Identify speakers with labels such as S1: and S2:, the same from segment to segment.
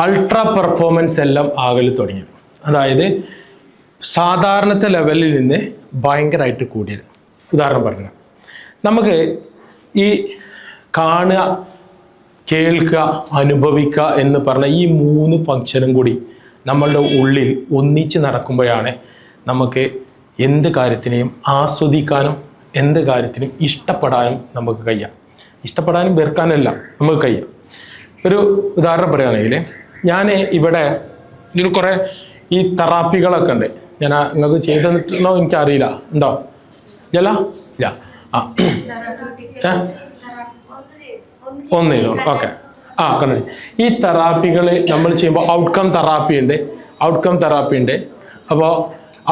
S1: Ultra performance എല്ലാം ആകൽ തുടങ്ങിയത്. അതായത് സാധാരണത്തെ ലെവലിൽ നിന്ന് ഭയങ്കരമായിട്ട് കൂടിയത്. ഉദാഹരണം പറഞ്ഞ നമുക്ക് ഈ കാണുക, കേൾക്കുക, അനുഭവിക്കുക എന്ന് പറഞ്ഞ ഈ 3 ഫങ്ഷനും കൂടി നമ്മളുടെ ഉള്ളിൽ ഒന്നിച്ച് നടക്കുമ്പോഴാണ് നമുക്ക് എന്ത് കാര്യത്തിനെയും ആസ്വദിക്കാനും എന്ത് കാര്യത്തിനും ഇഷ്ടപ്പെടാനും നമുക്ക് കഴിയാം. ഇഷ്ടപ്പെടാനും വെറുക്കാനല്ല നമുക്ക് കഴിയാം. ഒരു ഉദാഹരണം പറയുകയാണെങ്കിൽ ഞാൻ ഇവിടെ ഇതിൽ കുറേ ഈ തെറാപ്പികളൊക്കെ ഉണ്ട്. ഞാൻ നിങ്ങൾക്ക് ചെയ്തിട്ടുണ്ടോ എനിക്കറിയില്ല. ഉണ്ടോ? ഇല്ല ഇല്ല. ആ ഒന്ന് ചെയ്തോളൂ. ഓക്കെ. കണ്ടു. ഈ തെറാപ്പികൾ നമ്മൾ ചെയ്യുമ്പോൾ ഔട്ട്കം തെറാപ്പി ഉണ്ട്. അപ്പോൾ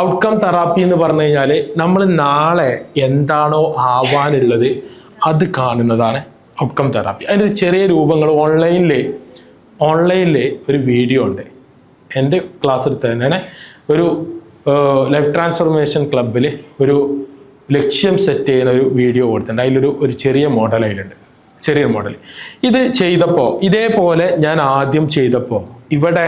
S1: ഔട്ട്കം തെറാപ്പി എന്ന് പറഞ്ഞു കഴിഞ്ഞാൽ നമ്മൾ നാളെ എന്താണോ ആവാനുള്ളത് അത് കാണുന്നതാണ് ഔട്ട്കം തെറാപ്പി. അതിൻ്റെ ചെറിയ രൂപങ്ങൾ ഓൺലൈനിൽ ഒരു വീഡിയോ ഉണ്ട്. എൻ്റെ ക്ലാസ് എടുത്ത് തന്നെയാണ്. ഒരു ലൈഫ് ട്രാൻസ്ഫോർമേഷൻ ക്ലബിൽ ഒരു ലക്ഷ്യം സെറ്റ് ചെയ്യുന്ന ഒരു വീഡിയോ കൊടുത്തിട്ടുണ്ട്. അതിലൊരു ചെറിയ മോഡൽ അതിലുണ്ട്. ചെറിയ മോഡൽ ഇത് ചെയ്തപ്പോൾ ഇതേപോലെ ഞാൻ ആദ്യം ചെയ്തപ്പോൾ ഇവിടെ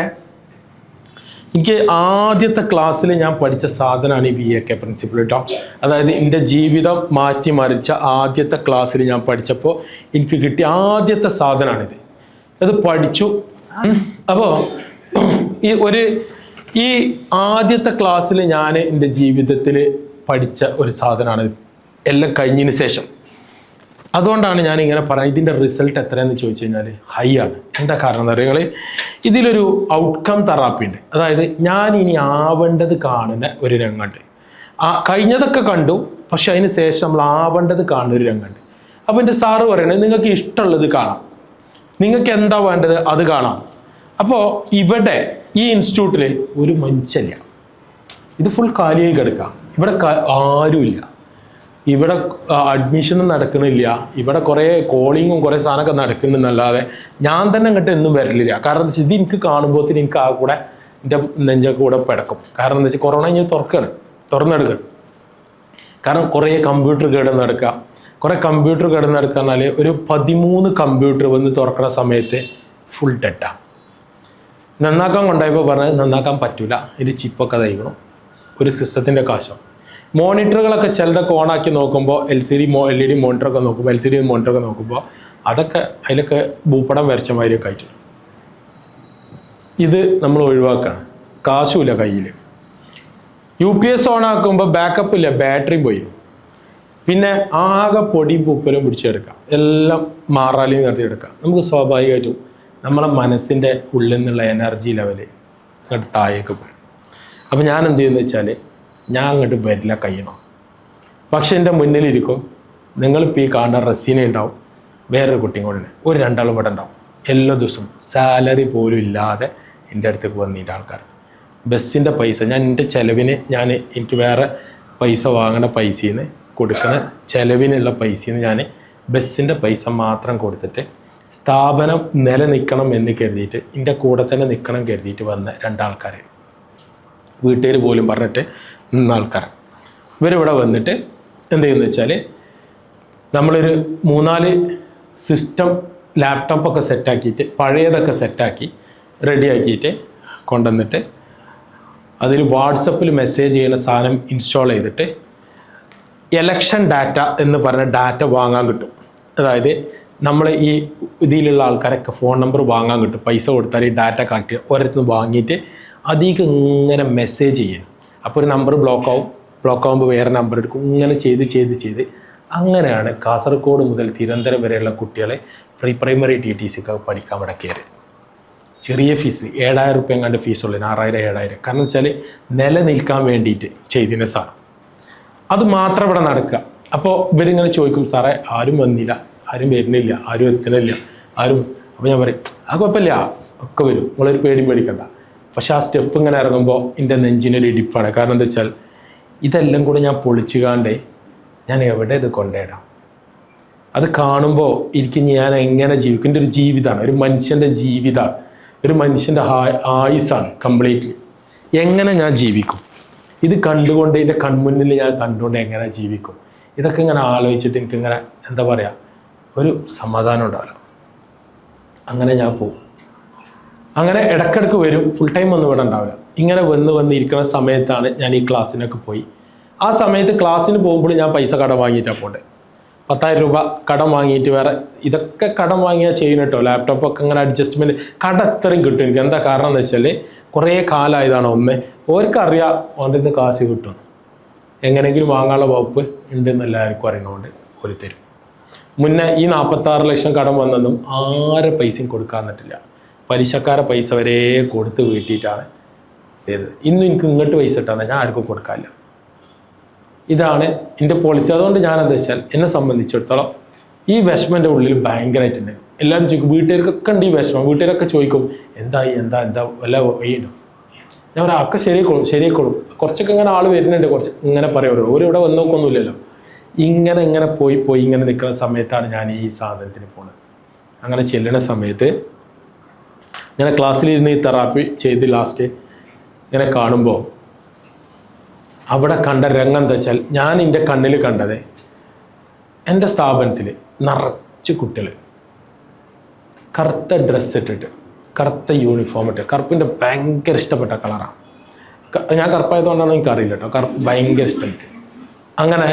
S1: എനിക്ക് ആദ്യത്തെ ക്ലാസ്സിൽ ഞാൻ പഠിച്ച സാധനമാണ് ഈ VAK പ്രിൻസിപ്പിൾ കേട്ടോ. അതായത് എൻ്റെ ജീവിതം മാറ്റിമറിച്ച ആദ്യത്തെ ക്ലാസ്സിൽ ഞാൻ പഠിച്ചപ്പോൾ എനിക്ക് കിട്ടിയ ആദ്യത്തെ സാധനമാണിത്. അത് പഠിച്ചു. അപ്പോൾ ഈ ആദ്യത്തെ ക്ലാസ്സിൽ ഞാൻ എൻ്റെ ജീവിതത്തിൽ പഠിച്ച ഒരു സാധനമാണ് എല്ലാം കഴിഞ്ഞതിന് ശേഷം. അതുകൊണ്ടാണ് ഞാൻ ഇങ്ങനെ പറയുന്നത്. ഇതിൻ്റെ റിസൾട്ട് എത്രയെന്ന് ചോദിച്ചു കഴിഞ്ഞാൽ ഹൈ ആണ്. എന്താ കാരണം എന്ന് പറയുക, ഇതിലൊരു ഔട്ട്കം തെറാപ്പി ഉണ്ട്. അതായത് ഞാൻ ഇനി ആവേണ്ടത് കാണുന്ന ഒരു രംഗമുണ്ട്. കഴിഞ്ഞതൊക്കെ കണ്ടു, പക്ഷെ അതിന് ശേഷം നമ്മൾ ആവേണ്ടത് കാണുന്ന ഒരു രംഗമുണ്ട്. അപ്പോൾ എൻ്റെ സാറ് പറയണത് നിങ്ങൾക്ക് ഇഷ്ടമുള്ളത് കാണാം, നിങ്ങൾക്ക് എന്താ വേണ്ടത് അത് കാണാം. അപ്പോൾ ഇവിടെ ഈ ഇൻസ്റ്റിറ്റ്യൂട്ടിൽ ഒരു മനുഷ്യല്ല, ഇത് ഫുൾ കാലിയായി കിടക്കാം. ഇവിടെ ആരുമില്ല, ഇവിടെ അഡ്മിഷനും നടക്കണില്ല, ഇവിടെ കുറേ കോളിങ്ങും കുറേ സാധനമൊക്കെ നടക്കുന്നുണ്ടെന്നല്ലാതെ ഞാൻ തന്നെ അങ്ങോട്ട് എന്നും വരലില്ല. കാരണം എന്താ വെച്ചാൽ ഇത് എനിക്ക് കാണുമ്പോഴത്തേന് എനിക്ക് ആ കൂടെ എൻ്റെ നെഞ്ചൊക്കെ കൂടെ പിടക്കും. കാരണം എന്താ വെച്ചാൽ കൊറോണ കഴിഞ്ഞ് തുറന്നെടുക്കണം. കാരണം കുറേ കമ്പ്യൂട്ടർ കിടന്നെടുക്കുക. കുറേ കമ്പ്യൂട്ടർ കിടന്നെടുക്കാന്നാൽ ഒരു 13 കമ്പ്യൂട്ടർ വന്ന് തുറക്കുന്ന സമയത്ത് ഫുൾ ഡെറ്റാണ്. നന്നാക്കാൻ കൊണ്ടുപോയപ്പോൾ പറഞ്ഞത് നന്നാക്കാൻ പറ്റില്ല, ഇത് ചിപ്പൊക്കെ തയ്ക്കണം, ഒരു സിസ്റ്റത്തിൻ്റെ കാശോ. മോണിറ്ററുകളൊക്കെ ചിലതൊക്കെ ഓണാക്കി നോക്കുമ്പോൾ LED മോണിറ്ററൊക്കെ നോക്കുമ്പോൾ അതൊക്കെ അതിലൊക്കെ ഭൂപടം വരച്ച മാതിരിയൊക്കെ ആയിട്ട്. ഇത് നമ്മൾ ഒഴിവാക്കുകയാണ്. കാശുമില്ല കയ്യിൽ. UPS ഓണാക്കുമ്പോൾ ബാക്കപ്പ് ഇല്ല, ബാറ്ററിയും പോയി. പിന്നെ ആകെ പൊടിയും പൂപ്പലും പിടിച്ചെടുക്കാം, എല്ലാം മാറാലിയും നടത്തിയെടുക്കാം. നമുക്ക് സ്വാഭാവികമായിട്ടും നമ്മളെ മനസ്സിൻ്റെ ഉള്ളിൽ നിന്നുള്ള എനർജി ലെവല് അങ്ങോട്ട് താഴേക്ക് പോയി. അപ്പോൾ ഞാൻ എന്ത് ചെയ്യുന്നത് വെച്ചാൽ ഞാൻ അങ്ങോട്ട് വരില്ല, കഴിയണം. പക്ഷെ എൻ്റെ മുന്നിലിരിക്കും നിങ്ങളിപ്പോൾ ഈ കാണുന്ന റസീന ഉണ്ടാവും, വേറൊരു കുട്ടിയും കൂടെ ഒരു 2 ആളും ഇവിടെ ഉണ്ടാവും. എല്ലാ ദിവസവും സാലറി പോലും ഇല്ലാതെ എൻ്റെ അടുത്തേക്ക് വന്നിട്ട് ആൾക്കാർ ബസ്സിൻ്റെ പൈസ ഞാൻ എൻ്റെ ചിലവിന് എനിക്ക് വേറെ പൈസ വാങ്ങേണ്ട പൈസയിൽ നിന്ന് കൊടുക്കുന്ന ചിലവിനുള്ള പൈസയിൽ നിന്ന് ഞാൻ ബസ്സിൻ്റെ പൈസ മാത്രം കൊടുത്തിട്ട് സ്ഥാപനം നിലനിൽക്കണം എന്ന് കരുതിയിട്ട് എൻ്റെ കൂടെ തന്നെ നിൽക്കണം കരുതിയിട്ട് വന്ന 2 ആൾക്കാർ, വീട്ടുകാർ പോലും പറഞ്ഞിട്ട് നിന്ന ആൾക്കാർ. ഇവരിവിടെ വന്നിട്ട് എന്ത് ചെയ്യുന്നത് വെച്ചാൽ നമ്മളൊരു 3-4 സിസ്റ്റം ലാപ്ടോപ്പൊക്കെ സെറ്റാക്കിയിട്ട് പഴയതൊക്കെ സെറ്റാക്കി റെഡിയാക്കിയിട്ട് കൊണ്ടുവന്നിട്ട് അതിൽ വാട്സപ്പിൽ മെസ്സേജ് ചെയ്യുന്ന സാധനം ഇൻസ്റ്റാൾ ചെയ്തിട്ട് എലക്ഷൻ ഡാറ്റ എന്ന് പറഞ്ഞ ഡാറ്റ വാങ്ങാൻ കിട്ടും. അതായത് നമ്മൾ ഈ ഇതിലുള്ള ആൾക്കാരൊക്കെ ഫോൺ നമ്പർ വാങ്ങാൻ കിട്ടും. പൈസ കൊടുത്താൽ ഈ ഡാറ്റ കളക്ട് ചെയ്യുക, ഓരോരുത്തർ വാങ്ങിയിട്ട് അധികം ഇങ്ങനെ മെസ്സേജ് ചെയ്യും. അപ്പോൾ ഒരു നമ്പർ ബ്ലോക്ക് ആകുമ്പോൾ വേറെ നമ്പർ എടുക്കും. ഇങ്ങനെ ചെയ്ത് അങ്ങനെയാണ് കാസർഗോഡ് മുതൽ തിരുവനന്തപുരം വരെയുള്ള കുട്ടികളെ പ്രൈമറി TTCക്ക് പഠിക്കാൻ മുടക്കിയത്. ചെറിയ ഫീസ് 7,000 രൂപ എങ്ങാണ്ട് ഫീസുള്ളൂ, 6,000-7,000. കാരണം വെച്ചാൽ നിലനിൽക്കാൻ വേണ്ടിയിട്ട് ചെയ്തിന് സാർ. അത് മാത്രം ഇവിടെ നടക്കുക. അപ്പോൾ ഇവരിങ്ങനെ ചോദിക്കും, സാറേ ആരും വന്നില്ല, ആരും വരുന്നില്ല, ആരും എത്തണില്ല, അപ്പോൾ ഞാൻ പറയും ആ കുഴപ്പമില്ല, ഒക്കെ വരും, നിങ്ങളൊരു പേടിക്കണ്ട. പക്ഷെ ആ സ്റ്റെപ്പ് ഇങ്ങനെ ഇറങ്ങുമ്പോൾ എൻ്റെ നെഞ്ചിനൊരു ഇടിപ്പാണ്. കാരണം എന്താ വെച്ചാൽ ഇതെല്ലാം കൂടെ ഞാൻ പൊളിച്ചുകാണ്ടേ ഞാൻ എവിടെ ഇത് കൊണ്ടുപോയിടാം. അത് കാണുമ്പോൾ എനിക്ക് ഞാൻ എങ്ങനെ ജീവിക്കും, എൻ്റെ ഒരു ജീവിതമാണ്, ഒരു മനുഷ്യൻ്റെ ജീവിതമാണ്, ഒരു മനുഷ്യൻ്റെ ആയുസ്സാണ് കംപ്ലീറ്റ്ലി. എങ്ങനെ ഞാൻ ജീവിക്കും ഇത് കണ്ടുകൊണ്ട്, എൻ്റെ കൺമുന്നിൽ ഞാൻ കണ്ടുകൊണ്ട് എങ്ങനെ ജീവിക്കും? ഇതൊക്കെ ഇങ്ങനെ ആലോചിച്ചിട്ട് എനിക്കിങ്ങനെ എന്താ പറയുക, ഒരു സമാധാനം ഉണ്ടാവില്ല. അങ്ങനെ ഞാൻ പോകും. അങ്ങനെ ഇടയ്ക്കിടയ്ക്ക് വരും, ഫുൾ ടൈം ഒന്നും ഇവിടെ ഉണ്ടാവില്ല. ഇങ്ങനെ വന്നിരിക്കുന്ന സമയത്താണ് ഞാൻ ഈ ക്ലാസ്സിനൊക്കെ പോയി. ആ സമയത്ത് ക്ലാസ്സിന് പോകുമ്പോൾ ഞാൻ പൈസ കടം വാങ്ങിയിട്ടാണ് പോകേണ്ടത്. 10,000 രൂപ കടം വാങ്ങിയിട്ട് വേറെ ഇതൊക്കെ കടം വാങ്ങിയാൽ ചെയ്യുന്ന കേട്ടോ. ലാപ്ടോപ്പൊക്കെ അങ്ങനെ അഡ്ജസ്റ്റ്മെൻറ്റ് കട എത്രയും കിട്ടും എനിക്ക്. എന്താ കാരണം എന്ന് വെച്ചാൽ കുറേ കാലമായതാണ്. ഒന്ന് ഓർക്കറിയാം ഓൻ്റെ നിന്ന് കാശ് കിട്ടും, എങ്ങനെയെങ്കിലും വാങ്ങാനുള്ള വകുപ്പ് ഉണ്ടെന്ന് എല്ലാവർക്കും അറിയണതുകൊണ്ട് ഒരു തരും. മുന്നേ ഈ 46 ലക്ഷം കടം വന്നതും ആരെ പൈസയും കൊടുക്കാൻ പറ്റില്ല. പലിശക്കാരെ പൈസ വരെ കൊടുത്ത് വീട്ടിയിട്ടാണ് ചെയ്തത്. ഇന്നും എനിക്ക് ഇങ്ങോട്ട് പൈസ ഇട്ടാണ് ഞാൻ ആർക്കും കൊടുക്കാനില്ല. ഇതാണ് എൻ്റെ പോളിസി. അതുകൊണ്ട് ഞാൻ എന്താ വെച്ചാൽ എന്നെ സംബന്ധിച്ചിടത്തോളം ഈ വിഷമൻ്റെ ഉള്ളിൽ ഭയങ്കരമായിട്ടുണ്ട്. എല്ലാവരും ചോദിക്കും, വീട്ടുകാർക്കൊക്കെ ഉണ്ട് ഈ വിഷമം. വീട്ടുകാരൊക്കെ ചോദിക്കും എന്താ വല്ല വഴിയുണ്ടോ. ഞാൻ ഒരാൾക്ക് ശരിയായിക്കോളും. കുറച്ചൊക്കെ ഇങ്ങനെ ആൾ വരുന്നുണ്ട്, കുറച്ച് ഇങ്ങനെ പറയുമല്ലോ. ഇവിടെ വന്ന് നോക്കൊന്നുമില്ലല്ലോ. ഇങ്ങനെ പോയി ഇങ്ങനെ നിൽക്കുന്ന സമയത്താണ് ഞാൻ ഈ സാധനത്തിന് പോകുന്നത്. അങ്ങനെ ചെല്ലുന്ന സമയത്ത് ഇങ്ങനെ ക്ലാസ്സിലിരുന്ന് ഈ തെറാപ്പി ചെയ്ത് ലാസ്റ്റ് ഇങ്ങനെ കാണുമ്പോൾ അവിടെ കണ്ട രംഗം എന്താ വെച്ചാൽ, ഞാൻ എൻ്റെ കണ്ണിൽ കണ്ടത് എൻ്റെ സ്ഥാപനത്തിൽ നിറച്ച് കുട്ടികൾ കറുത്ത ഡ്രസ്സ് ഇട്ടിട്ട്, കറുത്ത യൂണിഫോം ഇട്ട്, കറുപ്പിൻ്റെ ഭയങ്കര ഇഷ്ടപ്പെട്ട കളറാണ്. ഞാൻ കറുപ്പായതുകൊണ്ടാണ് എനിക്കറിയില്ല കേട്ടോ. കറുപ്പ് ഭയങ്കര ഇഷ്ടമായിട്ട് അങ്ങനെ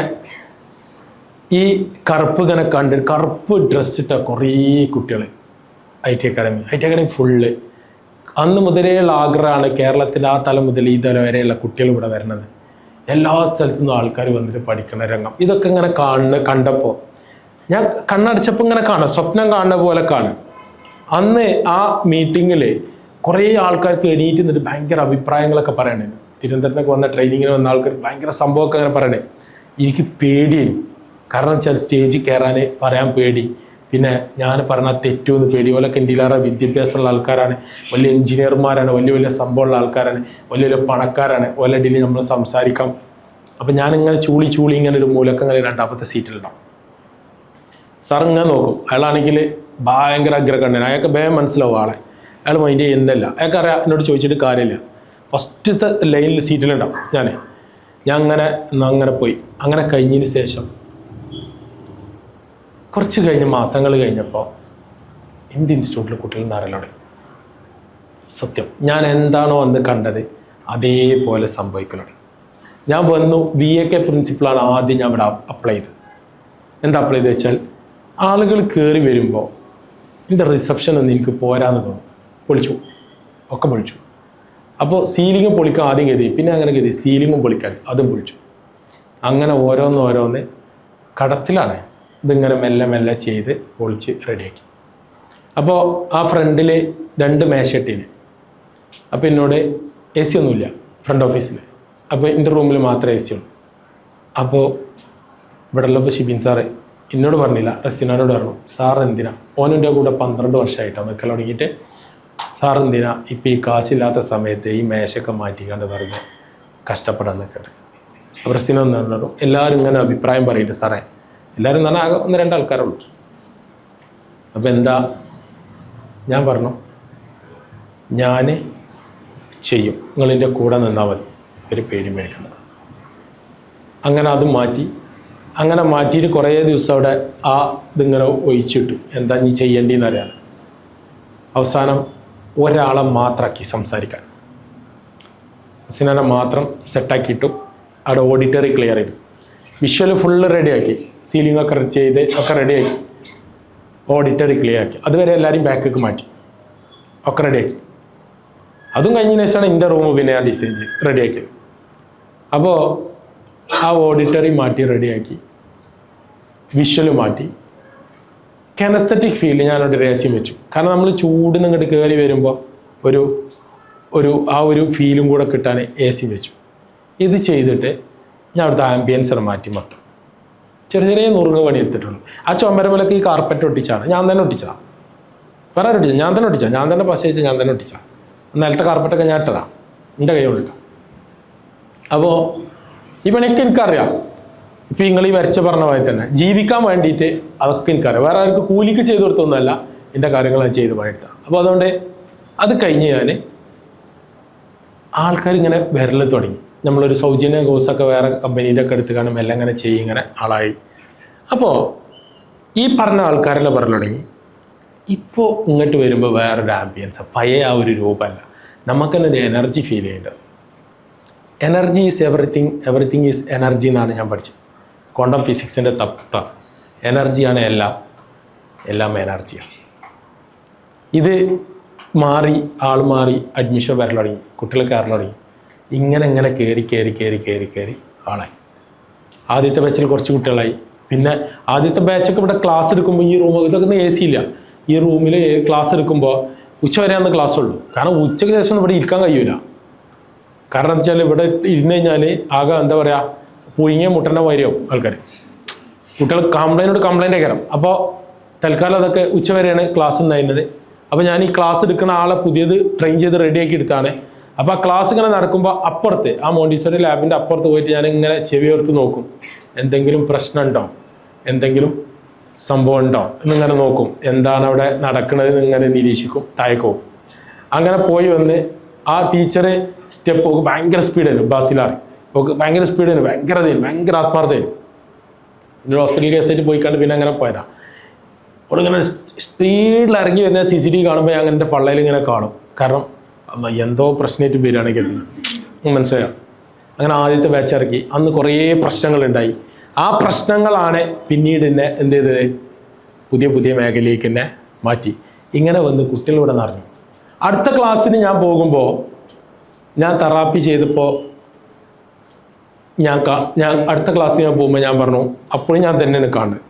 S1: ഈ കറുപ്പ് ഇങ്ങനെ കണ്ട് കറുപ്പ് ഡ്രസ്സ് ഇട്ട കുറേ കുട്ടികൾ IT അക്കാഡമി ഫുള്ള്. അന്ന് മുതലേയുള്ള ആഗ്രഹമാണ് കേരളത്തിൽ ആ തലം മുതൽ ഈ തലം വരെയുള്ള കുട്ടികൾ ഇവിടെ വരുന്നത്. എല്ലാ സ്ഥലത്തു നിന്നും ആൾക്കാർ വന്നിട്ട് പഠിക്കുന്ന രംഗം ഇതൊക്കെ ഇങ്ങനെ കണ്ടപ്പോൾ ഞാൻ കണ്ണടച്ചപ്പോൾ ഇങ്ങനെ കാണാം, സ്വപ്നം കാണുന്ന പോലെ കാണും. അന്ന് ആ മീറ്റിങ്ങിൽ കുറേ ആൾക്കാർക്ക് എണീറ്റ് നിന്നിട്ട് ഭയങ്കര അഭിപ്രായങ്ങളൊക്കെ പറയണേ. തിരുവനന്തപുരത്തൊക്കെ വന്ന ട്രെയിനിങ്ങിന് വന്ന ആൾക്കാർ ഭയങ്കര സംഭവമൊക്കെ അങ്ങനെ പറയണേ. എനിക്ക് പേടിയായി. കാരണം വെച്ചാൽ സ്റ്റേജിൽ കയറാൻ പറയാൻ പേടി, പിന്നെ ഞാൻ പറഞ്ഞാൽ തെറ്റുമെന്ന് പേടി. ഓലൊക്കെ ഇന്ത്യയിലേറെ വിദ്യാഭ്യാസമുള്ള ആൾക്കാരാണ്, വലിയ എഞ്ചിനീയർമാരാണ്, വലിയ സംഭവമുള്ള ആൾക്കാരാണ്, വലിയ പണക്കാരാണ്. ഓലടിയിൽ നമ്മൾ സംസാരിക്കാം. അപ്പം ഞാനിങ്ങനെ ചൂളി ഇങ്ങനെ ഒരു മൂലക്കം ഇങ്ങനെ രണ്ടാമത്തെ സീറ്റിലുണ്ടാവും. സാർ ഇങ്ങനെ നോക്കും. അയാളാണെങ്കിൽ ഭയങ്കര അഗ്രകണ്ണൻ. അയാൾക്ക് ഭയം മനസ്സിലാവും ആളെ. അയാൾ മൈൻഡ് ചെയ്യുന്നില്ല. അയാൾക്കറിയാം എന്നോട് ചോദിച്ചിട്ട് കാര്യമില്ല. ഫസ്റ്റത്തെ ലൈനിൽ സീറ്റിലുണ്ടാവും ഞാൻ അങ്ങനെ പോയി. അങ്ങനെ കഴിഞ്ഞതിന് ശേഷം കുറച്ച് കഴിഞ്ഞ് മാസങ്ങൾ കഴിഞ്ഞപ്പോൾ എൻ്റെ ഇൻസ്റ്റിറ്റ്യൂട്ടിൽ കുട്ടികൾ നിറയലോടെ. സത്യം, ഞാൻ എന്താണോ അന്ന് കണ്ടത് അതേപോലെ സംഭവിക്കലോടെ. ഞാൻ വന്നു, VAK പ്രിൻസിപ്പളാണ് ആദ്യം ഞാൻ ഇവിടെ അപ്ലൈ ചെയ്തത്. എന്താ അപ്ലൈ ചെയ്ത് വെച്ചാൽ, ആളുകൾ കയറി വരുമ്പോൾ എൻ്റെ റിസപ്ഷൻ ഒന്നും എനിക്ക് പോരാന്ന് തോന്നും. ഒക്കെ പൊളിച്ചു. അപ്പോൾ സീലിംഗ് പൊളിക്കാൻ ആദ്യം കരുതി, പിന്നെ അങ്ങനെ കരുതി സീലിങ്ങും പൊളിക്കാൻ അതും പൊളിച്ചു. അങ്ങനെ ഓരോന്ന് കടത്തിലാണ് ഇതിങ്ങനെ മെല്ലെ ചെയ്ത് പൊളിച്ച് റെഡിയാക്കി. അപ്പോൾ ആ ഫ്രണ്ടിൽ 2 മേശട്ടിന്. അപ്പോൾ എന്നോട് AC ഒന്നുമില്ല ഫ്രണ്ട് ഓഫീസിൽ. അപ്പോൾ എൻ്റെ റൂമിൽ മാത്രമേ AC ഉള്ളൂ. അപ്പോൾ ഇവിടെ ഉള്ളപ്പോൾ ഷിബിൻ സാറ് എന്നോട് പറഞ്ഞില്ല, റസീനോട് പറഞ്ഞു, സാർ എന്തിനാ ഓൻ്റെ കൂടെ 12 വർഷമായിട്ടാണ് നിൽക്കൽ തുടങ്ങിയിട്ട്, സാർ എന്തിനാ ഇപ്പോൾ ഈ കാശില്ലാത്ത സമയത്ത് ഈ മേശയൊക്കെ മാറ്റിക്കാണ്ട് പറഞ്ഞ് കഷ്ടപ്പെടാൻ നിൽക്കട്ടെ. അപ്പോൾ റസീന പറഞ്ഞു, എല്ലാവരും ഇങ്ങനെ അഭിപ്രായം പറയുന്നുണ്ട് സാറേ. എല്ലാവരും തന്നെ ആകെ 1-2 ആൾക്കാരുള്ളൂ. അപ്പോൾ എന്താ, ഞാൻ പറഞ്ഞു ഞാൻ ചെയ്യും, നിങ്ങളിൻ്റെ കൂടെ നിന്നാൽ മതി, ഒരു പേടി മേടിക്കേണ്ടത്. അങ്ങനെ അത് അങ്ങനെ മാറ്റിയിട്ട് കുറേ ദിവസം അവിടെ ആ ഇതിങ്ങനെ ഒഴിച്ചിട്ടു. എന്താ നീ ചെയ്യേണ്ടിയെന്ന് അറിയാതെ അവസാനം ഒരാളെ മാത്രമാക്കി സംസാരിക്കാൻ. സിനിമ മാത്രം സെറ്റാക്കിയിട്ടു. അവിടെ ഓഡിറ്ററി ക്ലിയർ ചെയ്തു, വിഷ്വൽ ഫുള്ള് റെഡിയാക്കി, സീലിംഗ് ഒക്കെ ചെയ്ത് ഒക്കെ റെഡിയാക്കി, ഓഡിറ്ററി ക്ലിയർ ആക്കി. അതുവരെ എല്ലാവരും ബാക്കിലേക്ക് മാറ്റി, ഒക്കെ റെഡിയാക്കി. അതും കഴിഞ്ഞതിന് ശേഷമാണ് എൻ്റെ റൂം പിന്നെ ഞാൻ ഡിസൈൻ ചെയ്ത് റെഡിയാക്കിയത്. അപ്പോൾ ആ ഓഡിറ്ററി മാറ്റി റെഡിയാക്കി, വിഷ്വൽ മാറ്റി, കെനസ്തറ്റിക് ഫീൽഡ് ഞാനൊരു രഹസ്യം വെച്ചു. കാരണം നമ്മൾ ചൂടിൽ നിങ്ങോട്ട് കയറി വരുമ്പോൾ ഒരു ഫീലും കൂടെ കിട്ടാൻ AC വെച്ചു. ഇത് ചെയ്തിട്ട് ഞാൻ അവിടുത്തെ ആംബിയൻസർ മാറ്റി മൊത്തം ചെറിയ നുറുങ്ങ് പണി എടുത്തിട്ടുള്ളൂ. ആ ചുമരമലക്ക് ഈ കാർപ്പറ്റ് ഒട്ടിച്ചാണ്, ഞാൻ തന്നെ ഒട്ടിച്ചതാണ്. വേറെ ഒട്ടിച്ച ഞാൻ തന്നെ പശ വെച്ച് ഞാൻ തന്നെ ഒട്ടിച്ചതാണ്. നിലത്തെ കാർപ്പറ്റൊക്കെ ഞാൻ ഇട്ടതാണ്, എൻ്റെ കൈ കൊണ്ടിട്ടാണ്. അപ്പോൾ ഈ പണിയൊക്കെ എനിക്കറിയാം. ഇപ്പം നിങ്ങൾ ഈ വരച്ച് പറഞ്ഞ പോലെ തന്നെ ജീവിക്കാൻ വേണ്ടിയിട്ട് അതൊക്കെ എനിക്കറിയാം. വേറെ ആർക്ക് കൂലിക്ക് ചെയ്ത് കൊടുത്തൊന്നുമല്ല, എൻ്റെ കാര്യങ്ങൾ ഞാൻ ചെയ്ത് പണിയെടുത്താണ്. അപ്പോൾ അതുകൊണ്ട് അത് കഴിഞ്ഞ് ഞാൻ ആൾക്കാരിങ്ങനെ വിരൽ തുടങ്ങി. നമ്മളൊരു സൗജന്യ കോഴ്സൊക്കെ വേറെ കമ്പനീൻ്റെ ഒക്കെ എടുത്ത് കാണും, എല്ലാം ഇങ്ങനെ ചെയ്യും, ഇങ്ങനെ ആളായി. അപ്പോൾ ഈ പറഞ്ഞ ആൾക്കാരെല്ലാം പറഞ്ഞു തുടങ്ങി, ഇപ്പോൾ ഇങ്ങോട്ട് വരുമ്പോൾ വേറൊരു ആംബിയൻസ്, പഴയ ആ ഒരു രൂപമല്ല. നമുക്ക് തന്നെ ഒരു എനർജി ഫീൽ ചെയ്യുന്നുണ്ട്. Energy is everything, everything is energy എന്നാണ് ഞാൻ പഠിച്ചത്. ക്വാണ്ടം ഫിസിക്സിൻ്റെ തത്വ എനർജിയാണ് എല്ലാം, എല്ലാം എനർജിയാണ്. ഇത് മാറി, ആൾ മാറി, അഡ്മിഷൻ വരൽ തുടങ്ങി, കുട്ടികൾ കയറൽ തുടങ്ങി. ഇങ്ങനെ കയറി ആളായി. ആദ്യത്തെ ബാച്ചിൽ കുറച്ച് കുട്ടികളായി. പിന്നെ ആദ്യത്തെ ബാച്ചൊക്കെ ഇവിടെ ക്ലാസ് എടുക്കുമ്പോൾ ഈ റൂം, ഇതൊക്കെ എ സി ഇല്ല, ഈ റൂമിൽ ക്ലാസ് എടുക്കുമ്പോൾ ഉച്ച വരെ അന്ന് ക്ലാസ് ഉള്ളൂ. കാരണം ഉച്ചയ്ക്ക് ശേഷം ഇവിടെ ഇരിക്കാൻ കഴിയൂല. കാരണം എന്താ വെച്ചാൽ ഇവിടെ ഇരുന്ന് കഴിഞ്ഞാൽ ആകെ എന്താ പറയുക, പുഴുങ്ങിയ മുട്ടൻ്റെ മാതിരിയാവും ആൾക്കാർ. കുട്ടികൾ കംപ്ലൈൻറ്റ് കയറും. അപ്പോൾ തൽക്കാലം അതൊക്കെ ഉച്ച വരെയാണ് ക്ലാസ് ഉണ്ടായിരുന്നത്. അപ്പോൾ ഞാൻ ഈ ക്ലാസ് എടുക്കുന്ന ആളെ പുതിയത് ട്രെയിൻ ചെയ്ത് റെഡിയാക്കി എടുത്താണ്. അപ്പോൾ ആ ക്ലാസ് ഇങ്ങനെ നടക്കുമ്പോൾ അപ്പുറത്ത്, ആ മോണ്ടിസോറി ലാബിൻ്റെ അപ്പുറത്ത് പോയിട്ട് ഞാൻ ഇങ്ങനെ ചെവിയോർത്ത് നോക്കും, എന്തെങ്കിലും പ്രശ്നമുണ്ടോ, എന്തെങ്കിലും സംഭവം ഉണ്ടോ എന്നിങ്ങനെ നോക്കും, എന്താണ് അവിടെ നടക്കുന്നത് ഇങ്ങനെ നിരീക്ഷിക്കും, താഴേക്കും. അങ്ങനെ പോയി വന്ന് ആ ടീച്ചറ് സ്റ്റെപ്പ് ഒക്കെ ഭയങ്കര സ്പീഡായിരുന്നു, ബാസിലാറി ഒക്കെ ഭയങ്കര സ്പീഡായിരുന്നു, ഭയങ്കര ആത്മാർത്ഥമായിരുന്നു. ഒരു ഹോസ്പിറ്റൽ കേസായിട്ട് പോയി കണ്ട് പിന്നെ അങ്ങനെ പോയതാ. അവളിങ്ങനെ സ്പീഡിൽ ഇറങ്ങി വരുന്ന CCTV കാണുമ്പോൾ ഞാൻ എൻ്റെ പള്ളയിൽ ഇങ്ങനെ കാണും. കാരണം എന്തോ പ്രശ്നമായിട്ട് വരികയാണെങ്കിൽ മനസ്സിലായോ. അങ്ങനെ ആദ്യത്തെ ബാച്ച് ഇറക്കി. അന്ന് കുറേ പ്രശ്നങ്ങളുണ്ടായി. ആ പ്രശ്നങ്ങളാണ് പിന്നീട് എന്നെ എന്ത് ചെയ്തത്, പുതിയ മേഖലയിലേക്ക് തന്നെ മാറ്റി. ഇങ്ങനെ വന്ന് കുട്ടികളിവിടെ നിറഞ്ഞു. അടുത്ത ക്ലാസ്സിന് ഞാൻ പോകുമ്പോൾ, ഞാൻ തെറാപ്പി ചെയ്തപ്പോൾ ഞാൻ അടുത്ത ക്ലാസ്സിൽ ഞാൻ പോകുമ്പോൾ ഞാൻ പറഞ്ഞു, അപ്പോഴും ഞാൻ തന്നെയാണ് കാണുന്നത്.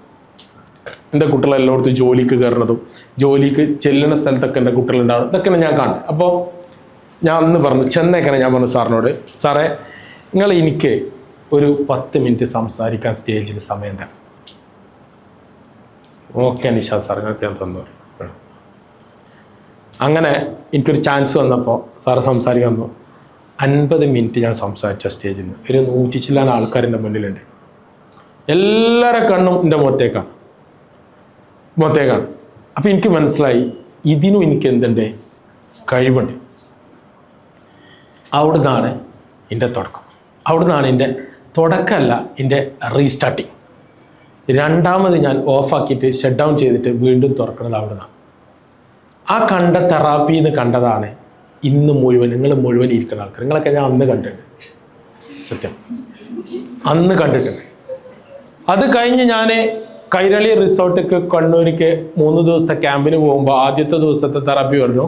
S1: എൻ്റെ കുട്ടികളെല്ലായിടത്തും ജോലിക്ക് കയറുന്നതും ജോലിക്ക് ചെല്ലുന്ന സ്ഥലത്തൊക്കെ എൻ്റെ കുട്ടികളുണ്ടാവും, ഇതൊക്കെയാണ് ഞാൻ കാണുന്നത്. അപ്പോൾ ഞാൻ അന്ന് പറഞ്ഞു, ചെന്നൈക്കനെ ഞാൻ പറഞ്ഞു സാറിനോട്, സാറേ നിങ്ങൾ എനിക്ക് ഒരു 10 മിനിറ്റ് സംസാരിക്കാൻ സ്റ്റേജിൽ സമയം തരാം. ഓക്കെ നിഷാ സാർ, നിങ്ങൾക്ക് ഞാൻ തന്നു. അങ്ങനെ എനിക്കൊരു ചാൻസ് വന്നപ്പോൾ സാറ് സംസാരിക്കാൻ തന്നു. 50 മിനിറ്റ് ഞാൻ സംസാരിച്ച സ്റ്റേജിൽ നിന്ന്. ഒരു 100 ചില്ലാൻ ആൾക്കാർ എൻ്റെ മുന്നിലുണ്ട്. എല്ലാവരുടെ കണ്ണും എൻ്റെ മുഖത്തേക്കാണ്. അപ്പോൾ എനിക്ക് മനസ്സിലായി, ഇതിനും എനിക്ക് എന്തുണ്ട്, കഴിവുണ്ട്. അവിടുന്നാണ് എൻ്റെ തുടക്കം. അവിടുന്നാണ് എൻ്റെ തുടക്കമല്ല, എൻ്റെ റീസ്റ്റാർട്ടിങ്. രണ്ടാമത് ഞാൻ ഓഫാക്കിയിട്ട് ഷട്ട് ഡൗൺ ചെയ്തിട്ട് വീണ്ടും തുറക്കുന്നത് അവിടുന്നാണ്. ആ കണ്ട തെറാപ്പിന്ന് കണ്ടതാണ് ഇന്ന് മുഴുവൻ, നിങ്ങൾ മുഴുവൻ ഇരിക്കുന്ന ആൾക്കാർ. നിങ്ങളൊക്കെ ഞാൻ അന്ന് കണ്ടിട്ടുണ്ട്, സത്യം അന്ന് കണ്ടിട്ടുണ്ട്. അത് കഴിഞ്ഞ് ഞാൻ കൈരളി റിസോർട്ടിക്ക് കണ്ണൂരിക്ക് 3 ദിവസത്തെ ക്യാമ്പിന് പോകുമ്പോൾ ആദ്യത്തെ ദിവസത്തെ തെറാപ്പി പറഞ്ഞു,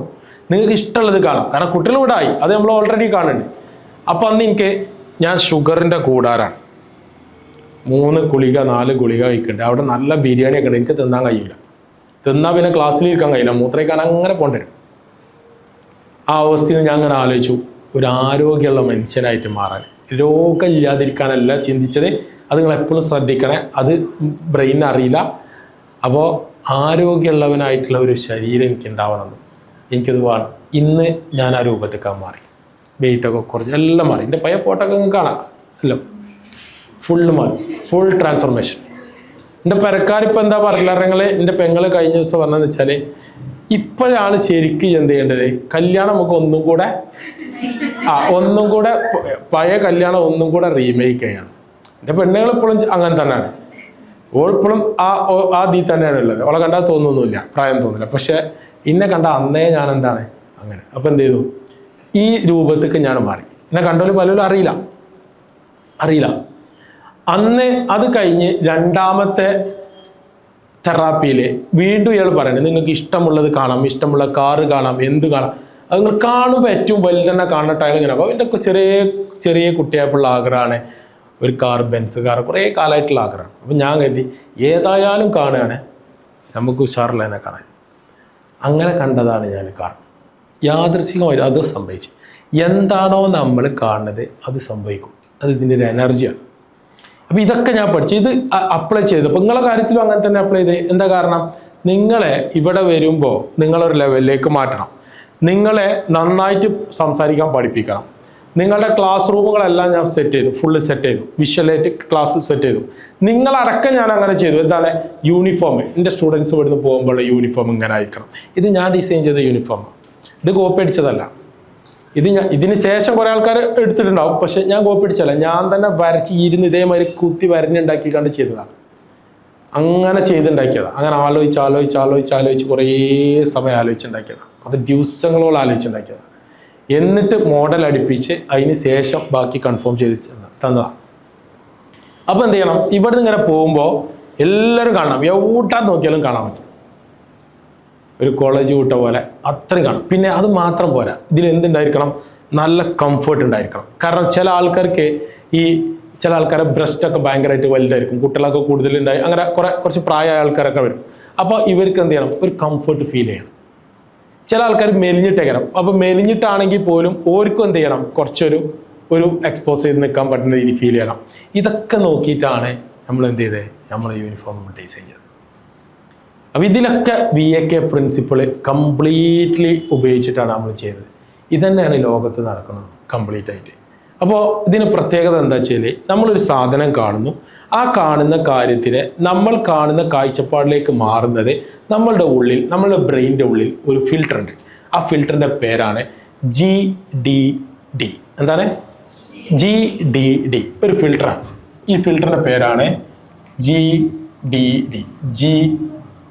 S1: നിങ്ങൾക്ക് ഇഷ്ടമുള്ളത് കാണാം. കാരണം കുട്ടികൾ ഇവിടെ ആയി, അത് നമ്മൾ ഓൾറെഡി കാണുന്നുണ്ട്. അപ്പോൾ അന്ന് ഞാൻ ഷുഗറിൻ്റെ കൂടാരാണ്. 3 ഗുളിക 4 ഗുളിക കഴിക്കുന്നുണ്ട്. അവിടെ നല്ല ബിരിയാണിയൊക്കെ ഉണ്ട്. എനിക്ക് തിന്നാൻ കഴിയില്ല. തിന്നാൽ പിന്നെ ക്ലാസ്സിൽ ഇരിക്കാൻ കഴിയില്ല, മൂത്രയ്ക്കാൻ അങ്ങനെ പോകേണ്ടി വരും. ആ അവസ്ഥയിൽ ഞാൻ അങ്ങനെ ആലോചിച്ചു, ഒരു ആരോഗ്യമുള്ള മനുഷ്യനായിട്ട് മാറാൻ. രോഗമില്ലാതിരിക്കാനല്ല ചിന്തിച്ചത്, അത് നിങ്ങൾ എപ്പോഴും ശ്രദ്ധിക്കണേ, അത് ബ്രെയിൻ അറിയില്ല. അപ്പോൾ ആരോഗ്യമുള്ളവനായിട്ടുള്ള ഒരു ശരീരം എനിക്ക് ഉണ്ടാവണമെന്ന് എനിക്കത് വേണം. ഇന്ന് ഞാൻ ആ രൂപത്തേക്ക് മാറി, വെയിറ്റൊക്കെ കുറച്ച് എല്ലാം മാറി. എൻ്റെ പഴയ ഫോട്ടോക്കെ നിങ്ങൾക്ക് കാണാം, എല്ലാം ഫുള്ള് മാറി, ഫുൾ ട്രാൻസ്ഫോർമേഷൻ. എൻ്റെ പെരക്കാരിപ്പോൾ എന്താ പറയില്ല, എൻ്റെ പെങ്ങൾ കഴിഞ്ഞ ദിവസം പറഞ്ഞതെന്ന് വെച്ചാൽ, ഇപ്പോഴാണ് ശരിക്കും എന്ത് ചെയ്യേണ്ടത്, കല്യാണം നമുക്ക് ഒന്നും കൂടെ പഴയ കല്യാണം ഒന്നും കൂടെ റീമേക്ക് ചെയ്യണം. എൻ്റെ പെണ്ണുങ്ങൾ ഇപ്പോഴും അങ്ങനെ തന്നെയാണ്. ഓളിപ്പോഴും ആ ദീ തന്നെയാണ് ഉള്ളത്. അവളെ കണ്ടാൽ തോന്നുന്നില്ല, പ്രായം തോന്നില്ല. പക്ഷെ എന്നെ കണ്ട അന്നേ ഞാൻ എന്താണ് അങ്ങനെ. അപ്പം എന്ത് ചെയ്തു, ഈ രൂപത്തേക്ക് ഞാൻ മാറി. എന്നെ കണ്ടോലും പലരും അറിയില്ല. അന്ന് അത് കഴിഞ്ഞ് രണ്ടാമത്തെ തെറാപ്പിയിൽ വീണ്ടും ഇയാൾ പറയുന്നത്, നിങ്ങൾക്ക് ഇഷ്ടമുള്ളത് കാണാം, ഇഷ്ടമുള്ള കാറ് കാണാം, എന്ത് കാണാം. അത് നിങ്ങൾ കാണുമ്പോൾ ഏറ്റവും വലുതെന്നെ കാണട്ടെ ഇങ്ങനെ. അപ്പോൾ എൻ്റെ ചെറിയ കുട്ടിയായപ്പോഴുള്ള ആഗ്രഹമാണ് ഒരു കാർ, ബെൻസ് കാർ, കുറേ കാലമായിട്ടുള്ള ആഗ്രഹമാണ്. അപ്പം ഞാൻ കരുതി ഏതായാലും കാണുകയാണ്, നമുക്ക് ഉഷാറില്ല കാണാൻ. അങ്ങനെ കണ്ടതാണ് ഞാൻ കാർ. യാദൃശ്ചികമായിട്ട് അത് സംഭവിച്ചു. എന്താണോ നമ്മൾ കാണുന്നത് അത് സംഭവിക്കും. അത് ഇതിൻ്റെ ഒരു എനർജിയാണ്. അപ്പോൾ ഇതൊക്കെ ഞാൻ പഠിച്ചു, ഇത് അപ്ലൈ ചെയ്തു. അപ്പോൾ നിങ്ങളുടെ കാര്യത്തിലും അങ്ങനെ തന്നെ അപ്ലൈ ചെയ്ത്. എന്താ കാരണം, നിങ്ങളെ ഇവിടെ വരുമ്പോൾ നിങ്ങളൊരു ലെവലിലേക്ക് മാറ്റണം. നിങ്ങളെ നന്നായിട്ട് സംസാരിക്കാൻ പഠിപ്പിക്കണം. നിങ്ങളുടെ ക്ലാസ് റൂമുകളെല്ലാം ഞാൻ ഫുള്ള് സെറ്റ് ചെയ്തു. വിഷ്വലായിട്ട് ക്ലാസ് സെറ്റ് ചെയ്തു. നിങ്ങളടക്കം ഞാൻ അങ്ങനെ ചെയ്തു. എന്താണ്, യൂണിഫോം. എൻ്റെ സ്റ്റുഡൻസ് ഇവിടുന്ന് പോകുമ്പോൾ യൂണിഫോം ഇങ്ങനെ ആയിരിക്കണം. ഇത് ഞാൻ ഡിസൈൻ ചെയ്ത യൂണിഫോം, ഇത് കോപ്പി അടിച്ചതല്ല. ഇതിന് ശേഷം കുറേ ആൾക്കാർ എടുത്തിട്ടുണ്ടാവും, പക്ഷെ ഞാൻ കോപ്പി അടിച്ചല്ല. ഞാൻ തന്നെ വരച്ച് ഇരുന്ന് ഇതേമാതിരി കുത്തി വരഞ്ഞുണ്ടാക്കി കണ്ട് ചെയ്തതാണ്. അങ്ങനെ ചെയ്തുണ്ടാക്കിയതാണ്. അങ്ങനെ ആലോചിച്ച് കുറേ സമയം ആലോചിച്ചുണ്ടാക്കിയതാണ്. അത് ദിവസങ്ങളോളം ആലോചിച്ചുണ്ടാക്കിയതാണ്. എന്നിട്ട് മോഡൽ അടുപ്പിച്ച് അതിന് ശേഷം ബാക്കി കൺഫേം ചെയ്ത് തന്നതാണ്. അപ്പോൾ എന്ത് ചെയ്യണം, ഇവിടെ നിന്ന് ഇങ്ങനെ പോകുമ്പോൾ എല്ലാവരും കാണണം, എവിടാ നോക്കിയാലും കാണാൻ പറ്റും. ഒരു കോളേജ് വിട്ട പോലെ അത്രയും കാണും. പിന്നെ അത് മാത്രം പോരാ, ഇതിൽ എന്തുണ്ടായിരിക്കണം, നല്ല കംഫർട്ട് ഉണ്ടായിരിക്കണം. കാരണം ചില ആൾക്കാരെ ബ്രസ്റ്റൊക്കെ ഭയങ്കരമായിട്ട് വലുതായിരിക്കും, കുട്ടികളൊക്കെ കൂടുതലുണ്ടായി, അങ്ങനെ കുറച്ച് പ്രായമായ ആൾക്കാരൊക്കെ വരും. അപ്പോൾ ഇവർക്ക് എന്ത് ചെയ്യണം, ഒരു കംഫർട്ട് ഫീൽ ചെയ്യണം. ചില ആൾക്കാർ മെലിഞ്ഞിട്ടേക്കണം. അപ്പോൾ മെലിഞ്ഞിട്ടാണെങ്കിൽ പോലും ഓർക്കും എന്ത് ചെയ്യണം, കുറച്ചൊരു എക്സ്പോസ് ചെയ്ത് നിൽക്കാൻ പറ്റുന്ന രീതി ഫീൽ ചെയ്യണം. ഇതൊക്കെ നോക്കിയിട്ടാണ് നമ്മൾ എന്ത് ചെയ്തത്, നമ്മൾ യൂണിഫോം ഡിസൈൻ ചെയ്തത്. അപ്പോൾ ഇതിലൊക്കെ VAK പ്രിൻസിപ്പിൾ കംപ്ലീറ്റ്ലി ഉപയോഗിച്ചിട്ടാണ് നമ്മൾ ചെയ്തത്. ഇതന്നെയാണ് ലോകത്ത് നടക്കുന്നത് കംപ്ലീറ്റ് ആയിട്ട്. അപ്പോൾ ഇതിന് പ്രത്യേകത എന്താ വെച്ചാൽ, നമ്മളൊരു സാധനം കാണുന്നു, ആ കാണുന്ന കാര്യത്തിനെ നമ്മൾ കാണുന്ന കാഴ്ചപ്പാടിലേക്ക് മാറുന്നത് നമ്മളുടെ ഉള്ളിൽ, നമ്മളുടെ ബ്രെയിനിൻ്റെ ഉള്ളിൽ ഒരു ഫിൽറ്റർ ഉണ്ട്. ആ ഫിൽറ്ററിൻ്റെ പേരാണ് GDD. എന്താണ് GDD? ഒരു ഫിൽറ്ററാണ്. ഈ ഫിൽറ്ററിൻ്റെ പേരാണ്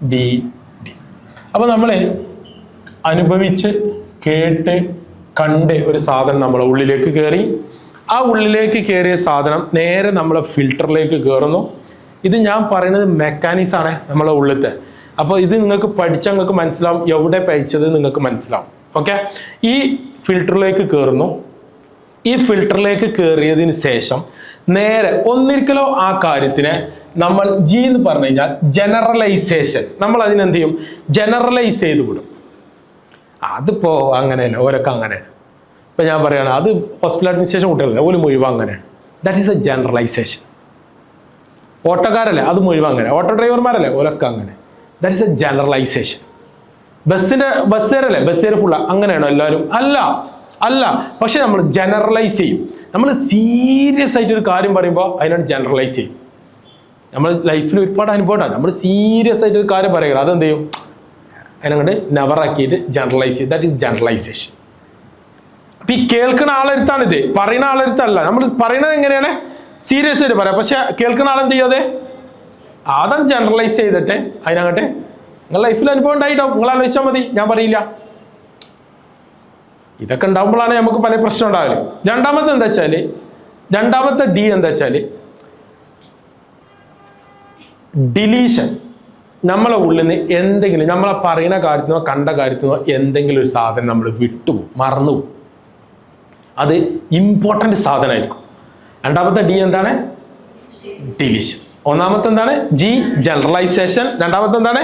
S1: GDD. അപ്പോൾ നമ്മൾ അനുഭവിച്ച് കേട്ട് കണ്ട് ഒരു സാധനം നമ്മളെ ഉള്ളിലേക്ക് കയറി, ആ ഉള്ളിലേക്ക് കയറിയ സാധനം നേരെ നമ്മളെ ഫിൽറ്ററിലേക്ക് കയറുന്നു. ഇത് ഞാൻ പറയുന്നത് മെക്കാനിക്സ് ആണ് നമ്മളെ ഉള്ളിലത്തെ. അപ്പോൾ ഇത് നിങ്ങൾക്ക് പഠിച്ചാൽ നിങ്ങൾക്ക് മനസ്സിലാവും, എവിടെ പഴിച്ചത് നിങ്ങൾക്ക് മനസ്സിലാവും. ഓക്കെ, ഈ ഫിൽറ്ററിലേക്ക് കയറുന്നു. ഈ ഫിൽറ്ററിലേക്ക് കയറിയതിന് ശേഷം നേരെ ഒന്നിരിക്കലോ ആ കാര്യത്തിനെ നമ്മൾ എന്ന് പറഞ്ഞു കഴിഞ്ഞാൽ ജനറലൈസേഷൻ, നമ്മൾ അതിനെന്ത് ചെയ്യും, ജനറലൈസ് ചെയ്ത് വിടും. അതിപ്പോൾ അങ്ങനെയല്ല, ഓരൊക്കെ അങ്ങനെയാണ്. ഇപ്പം ഞാൻ പറയുകയാണ്, അത് ഹോസ്പിറ്റൽ അഡ്മിനിസ്ട്രേഷൻ കുട്ടികളല്ലേ, ഒരു മുഴുവൻ അങ്ങനെയാണ്. That is a generalisation. ഓട്ടോക്കാരല്ലേ, അത് മുഴുവൻ അങ്ങനെ. ഓട്ടോ ഡ്രൈവർമാരല്ലേ, ഓരൊക്കെ അങ്ങനെ. That is a generalisation. ബസ്സുകാരല്ലേ, ബസ്സുകാർ ഫുള്ള അങ്ങനെയാണോ എല്ലാവരും? അല്ല. പക്ഷെ നമ്മൾ ജനറലൈസ് ചെയ്യും. നമ്മൾ സീരിയസ് ആയിട്ട് ഒരു കാര്യം പറയുമ്പോൾ അതിനാണ് ജനറലൈസ് ചെയ്യും. നമ്മൾ ലൈഫിൽ ഒരുപാട് അനുഭവമാണ്. നമ്മൾ സീരിയസ് ആയിട്ട് ഒരു കാര്യം പറയുക, അതെന്ത് ചെയ്യും, അതിനങ്ങോട്ട് നെവറാക്കിയിട്ട് ജനറലൈസ് ചെയ്യും. That is generalisation. അപ്പൊ ഈ കേൾക്കുന്ന ആളെടുത്താണിത്, പറയുന്ന ആളെടുത്തല്ല. നമ്മൾ പറയുന്നത് എങ്ങനെയാണ്, സീരിയസ് ആയിട്ട് പറയാം. പക്ഷെ കേൾക്കുന്ന ആളെന്ത് ചെയ്യാതെ അതാണ് ജനറലൈസ് ചെയ്തിട്ട് അതിനകട്ടെ നിങ്ങൾ ലൈഫിൽ അനുഭവം ഉണ്ടായിട്ടാവും. നിങ്ങൾ ആലോചിച്ചാൽ മതി, ഞാൻ പറയില്ല. ഇതൊക്കെ ഉണ്ടാകുമ്പോഴാണ് നമുക്ക് പല പ്രശ്നം ഉണ്ടാവില്ല. രണ്ടാമത്തെ D എന്താ വെച്ചാൽ ഡിലീഷൻ. നമ്മളെ ഉള്ളിൽ നിന്ന് എന്തെങ്കിലും, നമ്മളെ പറയുന്ന കാര്യത്തിനോ കണ്ട കാര്യത്തിനോ എന്തെങ്കിലും ഒരു സാധനം നമ്മൾ വിട്ടുപോകും, മറന്നുപോകും. അത് ഇമ്പോർട്ടൻ്റ് സാധനമായിരിക്കും. രണ്ടാമത്തെ D എന്താണ്, ഡിലീഷൻ. ഒന്നാമത്തെ എന്താണ്, G ജനറലൈസേഷൻ. രണ്ടാമത്തെ എന്താണ്,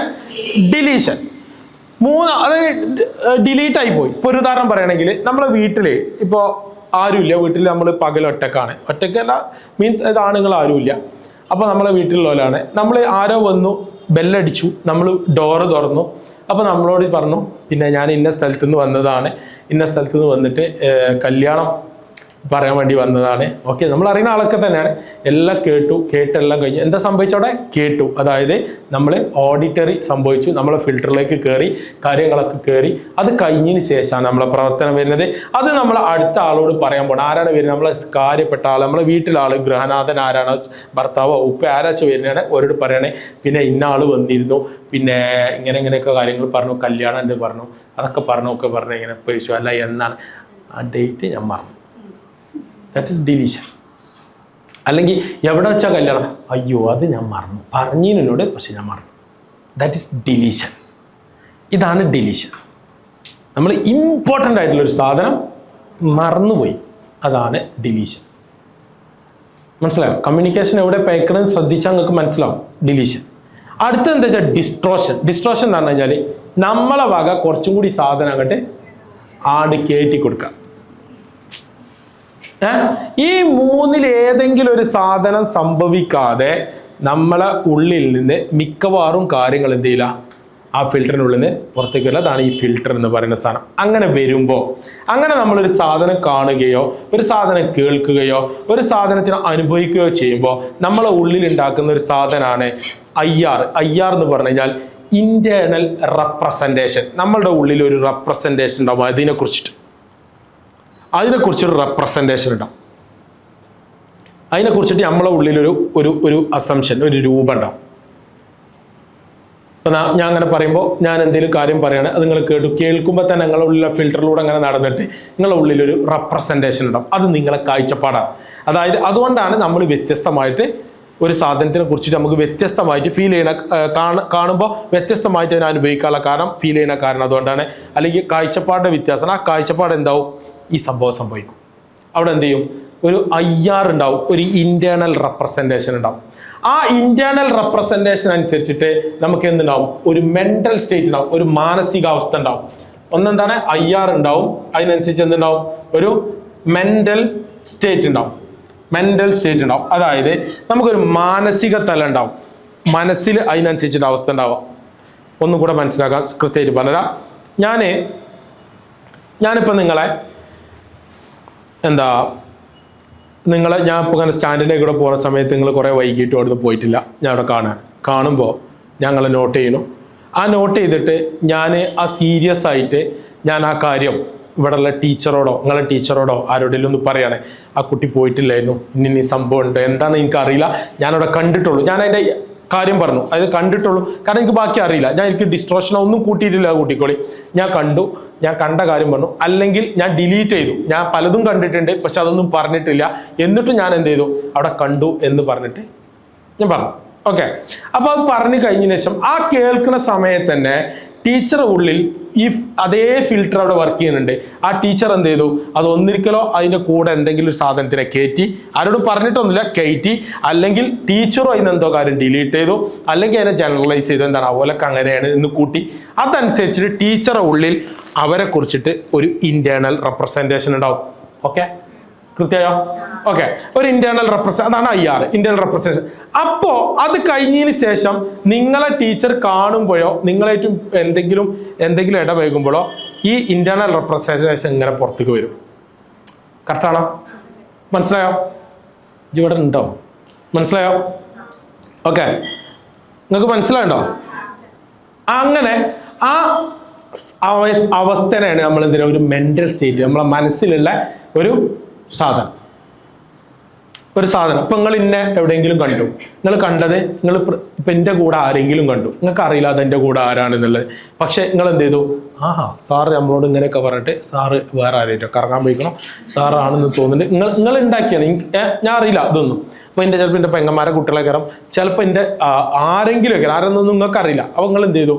S1: ഡിലീഷൻ. അത് ഡിലീറ്റ് ആയി പോയി. ഇപ്പോൾ ഒരു ഉദാഹരണം പറയുകയാണെങ്കിൽ, നമ്മളെ വീട്ടിൽ ഇപ്പോൾ ആരുമില്ല, വീട്ടിൽ നമ്മൾ പകൽ ഒറ്റക്കല്ല മീൻസ് അത് ആണുങ്ങൾ ആരുമില്ല. അപ്പോൾ നമ്മളെ വീട്ടിലുള്ളവരാണ്. നമ്മൾ ആരോ വന്നു, ബെല്ലടിച്ചു, നമ്മൾ ഡോറ് തുറന്നു. അപ്പോൾ നമ്മളോട് പറഞ്ഞു, പിന്നെ ഞാൻ ഇന്ന സ്ഥലത്തു നിന്ന് വന്നതാണ്, ഇന്ന സ്ഥലത്തു നിന്ന് വന്നിട്ട് കല്യാണം പറയാൻ വേണ്ടി വന്നതാണ്. ഓക്കെ, നമ്മൾ അറിയുന്ന ആളൊക്കെ തന്നെയാണ്. എല്ലാം കേട്ടെല്ലാം കഴിഞ്ഞു. എന്താ സംഭവിച്ചവിടെ, കേട്ടു. അതായത് നമ്മൾ ഓഡിറ്ററി സംഭവിച്ചു, നമ്മളെ ഫിൽറ്ററിലേക്ക് കയറി, കാര്യങ്ങളൊക്കെ കയറി. അത് കഴിഞ്ഞതിന് ശേഷമാണ് നമ്മളെ പ്രവർത്തനം വരുന്നത്. അത് നമ്മൾ അടുത്ത ആളോട് പറയാൻ പോകണം. ആരാണ് വരുന്നത്, നമ്മളെ കാര്യപ്പെട്ട ആൾ, നമ്മളെ വീട്ടിലെ ആൾ, ഗൃഹനാഥൻ ആരാണോ, ഭർത്താവോ ഉപ്പ ആരാച്ച വരുന്നതാണ് ഓരോട് പറയണേ. പിന്നെ ഇന്ന ആൾ വന്നിരുന്നു, പിന്നെ ഇങ്ങനെയൊക്കെ കാര്യങ്ങൾ പറഞ്ഞു, കല്യാണം ഉണ്ട് പറഞ്ഞു, അതൊക്കെ പറഞ്ഞു ഇങ്ങനെ ചോദിച്ചു. അല്ല എന്നാണ് ആ ഡേറ്റ് ഞാൻ മറന്നു. That is deletion. അല്ലെങ്കിൽ എവിടെ വെച്ചാൽ കല്യാണം, അയ്യോ അത് ഞാൻ മറന്നു, പറഞ്ഞതിനോട് പക്ഷെ ഞാൻ മറന്നു. That is deletion. ഇതാണ് ഡിലീഷൻ. നമ്മൾ ഇമ്പോർട്ടൻ്റ് ആയിട്ടുള്ളൊരു സാധനം മറന്നുപോയി, അതാണ് ഡിലീഷൻ. മനസ്സിലായോ? കമ്മ്യൂണിക്കേഷൻ എവിടെ പയക്കണമെന്ന് ശ്രദ്ധിച്ചാൽ നിങ്ങൾക്ക് മനസ്സിലാവും ഡിലീഷൻ. അടുത്തത് എന്താ വെച്ചാൽ ഡിസ്ട്രോഷൻ എന്ന് പറഞ്ഞു കഴിഞ്ഞാൽ നമ്മളെ വക കുറച്ചും കൂടി സാധനം അങ്ങോട്ട് കയറ്റി കൊടുക്കുക. ഈ മൂന്നിൽ ഏതെങ്കിലും ഒരു സാധനം സംഭവിക്കാതെ നമ്മളെ ഉള്ളിൽ നിന്ന് മിക്കവാറും കാര്യങ്ങൾ എന്ത് ചെയ്യില്ല, ആ ഫിൽറ്ററിനുള്ളിൽ നിന്ന് പുറത്തേക്ക് വരില്ല. അതാണ് ഈ ഫിൽറ്റർ എന്ന് പറയുന്ന സാധനം. അങ്ങനെ വരുമ്പോൾ, അങ്ങനെ നമ്മളൊരു സാധനം കാണുകയോ ഒരു സാധനം കേൾക്കുകയോ ഒരു സാധനത്തിന് അനുഭവിക്കുകയോ ചെയ്യുമ്പോൾ നമ്മളെ ഉള്ളിൽ ഉണ്ടാക്കുന്ന ഒരു സാധനമാണ് IR എന്ന് പറഞ്ഞു കഴിഞ്ഞാൽ ഇന്റേണൽ റെപ്രസെൻറ്റേഷൻ. നമ്മളുടെ ഉള്ളിൽ ഒരു റെപ്രസെൻറ്റേഷൻ ഉണ്ടാവും, അതിനെക്കുറിച്ചൊരു റെപ്രസെൻറ്റേഷൻ ഉണ്ടാവും. അതിനെക്കുറിച്ചിട്ട് നമ്മളെ ഉള്ളിലൊരു ഒരു അസംഷൻ, ഒരു രൂപം ഉണ്ടാവും. ഇപ്പം ഞാൻ അങ്ങനെ പറയുമ്പോൾ ഞാൻ എന്തെങ്കിലും കാര്യം പറയുകയാണ് അത് നിങ്ങൾ കേൾക്കുമ്പോൾ തന്നെ നിങ്ങളുടെ ഉള്ളിലെ ഫിൽറ്ററിലൂടെ അങ്ങനെ നടന്നിട്ട് നിങ്ങളുടെ ഉള്ളിലൊരു റെപ്രസെൻറ്റേഷൻ ഉണ്ടാവും. അത് നിങ്ങളെ കാഴ്ചപ്പാടാണ്. അതായത് അതുകൊണ്ടാണ് നമ്മൾ വ്യത്യസ്തമായിട്ട് ഒരു സാധനത്തിനെ കുറിച്ചിട്ട് നമുക്ക് വ്യത്യസ്തമായിട്ട് ഫീൽ ചെയ്യണ കാണുമ്പോൾ വ്യത്യസ്തമായിട്ട് അതിനെ അനുഭവിക്കാനുള്ള കാരണം ഫീൽ ചെയ്യുന്ന കാരണം അതുകൊണ്ടാണ്. അല്ലെങ്കിൽ കാഴ്ചപ്പാടിൻ്റെ വ്യത്യാസം, ആ കാഴ്ചപ്പാട് എന്താവും, ഈ സംഭവം സംഭവിക്കും. അവിടെ എന്ത് ചെയ്യും, ഒരു IR ഉണ്ടാവും, ഒരു ഇന്റേണൽ റെപ്രസെൻറ്റേഷൻ ഉണ്ടാവും. ആ ഇന്റേണൽ റെപ്രസെൻറ്റേഷൻ അനുസരിച്ചിട്ട് നമുക്ക് എന്തുണ്ടാവും, ഒരു മെന്റൽ സ്റ്റേറ്റ് ഉണ്ടാവും, ഒരു മാനസികാവസ്ഥ ഉണ്ടാവും. ഒന്നെന്താണ് IR ഉണ്ടാവും, അതിനനുസരിച്ച് എന്തുണ്ടാവും, ഒരു മെന്റൽ സ്റ്റേറ്റ് ഉണ്ടാവും. മെന്റൽ സ്റ്റേറ്റ് ഉണ്ടാവും, അതായത് നമുക്കൊരു മാനസിക തലം ഉണ്ടാവും, മനസ്സിൽ അതിനനുസരിച്ചിട്ട് അവസ്ഥ ഉണ്ടാവാം. ഒന്നും കൂടെ മനസ്സിലാക്കാൻ കൃത്യമായിട്ട് പറഞ്ഞുതരാം. ഞാനിപ്പോൾ നിങ്ങളെ ഞാൻ ഇപ്പോൾ ഇങ്ങനെ സ്റ്റാൻഡിൻ്റെ കൂടെ പോകുന്ന സമയത്ത് നിങ്ങൾ കുറേ വൈകിട്ട് അവിടുന്ന് പോയിട്ടില്ല, ഞാൻ അവിടെ കാണുമ്പോൾ ഞങ്ങളെ നോട്ട് ചെയ്യണം. ആ നോട്ട് ചെയ്തിട്ട് ഞാൻ ആ സീരിയസ് ആയിട്ട് ഞാൻ ആ കാര്യം ഇവിടെയുള്ള ടീച്ചറോടോ നിങ്ങളെ ടീച്ചറോടോ ആരോടെങ്കിലും ഒന്ന് പറയണേ, ആ കുട്ടി പോയിട്ടില്ലായിരുന്നു, ഇനി സംഭവം ഉണ്ട്, എന്താണെന്ന് എനിക്കറിയില്ല, ഞാനവിടെ കണ്ടിട്ടുള്ളൂ, ഞാൻ അതിൻ്റെ കാര്യം പറഞ്ഞു, അതായത് കണ്ടിട്ടുള്ളൂ, കാരണം എനിക്ക് ബാക്കി അറിയില്ല, എനിക്ക് ഡിസ്ട്രോഷൻ ഒന്നും കൂട്ടിയിട്ടില്ല കൂട്ടിക്കോളി, ഞാൻ കണ്ട കാര്യം പറഞ്ഞു, അല്ലെങ്കിൽ ഞാൻ ഡിലീറ്റ് ചെയ്തു, ഞാൻ പലതും കണ്ടിട്ടുണ്ട് പക്ഷെ അതൊന്നും പറഞ്ഞിട്ടില്ല, എന്നിട്ട് ഞാൻ എന്ത് ചെയ്തു, അവിടെ കണ്ടു എന്ന് പറഞ്ഞിട്ട് ഞാൻ പറഞ്ഞു. ഓക്കെ, അപ്പോൾ അത് പറഞ്ഞു കഴിഞ്ഞതിന് ശേഷം ആ കേൾക്കുന്ന സമയത്ത് തന്നെ ടീച്ചറുടെ ഉള്ളിൽ ഈ അതേ ഫിൽറ്റർ അവിടെ വർക്ക് ചെയ്യുന്നുണ്ട്. ആ ടീച്ചർ എന്ത് ചെയ്തു, അത് ഒന്നിരിക്കലോ അതിൻ്റെ കൂടെ എന്തെങ്കിലും ഒരു സാധനത്തിനെ കയറ്റി, ആരോട് പറഞ്ഞിട്ടൊന്നുമില്ല, കയറ്റി, അല്ലെങ്കിൽ ടീച്ചറും അതിനെന്തോ കാര്യം ഡിലീറ്റ് ചെയ്തു, അല്ലെങ്കിൽ അതിനെ ജനറലൈസ് ചെയ്തു, എന്താണ് അതുപോലൊക്കെ അങ്ങനെയാണ് എന്ന് കൂട്ടി. അതനുസരിച്ചിട്ട് ടീച്ചറുടെ ഉള്ളിൽ അവരെ കുറിച്ചിട്ട് ഒരു ഇന്റേണൽ റെപ്രസെൻറ്റേഷൻ ഉണ്ടാവും. ഓക്കെ, കൃത്യമായോ? ഓക്കെ, ഒരു ഇന്റേണൽ അതാണ് IR, ഇന്റേണൽ റെപ്രസെൻറ്റേഷൻ. അപ്പോൾ അത് കഴിഞ്ഞതിന് ശേഷം നിങ്ങളെ ടീച്ചർ കാണുമ്പോഴോ നിങ്ങളായിട്ടും എന്തെങ്കിലും ഇടപഴകുമ്പോഴോ ഈ ഇന്റേണൽ റെപ്രസെൻറ്റേഷൻ ഇങ്ങനെ പുറത്തേക്ക് വരും. കറക്റ്റാണോ? മനസ്സിലായോ? ഇവിടെ ഉണ്ടോ? മനസ്സിലായോ? ഓക്കെ, നിങ്ങൾക്ക് മനസ്സിലായോ? അങ്ങനെ ആ അവസ്ഥയാണ് നമ്മൾ എന്തിനാ ഒരു മെന്റൽ സ്റ്റേറ്റ്, നമ്മളെ മനസ്സിലുള്ള ഒരു സാധനം. ഇപ്പൊ നിങ്ങൾ ഇന്നെ എവിടെയെങ്കിലും കണ്ടു, നിങ്ങൾ കണ്ടത് ഇപ്പൊ എൻ്റെ കൂടെ ആരെങ്കിലും കണ്ടു, നിങ്ങൾക്ക് അറിയില്ല അതെൻ്റെ കൂടെ ആരാണെന്നുള്ളത്, പക്ഷെ നിങ്ങൾ എന്ത് ചെയ്തു, സാറ് നമ്മളോട് ഇങ്ങനെയൊക്കെ പറഞ്ഞിട്ട് സാറ് വേറെ ആരായിട്ടോ കറങ്ങാൻ പോയിക്കണം, സാറാണെന്ന് തോന്നുന്നുണ്ട്, നിങ്ങൾ ഉണ്ടാക്കിയത് ഞാൻ അറിയില്ല അതൊന്നും. അപ്പൊ എൻ്റെ ചിലപ്പോൾ എൻ്റെ പെങ്ങന്മാരെ കുട്ടികളെ കയറാം, ചിലപ്പോൾ എൻ്റെ ആരെങ്കിലും ഒക്കെ ആരെന്നൊന്നും നിങ്ങൾക്ക് അറിയില്ല. അപ്പൊ നിങ്ങൾ എന്ത് ചെയ്തു,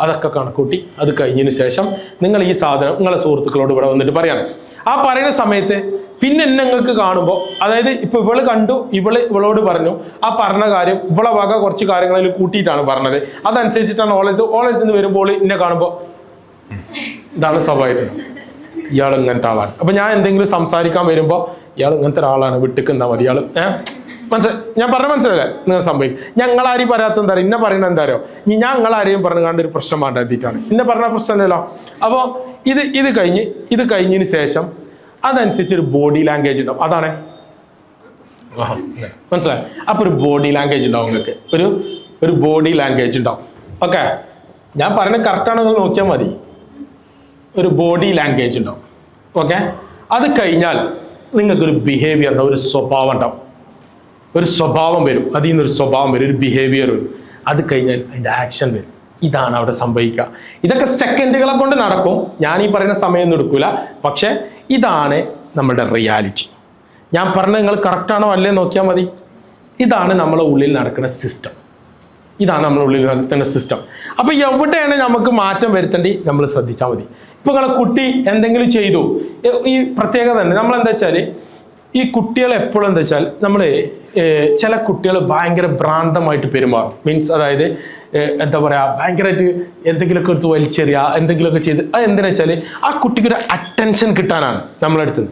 S1: അതൊക്കെ കണക്കൂട്ടി അത് കഴിഞ്ഞതിന് ശേഷം നിങ്ങൾ ഈ സാധനം നിങ്ങളെ സുഹൃത്തുക്കളോട് ഇവിടെ വന്നിട്ട് പറയണം. ആ പറയുന്ന സമയത്ത് പിന്നെ നിങ്ങൾക്ക് കാണുമ്പോൾ, അതായത് ഇപ്പൊ ഇവള് കണ്ടു, ഇവളോട് പറഞ്ഞു, ആ പറഞ്ഞ കാര്യം ഇവളെ വക കുറച്ച് കാര്യങ്ങളിൽ കൂട്ടിയിട്ടാണ് പറഞ്ഞത്, അതനുസരിച്ചിട്ടാണ് ഓളെടുത്ത് വരുമ്പോൾ എന്നെ കാണുമ്പോൾ ഇതാണ് സ്വാഭാവികം, ഇയാൾ ഇങ്ങനത്തെ ആളാണ്. അപ്പൊ ഞാൻ എന്തെങ്കിലും സംസാരിക്കാൻ വരുമ്പോൾ ഇയാൾ ഇങ്ങനത്തെ ഒരാളാണ്, വിട്ടിക്കുന്ന മതി, ഇയാൾ ഞാൻ പറഞ്ഞ മനസ്സിലല്ലേ നിങ്ങൾ സംഭവിക്കും. ഞങ്ങളാരും പറയാത്ത എന്താ ഇന്നെ പറയുന്നത് എന്താരോ, ഞാൻ നിങ്ങളാരെയും പറഞ്ഞു കണ്ട ഒരു പ്രശ്നം വേണ്ടിയിട്ടാണ് ഇന്നെ പറഞ്ഞ പ്രശ്നമല്ലല്ലോ. അപ്പോൾ ഇത് കഴിഞ്ഞതിന് ശേഷം അതനുസരിച്ച് ഒരു ബോഡി ലാംഗ്വേജ് ഉണ്ടാവും. അതാണ് മനസ്സിലായി. അപ്പൊ ഒരു ബോഡി ലാംഗ്വേജ് ഉണ്ടാവും, നിങ്ങൾക്ക് ഒരു ബോഡി ലാംഗ്വേജ് ഉണ്ടാവും. ഓക്കെ, ഞാൻ പറയുന്നത് കറക്റ്റാണെന്ന് നോക്കിയാൽ മതി. ഒരു ബോഡി ലാംഗ്വേജ് ഉണ്ടാവും. ഓക്കെ, അത് കഴിഞ്ഞാൽ നിങ്ങൾക്കൊരു ബിഹേവിയർ ഉണ്ടാവും, ഒരു സ്വഭാവം ഉണ്ടാവും, ഒരു സ്വഭാവം വരും, അതിൽ നിന്നൊരു സ്വഭാവം വരും, ഒരു ബിഹേവിയർ വരും. അത് കഴിഞ്ഞാൽ അതിൻ്റെ ആക്ഷൻ വരും. ഇതാണ് അവിടെ സംഭവിക്കുക. ഇതൊക്കെ സെക്കൻഡുകളെ കൊണ്ട് നടക്കും, ഞാൻ ഈ പറയുന്ന സമയമൊന്നും എടുക്കൂല, പക്ഷെ ഇതാണ് നമ്മുടെ റിയാലിറ്റി. ഞാൻ പറഞ്ഞ നിങ്ങൾ കറക്റ്റാണോ അല്ലേ നോക്കിയാൽ മതി. ഇതാണ് നമ്മളെ ഉള്ളിൽ നടക്കുന്ന സിസ്റ്റം. അപ്പൊ എവിടെയാണ് നമുക്ക് മാറ്റം വരുത്തേണ്ടി നമ്മൾ ശ്രദ്ധിച്ചാൽ മതി. ഇപ്പൊ നിങ്ങളെ കുട്ടി എന്തെങ്കിലും ചെയ്തു, ഈ പ്രത്യേകത തന്നെ നമ്മൾ എന്താ വെച്ചാൽ, ഈ കുട്ടികൾ എപ്പോഴും എന്താ വെച്ചാൽ നമ്മൾ ചില കുട്ടികൾ ഭയങ്കര ഭ്രാന്തമായിട്ട് പെരുമാറും. മീൻസ് അതായത് എന്താ പറയുക, ഭയങ്കരമായിട്ട് എന്തെങ്കിലുമൊക്കെ എടുത്ത് വലിച്ചെറിയുക, എന്തെങ്കിലുമൊക്കെ ചെയ്ത്, അത് എന്തിനാ വെച്ചാൽ ആ കുട്ടിക്കൊരു അറ്റൻഷൻ കിട്ടാനാണ് നമ്മളെടുത്ത്.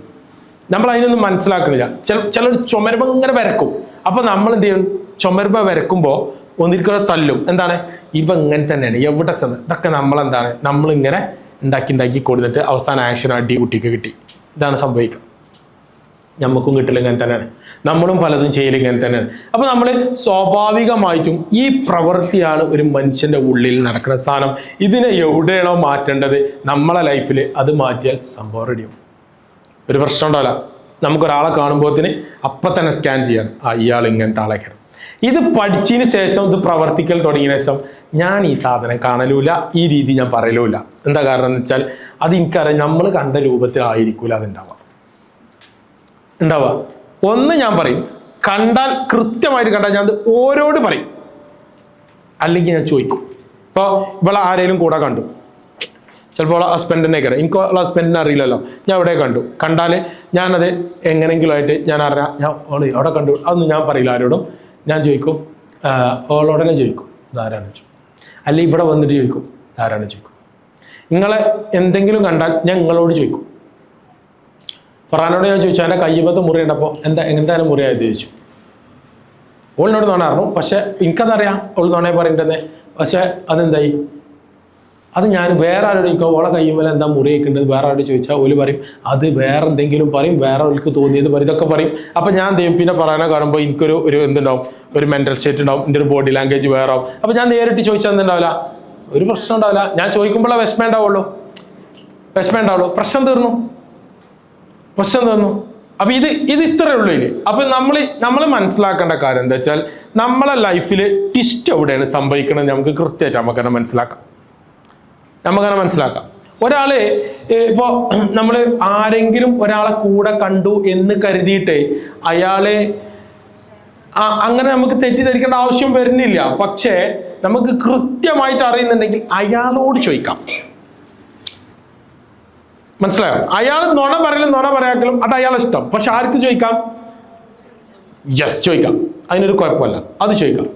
S1: നമ്മൾ അതിനൊന്നും മനസ്സിലാക്കുന്നില്ല. ചിലർ ചുമരുമ്പോൾ ഇങ്ങനെ വരക്കും. അപ്പൊ നമ്മൾ എന്ത് ചെയ്യും, ചുമരുമ്പോൾ വരക്കുമ്പോൾ ഒന്നിരിക്കലും തല്ലും. എന്താണ്, ഇവ ഇങ്ങനെ തന്നെയാണ് എവിടെ ചെന്ന്, ഇതൊക്കെ നമ്മളെന്താണ് നമ്മളിങ്ങനെ ഉണ്ടാക്കി കൊടുത്തിട്ട് അവസാന ആക്ഷൻ അടി കുട്ടിക്ക് കിട്ടി. ഇതാണ് സംഭവിക്കുക. നമുക്കും കിട്ടില്ല ഇങ്ങനെ തന്നെയാണ്, നമ്മളും പലതും ചെയ്യൽ ഇങ്ങനെ തന്നെയാണ്. അപ്പൊ നമ്മൾ സ്വാഭാവികമായിട്ടും ഈ പ്രവൃത്തിയാണ് ഒരു മനുഷ്യന്റെ ഉള്ളിൽ നടക്കുന്ന സാധനം. ഇതിനെ എവിടെയാണോ മാറ്റേണ്ടത് നമ്മളെ ലൈഫിൽ അത് മാറ്റിയാൽ സംഭവം റെഡിയാവും. ഒരു പ്രശ്നം ഉണ്ടാവില്ല. നമുക്കൊരാളെ കാണുമ്പോഴത്തിന് അപ്പം തന്നെ സ്കാൻ ചെയ്യണം, ഇയാൾ ഇങ്ങനത്തെ ആളേക്കാണ്. ഇത് പഠിച്ചതിന് ശേഷം ഇത് പ്രവർത്തിക്കൽ തുടങ്ങിയ ശേഷം ഞാൻ ഈ സാധനം കാണലുമില്ല, ഈ രീതി ഞാൻ പറയലുമില്ല. എന്താ കാരണം എന്ന് വെച്ചാൽ അത് എനിക്കറിയാം നമ്മൾ കണ്ട രൂപത്തിലായിരിക്കൂല ഉണ്ടാവുക. ഒന്ന് ഞാൻ പറയും, കണ്ടാൽ കൃത്യമായിട്ട് കണ്ടാൽ ഞാൻ ഓരോട് പറയും, അല്ലെങ്കിൽ ഞാൻ ചോദിക്കും. ഇപ്പോൾ ഇവിടെ ആരെങ്കിലും കൂടെ കണ്ടു, ചിലപ്പോൾ ഹസ്ബൻഡിനെ കയറാം, എനിക്ക് ഹസ്ബൻഡിനെ അറിയില്ലല്ലോ, ഞാൻ ഇവിടെ കണ്ടാൽ ഞാനത് എങ്ങനെയെങ്കിലും ആയിട്ട് ഞാൻ അറിയാം, ഞാൻ അവിടെ കണ്ടു, അതൊന്നും ഞാൻ പറയില്ല ആരോടും. ഞാൻ ചോദിക്കും, ഓളോടനെ ചോദിക്കും ഇതാരാണ് ചോദിക്കും, അല്ലെങ്കിൽ ഇവിടെ വന്നിട്ട് ചോദിക്കും ഇതാരാണ് ചോദിക്കും. നിങ്ങളെ എന്തെങ്കിലും കണ്ടാൽ ഞാൻ നിങ്ങളോട് ചോദിക്കും. ഫറാനോട് ഞാൻ ചോദിച്ചു, എൻ്റെ കയ്യുമ്പത്തെ മുറി ഉണ്ടപ്പോൾ എന്തായാലും മുറിയായത് ചോദിച്ചു. ഓളിനോട് നോണായിരുന്നു, പക്ഷെ എനിക്കതറിയാം ഓൾ നോണേ പറയണ്ടെന്ന്. പക്ഷെ അതെന്തായി, അത് ഞാൻ വേറെ ആരോട് ചോദിക്കാം, ഓളെ കയ്യുമ്പോൾ എന്താ മുറിയൊക്കെയുണ്ട് വേറെ ആരോട് ചോദിച്ചാൽ ഓല് പറയും അത് വേറെ എന്തെങ്കിലും പറയും, വേറെ ഓൾക്ക് തോന്നിയത് പറയും, ഇതൊക്കെ പറയും. അപ്പം ഞാൻ പിന്നെ പറയാനോ കാണുമ്പോൾ എനിക്കൊരു എന്തുണ്ടാവും, ഒരു മെൻ്റൽ സ്റ്റേറ്റ് ഉണ്ടാവും, എൻ്റെ ഒരു ബോഡി ലാംഗ്വേജ് വേറെ ആവും. അപ്പം ഞാൻ നേരിട്ട് ചോദിച്ചാൽ എന്തുണ്ടാവില്ല, ഒരു പ്രശ്നം ഉണ്ടാവില്ല. ഞാൻ ചോദിക്കുമ്പോഴേ വിഷമം ഉണ്ടാവുള്ളൂ, പ്രശ്നം തീർന്നു. അപ്പൊ ഇത് ഇത്രയേ ഉള്ളൂ ഇതില്. അപ്പൊ നമ്മൾ മനസ്സിലാക്കേണ്ട കാര്യം എന്താ വെച്ചാൽ നമ്മളെ ലൈഫിൽ ട്വിസ്റ്റ് എവിടെയാണ് സംഭവിക്കണമെന്ന് നമുക്ക് കൃത്യമായിട്ട് നമുക്കന്നെ മനസ്സിലാക്കാം. ഒരാള് ഇപ്പോ നമ്മൾ ആരെങ്കിലും ഒരാളെ കൂടെ കണ്ടു എന്ന് കരുതിയിട്ട് അയാളെ അങ്ങനെ നമുക്ക് തെറ്റിദ്ധരിക്കേണ്ട ആവശ്യം വരുന്നില്ല. പക്ഷേ നമുക്ക് കൃത്യമായിട്ട് അറിയുന്നുണ്ടെങ്കിൽ അയാളോട് ചോദിക്കാം. മനസ്സിലായോ? അയാൾ നുണ പറയാക്കലും അത് അയാളെ ഇഷ്ടം. പക്ഷെ ആർക്ക് ചോദിക്കാം? ചോദിക്കാം, അതിനൊരു കുഴപ്പമില്ല, അത് ചോദിക്കാം.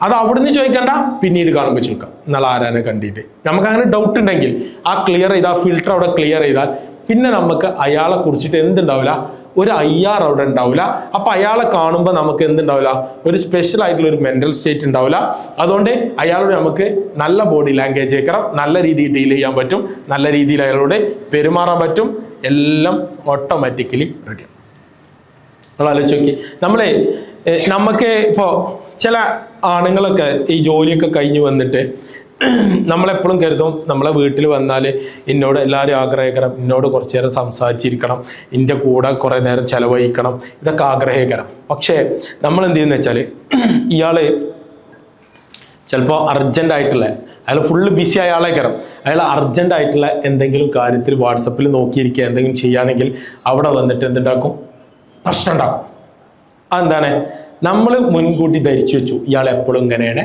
S1: അത് അവിടുന്ന് ചോദിക്കണ്ട, പിന്നീട് കാണുമ്പോൾ ചോദിക്കാം. എന്നാൽ ആരാനെ കണ്ടിട്ട് നമുക്ക് അങ്ങനെ ഡൗട്ട് ഉണ്ടെങ്കിൽ ആ ക്ലിയർ ചെയ്താൽ, ഫിൽട്ടർ അവിടെ ക്ലിയർ ചെയ്താൽ പിന്നെ നമുക്ക് അയാളെ കുറിച്ചിട്ട് എന്തുണ്ടാവില്ല, ഒരു IR അവിടെ ഉണ്ടാവില്ല. അപ്പൊ അയാളെ കാണുമ്പോൾ നമുക്ക് എന്തുണ്ടാവില്ല, ഒരു സ്പെഷ്യൽ ആയിട്ടുള്ള ഒരു മെന്റൽ സ്റ്റേറ്റ് ഉണ്ടാവില്ല. അതുകൊണ്ട് അയാളോട് നമുക്ക് നല്ല ബോഡി ലാംഗ്വേജ് വെക്കണം, നല്ല രീതിയിൽ ഡീൽ ചെയ്യാൻ പറ്റും, നല്ല രീതിയിൽ അയാളോട് പെരുമാറാൻ പറ്റും, എല്ലാം ഓട്ടോമാറ്റിക്കലി റെഡിയാവും. നമ്മൾ ആലോചിച്ച് നോക്കി, നമുക്ക് ഇപ്പോൾ ചില ആണുങ്ങളൊക്കെ ഈ ജോലിയൊക്കെ കഴിഞ്ഞ് വന്നിട്ട് നമ്മളെപ്പോഴും കരുതും നമ്മളെ വീട്ടിൽ വന്നാൽ എന്നോട് എല്ലാവരും ആഗ്രഹിക്കണം, എന്നോട് കുറച്ച് നേരം സംസാരിച്ചിരിക്കണം, എൻ്റെ കൂടെ കുറേ നേരം ചെലവഴിക്കണം, ഇതൊക്കെ ആഗ്രഹിക്കണം. പക്ഷേ നമ്മൾ എന്ത് ചെയ്യുന്ന വെച്ചാൽ ഇയാൾ ചിലപ്പോൾ അർജൻറ്റായിട്ടുള്ള, അയാൾ ഫുള്ള് ബിസി ആയ ആളേക്കരം, അയാൾ അർജൻറ്റായിട്ടുള്ള എന്തെങ്കിലും കാര്യത്തിൽ വാട്സപ്പിൽ നോക്കിയിരിക്കുക എന്തെങ്കിലും ചെയ്യുകയാണെങ്കിൽ അവിടെ വന്നിട്ട് എന്തുണ്ടാക്കും, പ്രശ്നം ഉണ്ടാക്കും. അതെന്താണ്, നമ്മൾ മുൻകൂട്ടി ധരിച്ചു വെച്ചു ഇയാൾ എപ്പോഴും ഇങ്ങനെയാണ്,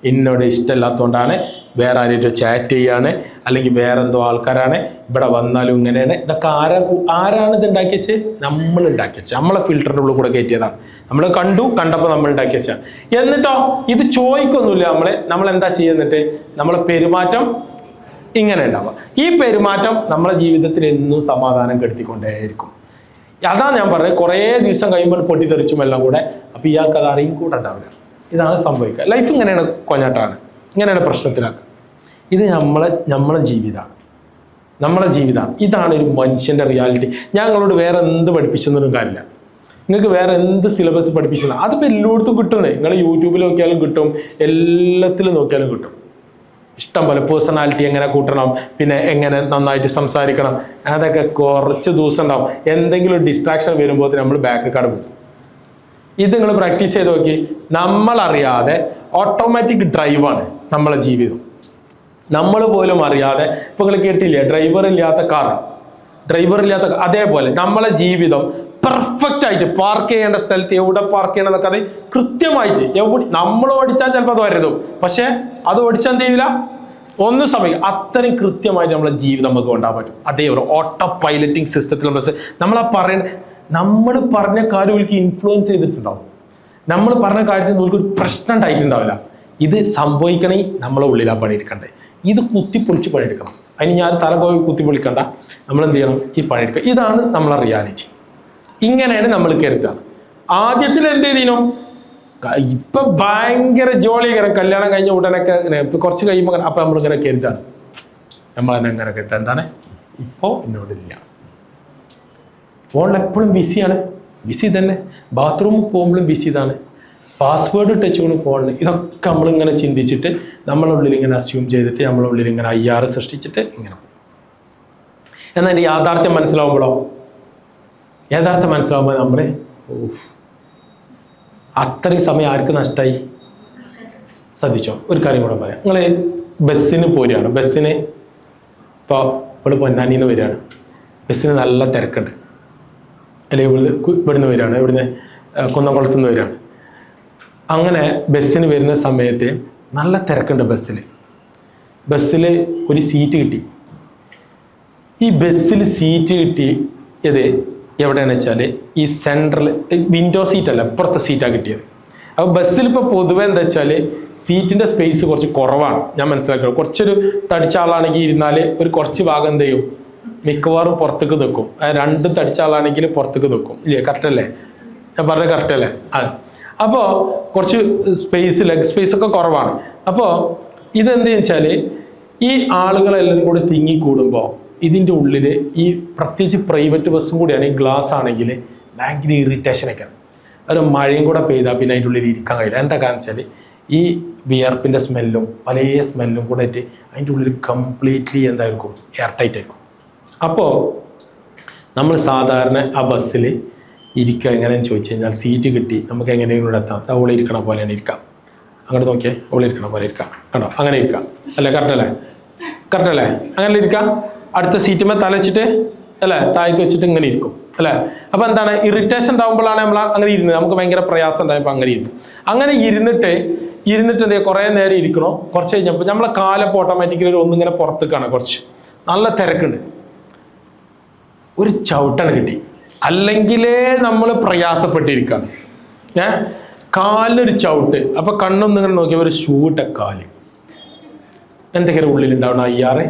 S1: എന്നോട് ഇഷ്ടമില്ലാത്തതുകൊണ്ടാണ്, വേറെ ആരും ചാറ്റ് ചെയ്യാണ്, അല്ലെങ്കിൽ വേറെ എന്തോ ആൾക്കാരാണ്, ഇവിടെ വന്നാലും ഇങ്ങനെയാണ്. ഇതൊക്കെ ആരാണ് ഇത് ഉണ്ടാക്കി വെച്ച്? നമ്മൾ ഉണ്ടാക്കി വെച്ചാൽ, നമ്മളെ ഫിൽറ്ററിൻ്റെ ഉള്ളിൽ കൂടെ കയറ്റിയതാണ്. നമ്മൾ കണ്ടപ്പോൾ നമ്മൾ ഉണ്ടാക്കി വെച്ചാണ്. എന്നിട്ടോ ഇത് ചോദിക്കൊന്നുമില്ല. നമ്മൾ എന്താ ചെയ്യുന്നിട്ട് നമ്മളെ പെരുമാറ്റം ഇങ്ങനെ ഉണ്ടാവുക. ഈ പെരുമാറ്റം നമ്മളെ ജീവിതത്തിൽ എന്നും സമാധാനം കെടുത്തിക്കൊണ്ടേയിരിക്കും. അതാണ് ഞാൻ പറഞ്ഞത്, കുറേ ദിവസം കഴിയുമ്പോൾ പൊട്ടിത്തെറിച്ചും എല്ലാം കൂടെ. അപ്പൊ ഇയാൾക്ക് അത് അറിയും കൂടെ ഉണ്ടാവില്ല. ഇതാണ് സംഭവിക്കുക. ലൈഫ് ഇങ്ങനെയാണ്, കൊഞ്ഞാട്ടാണ്, ഇങ്ങനെയാണ് പ്രശ്നത്തിലാക്കുക. ഇത് നമ്മളെ ജീവിതമാണ്. ഇതാണ് ഒരു മനുഷ്യന്റെ റിയാലിറ്റി. ഞങ്ങളോട് വേറെ എന്ത് പഠിപ്പിച്ചെന്നൊന്നും കാര്യമില്ല. നിങ്ങൾക്ക് വേറെ എന്ത് സിലബസ് പഠിപ്പിച്ചില്ല, അതിപ്പോൾ എല്ലായിടത്തും കിട്ടുന്നേ. നിങ്ങൾ യൂട്യൂബിൽ നോക്കിയാലും കിട്ടും, എല്ലാത്തിലും നോക്കിയാലും കിട്ടും. ഇഷ്ടം പോലെ പേഴ്സണാലിറ്റി എങ്ങനെ കൂട്ടണം, പിന്നെ എങ്ങനെ നന്നായിട്ട് സംസാരിക്കണം, അതൊക്കെ കുറച്ച് ദിവസം ഉണ്ടാവും. എന്തെങ്കിലും ഒരു ഡിസ്ട്രാക്ഷൻ വരുമ്പോൾ നമ്മൾ ബാക്ക് കടക്കും. ഇത് നിങ്ങൾ പ്രാക്ടീസ് ചെയ്ത് നോക്കി. നമ്മളറിയാതെ ഓട്ടോമാറ്റിക് ഡ്രൈവാണ് നമ്മളെ ജീവിതം. നമ്മൾ പോലും അറിയാതെ, ഇപ്പൊ നിങ്ങൾ കേട്ടില്ലേ, ഡ്രൈവർ ഇല്ലാത്ത കാർ, അതേപോലെ നമ്മളെ ജീവിതം പെർഫെക്റ്റ് ആയിട്ട് പാർക്ക് ചെയ്യേണ്ട സ്ഥലത്ത് എവിടെ പാർക്ക് ചെയ്യണം എന്നൊക്കെ അത് കൃത്യമായിട്ട് നമ്മൾ ഓടിച്ചാൽ ചിലപ്പോൾ അത് വരരുതും, പക്ഷെ അത് ഓടിച്ചാൽ എന്ത് ചെയ്യില്ല, ഒന്നും സമയം അത്രയും കൃത്യമായിട്ട് നമ്മളെ ജീവിതം നമുക്ക് കൊണ്ടാൻ പറ്റും. അതേ ഒരു ഓട്ടോ പൈലറ്റിംഗ് സിസ്റ്റത്തിൽ നമ്മൾ പറഞ്ഞ കാര്യം എനിക്ക് ഇൻഫ്ലുവൻസ് ചെയ്തിട്ടുണ്ടാവും. നമ്മൾ പറഞ്ഞ കാര്യത്തിൽ നമുക്ക് ഒരു പ്രശ്നം ഉണ്ടായിട്ടുണ്ടാവില്ല. ഇത് സംഭവിക്കണമെങ്കിൽ നമ്മളെ ഉള്ളിലാ പണിയെടുക്കണ്ടേ. ഇത് കുത്തിപ്പൊളിച്ച് പണിയെടുക്കണം. അതിന് ഞാൻ തല പോയി കുത്തിപ്പൊളിക്കണ്ട, നമ്മൾ എന്ത് ചെയ്യണം, ഈ പണിയെടുക്കുക. ഇതാണ് നമ്മളെ റിയാലിറ്റി. ഇങ്ങനെയാണ് നമ്മൾ കരുതുക. ആദ്യത്തിൽ എന്ത് ചെയ്തീനോ, ഇപ്പൊ ഭയങ്കര ജോളികരം, കല്യാണം കഴിഞ്ഞ ഉടനൊക്കെ ഇപ്പൊ കുറച്ച് കഴിയുമ്പോൾ അപ്പൊ നമ്മളിങ്ങനെ കരുതാണ്, നമ്മളെന്നെ അങ്ങനെ കരുതാം. എന്താണ്, ഇപ്പോ എന്നോടില്ല. ഫോണിൽ എപ്പോഴും ബിസി തന്നെ, ബാത്റൂമിൽ പോകുമ്പോഴും ബിസി ഇതാണ്, പാസ്വേഡ് ടച്ച് ചെയ്യണം ഫോണിന്. ഇതൊക്കെ നമ്മളിങ്ങനെ ചിന്തിച്ചിട്ട് നമ്മളുള്ളിൽ ഇങ്ങനെ അസ്യൂം ചെയ്തിട്ട് നമ്മളുള്ളിൽ ഇങ്ങനെ IR സൃഷ്ടിച്ചിട്ട് ഇങ്ങനെ. എന്നാൽ യാഥാർത്ഥ്യം മനസ്സിലാവുമ്പോൾ നമ്മൾ അത്രയും സമയം ആർക്ക് നഷ്ടമായി? ശ്രദ്ധിച്ചോ, ഒരു കാര്യം കൂടെ പറയാം. നിങ്ങൾ ബസ്സിന് പോരുകയാണ്, ബസ്സിന് ഇപ്പോൾ ഇവിടെ പൊന്നാനിന്ന് വരികയാണ്, ബസ്സിന് നല്ല തിരക്കുണ്ട്, അല്ലെങ്കിൽ ഇവിടുന്ന് വരികയാണ്, ഇവിടുന്ന് കുന്നംകുളത്ത് നിന്ന് വരികയാണ്. അങ്ങനെ ബസ്സിന് വരുന്ന സമയത്ത് നല്ല തിരക്കുണ്ട്, ബസ്സിൽ ഒരു സീറ്റ് കിട്ടി. ഈ ബസ്സിൽ സീറ്റ് കിട്ടിയത് എവിടെയാണെന്ന് വെച്ചാൽ ഈ സെൻട്രൽ വിൻഡോ സീറ്റല്ല, ഇപ്പുറത്തെ സീറ്റാണ് കിട്ടിയത്. അപ്പോൾ ബസ്സിൽ ഇപ്പോൾ പൊതുവെ എന്താ വെച്ചാൽ സീറ്റിൻ്റെ സ്പേസ് കുറച്ച് കുറവാണ്. ഞാൻ മനസ്സിലാക്കുന്നത് കുറച്ചൊരു തടിച്ച ആളാണെങ്കിൽ ഇരുന്നാൽ ഒരു കുറച്ച് ഭാഗം എന്ത് ചെയ്യും, മിക്കവാറും പുറത്തേക്ക് നിൽക്കും. രണ്ടും തടിച്ച ആളാണെങ്കിൽ പുറത്തേക്ക് നിൽക്കും, ഇല്ലേ? കറക്റ്റ് അല്ലേ? ഞാൻ പറഞ്ഞത് കറക്റ്റ് അല്ലേ? അപ്പോൾ കുറച്ച് ലെഗ് സ്പേസ് ഒക്കെ കുറവാണ്. അപ്പോൾ ഇതെന്താ വെച്ചാൽ ഈ ആളുകളെല്ലാം കൂടി തിങ്ങിക്കൂടുമ്പോൾ ഇതിൻ്റെ ഉള്ളിൽ ഈ പ്രത്യേകിച്ച് പ്രൈവറ്റ് ബസ്സും കൂടിയാണ്, ഈ ഗ്ലാസ് ആണെങ്കിൽ ഭയങ്കര ഇറിറ്റേഷനൊക്കെ. ഒരു മഴയും കൂടെ പെയ്താൽ പിന്നെ അതിൻ്റെ ഉള്ളിൽ ഇരിക്കാൻ കഴിയില്ല. എന്താ കാരണം വെച്ചാൽ ഈ വിയർപ്പിൻ്റെ സ്മെല്ലും പല സ്മെല്ലും കൂടെ ആയിട്ട് അതിൻ്റെ ഉള്ളിൽ കംപ്ലീറ്റ്ലി എന്തായിരിക്കും, എയർ ടൈറ്റ് ആയിരിക്കും. അപ്പോൾ നമ്മൾ സാധാരണ ആ ബസ്സിൽ ഇരിക്കുക എങ്ങനെയെന്ന് ചോദിച്ചു കഴിഞ്ഞാൽ സീറ്റ് കിട്ടി നമുക്ക് എങ്ങനെയും കൂടെ എത്താം. അവളെ ഇരിക്കണ പോലെയാണ് ഇരിക്കാം. അങ്ങോട്ട് നോക്കിയേ, അവളെ ഇരിക്കണ പോലെ ഇരിക്കാം, കണ്ടോ? അങ്ങനെ ഇരിക്കാം അല്ലേ? കറക്റ്റ് അല്ലേ? അങ്ങനെ ഇരിക്കാം. അടുത്ത സീറ്റുമ്പോൾ തല വെച്ചിട്ട് അല്ലേ, താഴേക്ക് വെച്ചിട്ട് ഇങ്ങനെ ഇരിക്കും അല്ലേ? അപ്പോൾ എന്താണ്, ഇറിറ്റേഷൻ ഉണ്ടാകുമ്പോഴാണ് നമ്മൾ അങ്ങനെ ഇരുന്നത്, നമുക്ക് ഭയങ്കര പ്രയാസം ഉണ്ടായപ്പോൾ അങ്ങനെ ഇരുന്നിട്ട് എന്ത് ചെയ്യുക, കുറേ നേരം ഇരിക്കണോ. കുറച്ച് കഴിഞ്ഞപ്പോൾ നമ്മളെ കാലപ്പോൾ ഓട്ടോമാറ്റിക്കലി ഒന്നിങ്ങനെ പുറത്തേക്കാണ്, കുറച്ച് നല്ല തിരക്കുണ്ട്, ഒരു ചവിട്ടാണ് കിട്ടി. അല്ലെങ്കിലേ നമ്മൾ പ്രയാസപ്പെട്ടിരിക്കുകയാണ്. കാലിനൊരു ചവിട്ട്. അപ്പോൾ കണ്ണൊന്നിങ്ങനെ നോക്കിയപ്പോൾ ഒരു ഷൂട്ട കാല്. എന്തൊക്കെയാണ് ഉള്ളിലുണ്ടാവണം? അയ്യാറ്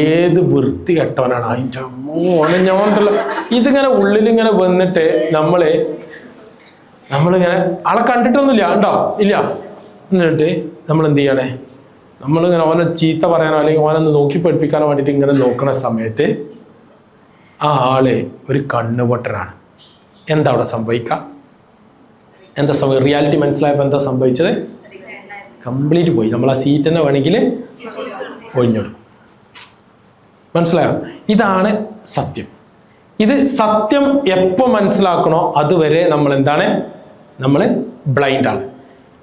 S1: ഏത് വൃത്തി കെട്ടവനാണ് അതിൻ്റെ മോനെ ഞാനുണ്ടല്ല. ഇതിങ്ങനെ ഉള്ളിലിങ്ങനെ വന്നിട്ട് നമ്മളിങ്ങനെ ആളെ കണ്ടിട്ടൊന്നുമില്ല, ഉണ്ടോ? ഇല്ല. എന്നിട്ട് നമ്മൾ എന്ത് ചെയ്യണേ, നമ്മളിങ്ങനെ ഓനെ ചീത്ത പറയാനോ അല്ലെങ്കിൽ ഓനൊന്ന് നോക്കി പഠിപ്പിക്കാനോ വേണ്ടിയിട്ട് ഇങ്ങനെ നോക്കണ സമയത്ത് ആ ആള് ഒരു കണ്ണുപൊട്ടനാണ്. എന്താ അവിടെ സംഭവിക്കുക? എന്താ സംഭവിക്കുക? റിയാലിറ്റി മനസ്സിലായപ്പോൾ എന്താ സംഭവിച്ചത്? കംപ്ലീറ്റ് പോയി. നമ്മൾ ആ സീറ്റ് തന്നെ വേണമെങ്കിൽ ഒഴിഞ്ഞിടും. മനസ്സിലായോ? ഇതാണ് സത്യം. ഇത് സത്യം എപ്പോൾ മനസ്സിലാക്കണോ അതുവരെ നമ്മൾ ബ്ലൈൻഡാണ്.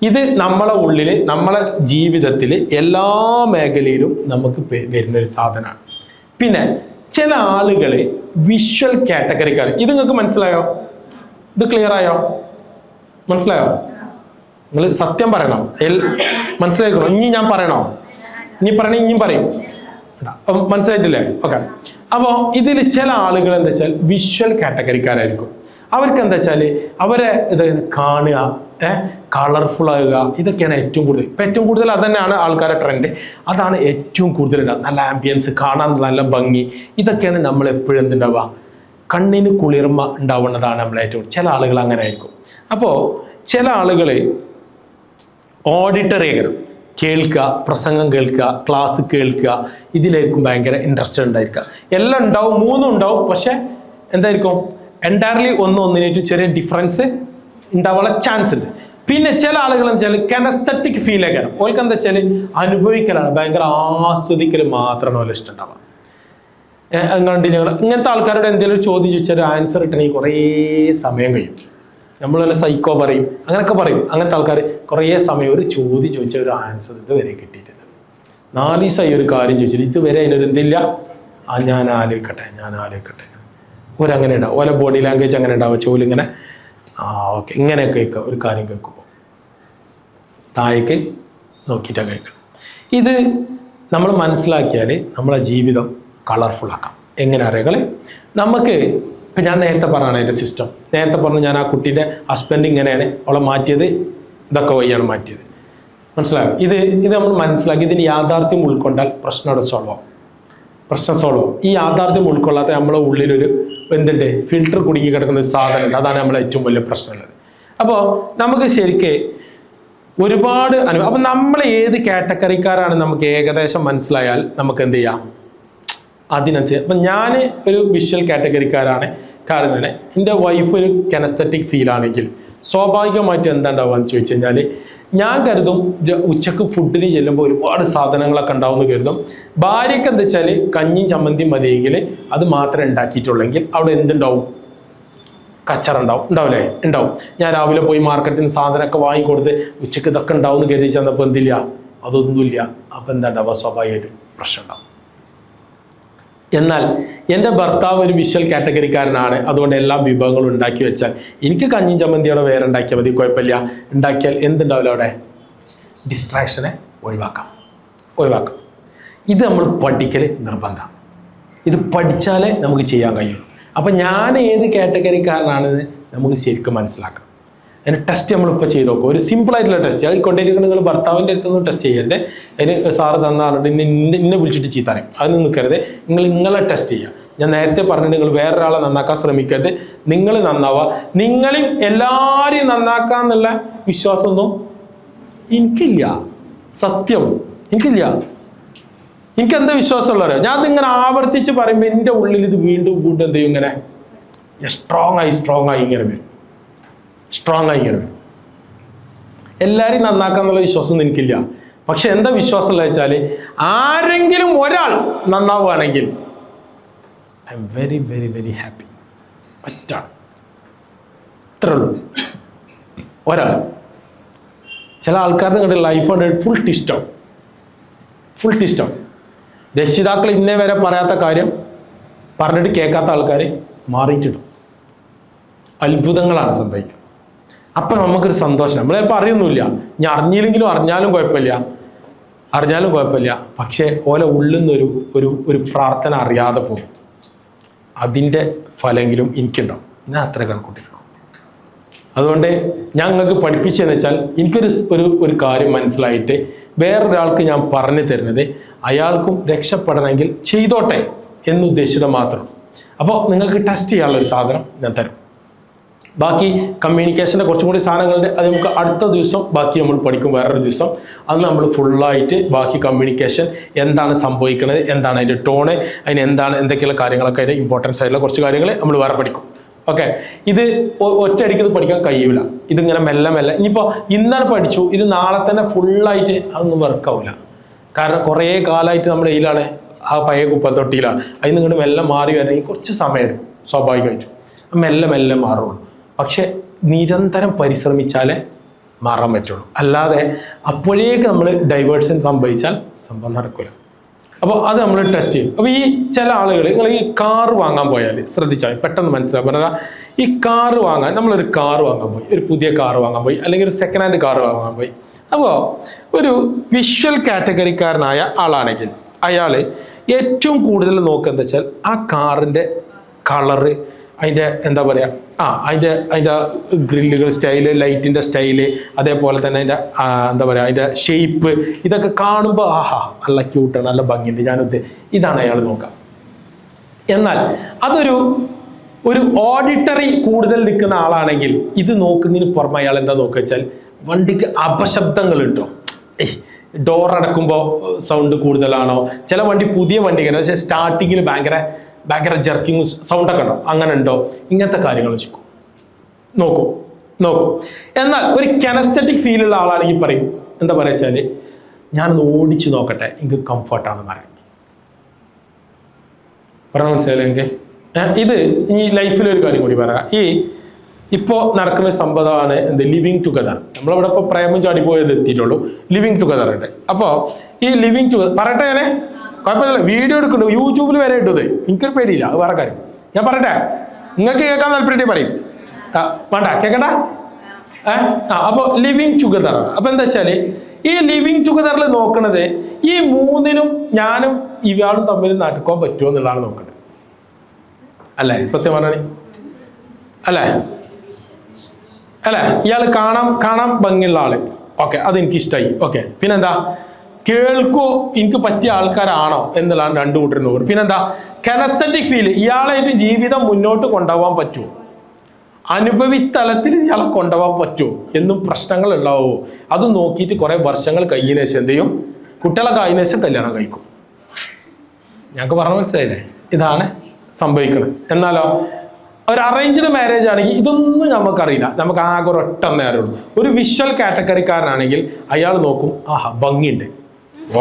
S1: ഇത് നമ്മളെ ഉള്ളിൽ നമ്മളെ ജീവിതത്തിൽ എല്ലാ മേഖലയിലും നമുക്ക് വരുന്നൊരു സാധനമാണ്. പിന്നെ ചില ആളുകൾ വിഷ്വൽ കാറ്റഗറിക്കാർ. ഇത് നിങ്ങൾക്ക് മനസ്സിലായോ? ഇത് ക്ലിയർ ആയോ? മനസ്സിലായോ? നിങ്ങൾ സത്യം പറയണം, മനസ്സിലാക്കണോ? ഇനി ഞാൻ പറയണോ? ഇനി പറയണേ, ഇനിയും പറയും. മനസ്സിലായിട്ടില്ലേ? ഓക്കെ. അപ്പോൾ ഇതിൽ ചില ആളുകൾ എന്താ വെച്ചാൽ വിഷ്വൽ കാറ്റഗറിക്കാരായിരിക്കും. അവർക്ക് എന്താ വെച്ചാൽ അവരെ ഇത് കാണുക, കളർഫുൾ ആകുക, ഇതൊക്കെയാണ് ഏറ്റവും കൂടുതൽ. ഇപ്പം ഏറ്റവും കൂടുതൽ അത് തന്നെയാണ് ആൾക്കാരുടെ ട്രെൻഡ്. അതാണ് ഏറ്റവും കൂടുതൽ. നല്ല ആംബിയൻസ്, കാണാൻ നല്ല ഭംഗി, ഇതൊക്കെയാണ് നമ്മൾ എപ്പോഴും എന്തുണ്ടാവുക, കണ്ണിന് കുളിർമ ഉണ്ടാവുന്നതാണ് നമ്മൾ ഏറ്റവും. ചില ആളുകൾ അങ്ങനെ ആയിരിക്കും. അപ്പോൾ ചില ആളുകൾ ഓഡിറ്ററിയകരം കേൾക്കുക, പ്രസംഗം കേൾക്കുക, ക്ലാസ് കേൾക്കുക, ഇതിലായിരിക്കും ഭയങ്കര ഇൻട്രസ്റ്റ് ഉണ്ടായിരിക്കുക. എല്ലാം ഉണ്ടാവും, മൂന്നും ഉണ്ടാവും. പക്ഷെ എന്തായിരിക്കും, എൻറ്റയർലി ഒന്നിനായിട്ട് ചെറിയ ഡിഫറൻസ് ഉണ്ടാവാനുള്ള ചാൻസ് ഉണ്ട്. പിന്നെ ചില ആളുകൾ എന്ന് വെച്ചാൽ കനസ്തറ്റിക് ഫീൽ ആകാരം. ഓൾക്ക് എന്താ വെച്ചാൽ അനുഭവിക്കലാണ്, ഭയങ്കര ആസ്വദിക്കൽ മാത്രമാണ് ഓല ഇഷ്ടം ഉണ്ടാവുക. കണ്ടി ഞങ്ങൾ ഇങ്ങനത്തെ ആൾക്കാരോട് എന്തെങ്കിലും ഒരു ചോദ്യം ചോദിച്ചാൽ ആൻസർ കിട്ടണമെങ്കിൽ കുറേ സമയം കഴിയും. നമ്മളെല്ലാം സൈക്കോ പറയും, അങ്ങനെയൊക്കെ പറയും. അങ്ങനത്തെ ആൾക്കാർ കുറേ സമയം ഒരു ചോദ്യം ചോദിച്ചാൽ ഒരു ആൻസർ ഇതുവരെ കിട്ടിയിട്ടില്ല. 4 ദിവസമായി ഒരു കാര്യം ചോദിച്ചാൽ ഇതുവരെ അതിനൊരു എന്തില്ല. ഞാൻ ആലോചിക്കട്ടെ. ഒരങ്ങനെ ഉണ്ടാവും, ഓരോ ബോഡി ലാംഗ്വേജ് അങ്ങനെ ഉണ്ടാവും. ചോലിങ്ങനെ ഓക്കെ ഇങ്ങനെയൊക്കെ കേൾക്കുക. ഒരു കാര്യം കേൾക്കുമ്പോൾ താഴേക്ക് നോക്കിയിട്ടാണ് കേൾക്കുക. ഇത് നമ്മൾ മനസ്സിലാക്കിയാൽ നമ്മളെ ജീവിതം കളർഫുൾ ആക്കാം. എങ്ങനെ അറിയാം? നമുക്ക് ഇപ്പം ഞാൻ നേരത്തെ പറഞ്ഞാണ് അതിൻ്റെ സിസ്റ്റം. നേരത്തെ പറഞ്ഞു ഞാൻ ആ കുട്ടീൻ്റെ ഹസ്ബൻഡ് ഇങ്ങനെയാണ് അവളെ മാറ്റിയത്, ഇതൊക്കെ വഴിയാണ് മാറ്റിയത്. മനസ്സിലായോ? ഇത് നമ്മൾ മനസ്സിലാക്കി ഇതിന് യാഥാർത്ഥ്യം ഉൾക്കൊണ്ടാൽ പ്രശ്നം സോൾവ് ആവും. ഈ യാഥാർത്ഥ്യം ഉൾക്കൊള്ളാത്ത നമ്മളെ ഉള്ളിലൊരു എന്തുണ്ട്, ഫിൽട്ടർ കുടുങ്ങി കിടക്കുന്ന ഒരു സാധനമുണ്ട്. അതാണ് നമ്മളെ ഏറ്റവും വലിയ പ്രശ്നമുള്ളത്. അപ്പോൾ നമുക്ക് ശരിക്ക് ഒരുപാട് അപ്പം നമ്മൾ ഏത് കാറ്റഗറിക്കാരാണ് നമുക്ക് ഏകദേശം മനസ്സിലായാൽ നമുക്ക് എന്ത് ചെയ്യാം, അതിനനുസരിച്ച്. അപ്പം ഞാൻ ഒരു വിഷ്വൽ കാറ്റഗറിക്കാരാണ്. കാരണം എൻ്റെ വൈഫ് ഒരു കനസ്തറ്റിക് ഫീലാണെങ്കിൽ സ്വാഭാവികമായിട്ട് എന്താ ഉണ്ടാവുക എന്ന് ചോദിച്ചു കഴിഞ്ഞാൽ ഞാൻ കരുതും ഉച്ചക്ക് ഫുഡിന് ചെല്ലുമ്പോൾ ഒരുപാട് സാധനങ്ങളൊക്കെ ഉണ്ടാവുമെന്ന് കരുതും. ഭാര്യയ്ക്ക് എന്താ വെച്ചാൽ കഞ്ഞിയും ചമ്മന്തിയും മതിയെങ്കിൽ അത് മാത്രമേ ഉണ്ടാക്കിയിട്ടുള്ളെങ്കിൽ അവിടെ എന്തുണ്ടാവും, കച്ചറ ഉണ്ടാവും, ഉണ്ടാവില്ലേ? ഉണ്ടാവും. ഞാൻ രാവിലെ പോയി മാർക്കറ്റിൽ നിന്ന് സാധനമൊക്കെ വാങ്ങിക്കൊടുത്ത് ഉച്ചക്ക് ഇതൊക്കെ ഉണ്ടാവും എന്ന് കരുതി ചെന്നപ്പോൾ എന്തില്ല, അതൊന്നുമില്ല. അപ്പം എന്താ ഉണ്ടാവുക? സ്വാഭാവികമായിട്ടും പ്രശ്നം ഉണ്ടാവും. എന്നാൽ എൻ്റെ ഭർത്താവ് ഒരു വിഷ്വൽ കാറ്റഗറിക്കാരനാണ്. അതുകൊണ്ട് എല്ലാ വിഭവങ്ങളും ഉണ്ടാക്കി വെച്ചാൽ എനിക്ക് കഞ്ഞി ചമ്മന്തിയോടെ വേറെ ഉണ്ടാക്കിയാൽ മതി, കുഴപ്പമില്ല. ഉണ്ടാക്കിയാൽ എന്തുണ്ടാവില്ല അവിടെ? ഡിസ്ട്രാക്ഷനെ ഒഴിവാക്കാം. ഇത് നമ്മൾ പഠിക്കൽ നിർബന്ധമാണ്. ഇത് പഠിച്ചാലേ നമുക്ക് ചെയ്യാൻ കഴിയും. അപ്പം ഞാൻ ഏത് കാറ്റഗറിക്കാരനാണെന്ന് നമുക്ക് ശരിക്കും മനസ്സിലാക്കണം. അതിന് ടെസ്റ്റ് നമ്മളിപ്പോൾ ചെയ്ത് നോക്കും. ഒരു സിമ്പിളായിട്ടുള്ള ടെസ്റ്റ്. അത് കൊണ്ടിരിക്കുന്ന നിങ്ങൾ ഭർത്താവിൻ്റെ അടുത്തൊന്നും ടെസ്റ്റ് ചെയ്യരുത്. അതിന് സാറ് തന്നാളുണ്ട് ഇന്നെ വിളിച്ചിട്ട് ചീത്തറിയും, അതൊന്നും നിൽക്കരുത്. നിങ്ങളെ ടെസ്റ്റ് ചെയ്യുക. ഞാൻ നേരത്തെ പറഞ്ഞിട്ട് നിങ്ങൾ വേറൊരാളെ നന്നാക്കാൻ ശ്രമിക്കരുത്. നിങ്ങൾ നന്നാവുക. നിങ്ങളിൽ എല്ലാവരെയും നന്നാക്കാന്നുള്ള വിശ്വാസമൊന്നും എനിക്കില്ല. സത്യം എനിക്കില്ല. എനിക്കെന്താ വിശ്വാസമുള്ളവരോ? ഞാൻ അതിങ്ങനെ ആവർത്തിച്ച് പറയുമ്പോൾ എൻ്റെ ഉള്ളിൽ ഇത് വീണ്ടും എന്ത് ചെയ്യും? ഇങ്ങനെ സ്ട്രോങ് ആയി ഇങ്ങനെ വരും. എല്ലാവരെയും നന്നാക്കാന്നുള്ള വിശ്വാസമൊന്നും എനിക്കില്ല. പക്ഷെ എന്താ വിശ്വാസം ഉള്ളത് വെച്ചാൽ ആരെങ്കിലും ഒരാൾ നന്നാവുകയാണെങ്കിൽ I am very very very happy. ഇത്രേ ഉള്ളൂ. ഒരാൾ. ചില ആൾക്കാരുടെ നിങ്ങളുടെ ലൈഫ് കൊണ്ട് ഫുൾ ടിസ്റ്റാവും. രക്ഷിതാക്കൾ ഇന്നേ വരെ പറയാത്ത കാര്യം പറഞ്ഞിട്ട് കേൾക്കാത്ത ആൾക്കാർ മാറിയിട്ടിടും. അത്ഭുതങ്ങളാണ് സംഭവിക്കുക. അപ്പം നമുക്കൊരു സന്തോഷം. നമ്മളിപ്പോൾ അറിയൊന്നുമില്ല. ഞാൻ അറിഞ്ഞാലും കുഴപ്പമില്ല. പക്ഷേ ഓലെ ഉള്ളിൽ നിന്നൊരു ഒരു പ്രാർത്ഥന അറിയാതെ പോകും. അതിൻ്റെ ഫലമെങ്കിലും എനിക്കുണ്ടാവും. ഞാൻ അത്ര കണക്കൂട്ടിക്കണം. അതുകൊണ്ട് ഞങ്ങൾക്ക് പഠിപ്പിച്ചതെന്ന് വെച്ചാൽ എനിക്കൊരു കാര്യം മനസ്സിലായിട്ട് വേറൊരാൾക്ക് ഞാൻ പറഞ്ഞു തരുന്നത് അയാൾക്കും രക്ഷപ്പെടണമെങ്കിൽ ചെയ്തോട്ടെ എന്നുദ്ദേശിച്ചിട്ട് മാത്രം. അപ്പോൾ നിങ്ങൾക്ക് ടെസ്റ്റ് ചെയ്യാനുള്ള ഒരു സാധനം ഞാൻ തരും. ബാക്കി കമ്മ്യൂണിക്കേഷൻ്റെ കുറച്ചും കൂടി സാധനങ്ങളുണ്ട്. അത് നമുക്ക് അടുത്ത ദിവസം ബാക്കി നമ്മൾ പഠിക്കും. വേറൊരു ദിവസം അന്ന് നമ്മൾ ഫുള്ളായിട്ട് ബാക്കി കമ്മ്യൂണിക്കേഷൻ എന്താണ് സംഭവിക്കുന്നത്, എന്താണ് അതിൻ്റെ ടോണ്, അതിന് എന്തൊക്കെയുള്ള കാര്യങ്ങളൊക്കെ അതിൻ്റെ ഇമ്പോർട്ടൻസ് ആയിട്ടുള്ള കുറച്ച് കാര്യങ്ങൾ നമ്മൾ വേറെ പഠിക്കും. ഓക്കെ. ഇത് ഒറ്റയടിക്ക് ഇത് പഠിക്കാൻ കഴിയില്ല. ഇതിങ്ങനെ മെല്ലെ ഇനിയിപ്പോൾ ഇന്നലെ പഠിച്ചു, ഇത് നാളെ തന്നെ ഫുള്ളായിട്ട് അതൊന്നും വർക്കാവില്ല. കാരണം കുറേ കാലമായിട്ട് നമ്മുടെ കയ്യിലാണ്, ആ പഴയ കുപ്പത്തൊട്ടിയിലാണ്. അതിൽ നിന്ന് ഇങ്ങോട്ട് മെല്ലെ മാറി വരണമെങ്കിൽ കുറച്ച് സമയമെടുക്കും സ്വാഭാവികമായിട്ടും. മെല്ലെ മാറുള്ളൂ. പക്ഷെ നിരന്തരം പരിശ്രമിച്ചാലേ മാറാൻ പറ്റുള്ളൂ. അല്ലാതെ അപ്പോഴേക്ക് നമ്മൾ ഡൈവേർഷൻ സംഭവിച്ചാൽ സംഭവം നടക്കില്ല. അപ്പോൾ അത് നമ്മൾ ടെസ്റ്റ് ചെയ്യും. അപ്പോൾ ഈ ചില ആളുകൾ, നിങ്ങൾ ഈ കാറ് വാങ്ങാൻ പോയാൽ ശ്രദ്ധിച്ചാൽ പെട്ടെന്ന് മനസ്സിലാവും. പറഞ്ഞാൽ ഈ കാറ് വാങ്ങാൻ, നമ്മളൊരു കാറ് വാങ്ങാൻ പോയി, ഒരു പുതിയ കാറ് വാങ്ങാൻ പോയി, അല്ലെങ്കിൽ ഒരു സെക്കൻഡ് ഹാൻഡ് കാറ് വാങ്ങാൻ പോയി. അപ്പോൾ ഒരു വിഷ്വൽ കാറ്റഗറിക്കാരനായ ആളാണെങ്കിൽ അയാൾ ഏറ്റവും കൂടുതൽ നോക്കുക എന്താ വെച്ചാൽ ആ കാറിൻ്റെ കളറ്, അതിൻ്റെ എന്താ പറയുക, അതിൻ്റെ ഗ്രില്ലുകൾ സ്റ്റൈല്, ലൈറ്റിൻ്റെ സ്റ്റൈല്, അതേപോലെ തന്നെ അതിൻ്റെ എന്താ പറയുക അതിൻ്റെ ഷേപ്പ്, ഇതൊക്കെ കാണുമ്പോൾ നല്ല ക്യൂട്ടാണ്, നല്ല ഭംഗിയുണ്ട്, ഇതാണ് അയാൾ നോക്കാം. എന്നാൽ അതൊരു ഓഡിറ്ററി കൂടുതൽ നിൽക്കുന്ന ആളാണെങ്കിൽ ഇത് നോക്കുന്നതിന് പുറമെ അയാൾ എന്താ നോക്കുക വെച്ചാൽ വണ്ടിക്ക് അപശബ്ദങ്ങൾ ഉണ്ടോ, ഡോർ അടക്കുമ്പോൾ സൗണ്ട് കൂടുതലാണോ, ചില വണ്ടി പുതിയ വണ്ടിക്ക് പക്ഷേ സ്റ്റാർട്ടിങ്ങിൽ ഭയങ്കര ജർക്കിങ് സൗണ്ടൊക്കെ ഉണ്ടോ, അങ്ങനെ ഉണ്ടോ, ഇങ്ങനത്തെ കാര്യങ്ങൾ നോക്കൂ. എന്നാൽ ഒരു കെനസ്തെറ്റിക് ഫീൽ ഉള്ള ആളാണെങ്കിൽ പറയും എന്താ പറയുക വെച്ചാൽ ഞാനൊന്ന് ഓടിച്ചു നോക്കട്ടെ, എനിക്ക് കംഫർട്ടാണെന്ന് പറയാം. പറഞ്ഞ മനസ്സിലായില്ലേ എനിക്ക്? ഇത് ഈ ലൈഫിലൊരു കാര്യം കൂടി പറയാം. ഇപ്പോൾ നടക്കുന്ന സംഭവമാണ് ലിവിങ് ടുഗദർ. നമ്മളിവിടെ ഇപ്പോൾ പ്രേമം ചാടി പോയത് എത്തിയിട്ടുള്ളൂ. ലിവിങ് ടുഗദർ ഉണ്ട്. അപ്പോൾ ഈ ലിവിങ് ടുഗദർ പറയട്ടെ, കുഴപ്പമില്ല, വീഡിയോ എടുക്കുന്നുണ്ട്, യൂട്യൂബിൽ വരെ ഇട്ടത്, എനിക്കൊരു പേടിയില്ല, അത് വേറെ കാര്യം. ഞാൻ പറയട്ടെ, നിങ്ങൾക്ക് കേൾക്കാൻ താല്പര്യം പറയും, വേണ്ട കേൾക്കണ്ട. അപ്പോൾ ലിവിങ് ടുഗദർ. അപ്പോൾ എന്താ വെച്ചാൽ ഈ ലിവിങ് ടുഗദറിൽ നോക്കണത് ഈ മൂന്നിനും ഞാനും ഇയാളും തമ്മിൽ നടക്കാൻ പറ്റുമോ എന്നുള്ളതാണ് നോക്കേണ്ടത്. അല്ലേ? സത്യം പറഞ്ഞാൽ അല്ലേ? ഇയാൾ കാണാൻ ഭംഗിയുള്ള ആള്, ഓക്കെ, അതെനിക്ക് ഇഷ്ടമായി, ഓക്കെ. പിന്നെന്താ, കേൾക്കോ എനിക്ക് പറ്റിയ ആൾക്കാരാണോ എന്നുള്ളതാണ് രണ്ടു കൂട്ടരും നോക്കുന്നത്. പിന്നെന്താ, കെനസ്തെറ്റിക് ഫീല്, ഇയാളായിട്ട് ജീവിതം മുന്നോട്ട് കൊണ്ടുപോകാൻ പറ്റുമോ, അനുഭവിത്തലത്തിൽ ഇയാളെ കൊണ്ടുപോകാൻ പറ്റുമോ എന്നും പ്രശ്നങ്ങൾ ഉണ്ടാവുമോ, അത് നോക്കിയിട്ട് കുറെ വർഷങ്ങൾ കഴിഞ്ഞതിന് ശേഷം എന്ത് ചെയ്യും, കുട്ടികളൊക്കെ അതിന് ശേഷം കല്യാണം കഴിക്കും. ഞങ്ങൾക്ക് പറഞ്ഞ മനസ്സിലായില്ലേ? ഇതാണ് സംഭവിക്കുന്നത്. എന്നാലോ ഒരു അറേഞ്ച്ഡ് മാരേജ് ആണെങ്കിൽ ഇതൊന്നും നമുക്കറിയില്ല, നമുക്ക് ആകെ ഒരൊറ്റ നേരമുള്ളൂ. ഒരു വിഷ്വൽ കാറ്റഗറിക്കാരനാണെങ്കിൽ അയാൾ നോക്കും, ഭംഗിയുണ്ട്,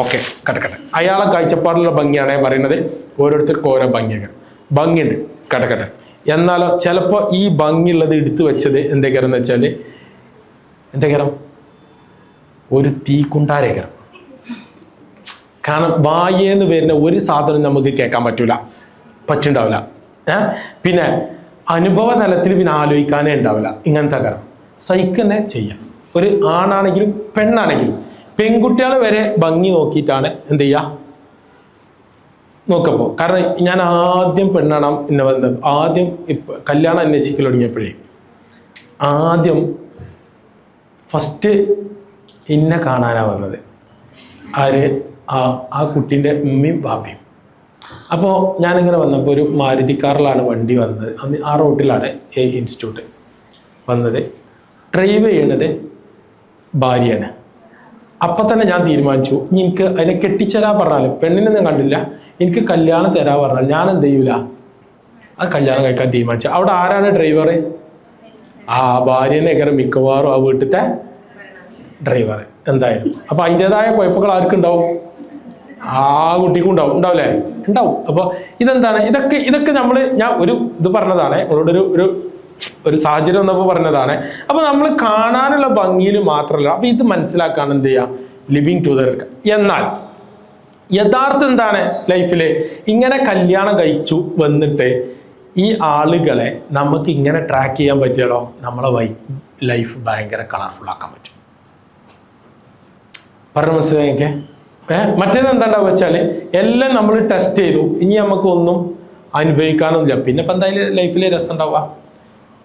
S1: ഓക്കെ, കട്ടക്കട്ടെ. അയാളെ കാഴ്ചപ്പാടിലുള്ള ഭംഗിയാണേ പറയുന്നത്, ഓരോരുത്തർക്കും ഓരോ ഭംഗിയുണ്ട്, കട്ടക്കട്ടെ. എന്നാലോ ചിലപ്പോൾ ഈ ഭംഗിയുള്ളത് എടുത്തു വെച്ചത് എന്തൊക്കെയാണെന്ന് വെച്ചാൽ എന്തൊക്കെയാ ഒരു തീക്കുണ്ടാരേക്കരം. കാരണം വായേന്ന് വരുന്ന ഒരു സാധനം നമുക്ക് കേൾക്കാൻ പറ്റുണ്ടാവില്ല. പിന്നെ അനുഭവ തലത്തിൽ പിന്നെ ആലോചിക്കാനേ ഉണ്ടാവില്ല. ഇങ്ങനത്തെ കാര്യം സഹിക്കന്നെ ചെയ്യാം. ഒരു ആണാണെങ്കിലും പെണ്ണാണെങ്കിലും പെൺകുട്ടികൾ വരെ ഭംഗി നോക്കിയിട്ടാണ് എന്ത് ചെയ്യുക നോക്കപ്പോ. കാരണം ഞാൻ ആദ്യം പെണ്ണാണ് എന്നെ വന്നത്. ആദ്യം കല്യാണം അന്വേഷിക്കൽ തുടങ്ങിയപ്പോഴേ ആദ്യം ഫസ്റ്റ് എന്നെ കാണാനാണ് വന്നത്. ആര്? ആ കുട്ടീൻ്റെ ഉമ്മയും ബാപ്പയും. അപ്പോൾ ഞാനിങ്ങനെ വന്നപ്പോൾ ഒരു മാരുതി കാറിലാണ് വണ്ടി വന്നത്. അന്ന് ആ റോട്ടിലാണ് ഇൻസ്റ്റിറ്റ്യൂട്ട് വന്നത്. ഡ്രൈവ് ചെയ്യണത് ഭാര്യയാണ്. അപ്പം തന്നെ ഞാൻ തീരുമാനിച്ചു, എനിക്ക് അതിനെ കെട്ടിച്ചേരാൻ പറഞ്ഞാലും പെണ്ണിനെ ഞാൻ കണ്ടില്ല, എനിക്ക് കല്യാണം തരാൻ പറഞ്ഞാൽ ഞാൻ എന്ത് ചെയ്യൂല, ആ കല്യാണം കഴിക്കാൻ തീരുമാനിച്ചു. അവിടെ ആരാണ് ഡ്രൈവർ? ആ ഭാര്യനെ എങ്ങനെ മിക്കവാറും ആ വീട്ടിലത്തെ ഡ്രൈവർ എന്തായാലും. അപ്പം അതിൻ്റെതായ കുഴപ്പങ്ങൾ ആർക്കുണ്ടാവും? ആ കുട്ടിക്കും ഉണ്ടാവില്ലേ? ഉണ്ടാവും. അപ്പോൾ ഇതെന്താണ്? ഇതൊക്കെ ഞാൻ ഇത് പറഞ്ഞതാണ്, നിങ്ങളോടൊരു ഒരു സാഹചര്യം വന്നപ്പോൾ പറഞ്ഞതാണ്. അപ്പോൾ നമ്മൾ കാണാനുള്ള ഭംഗിയിൽ മാത്രമല്ല, അപ്പോൾ ഇത് മനസ്സിലാക്കാൻ എന്ത് ചെയ്യുക, ലിവിങ് ടുഗദർ. എന്നാൽ യഥാർത്ഥം എന്താണ്? ലൈഫിൽ ഇങ്ങനെ കല്യാണം കഴിച്ചു വന്നിട്ട് ഈ ആളുകളെ നമുക്ക് ഇങ്ങനെ ട്രാക്ക് ചെയ്യാൻ പറ്റിയാലോ നമ്മളെ ലൈഫ് ഭയങ്കര കളർഫുൾ ആക്കാൻ പറ്റും. പറഞ്ഞ മനസ്സിലായൊക്കെ? മറ്റേത് എന്താണ്ടാവുക വെച്ചാൽ എല്ലാം നമ്മൾ ടെസ്റ്റ് ചെയ്തു, ഇനി നമുക്ക് ഒന്നും അനുഭവിക്കാനൊന്നുമില്ല. പിന്നെ ഇപ്പം എന്തായാലും ലൈഫിൽ രസം ഉണ്ടാവുക,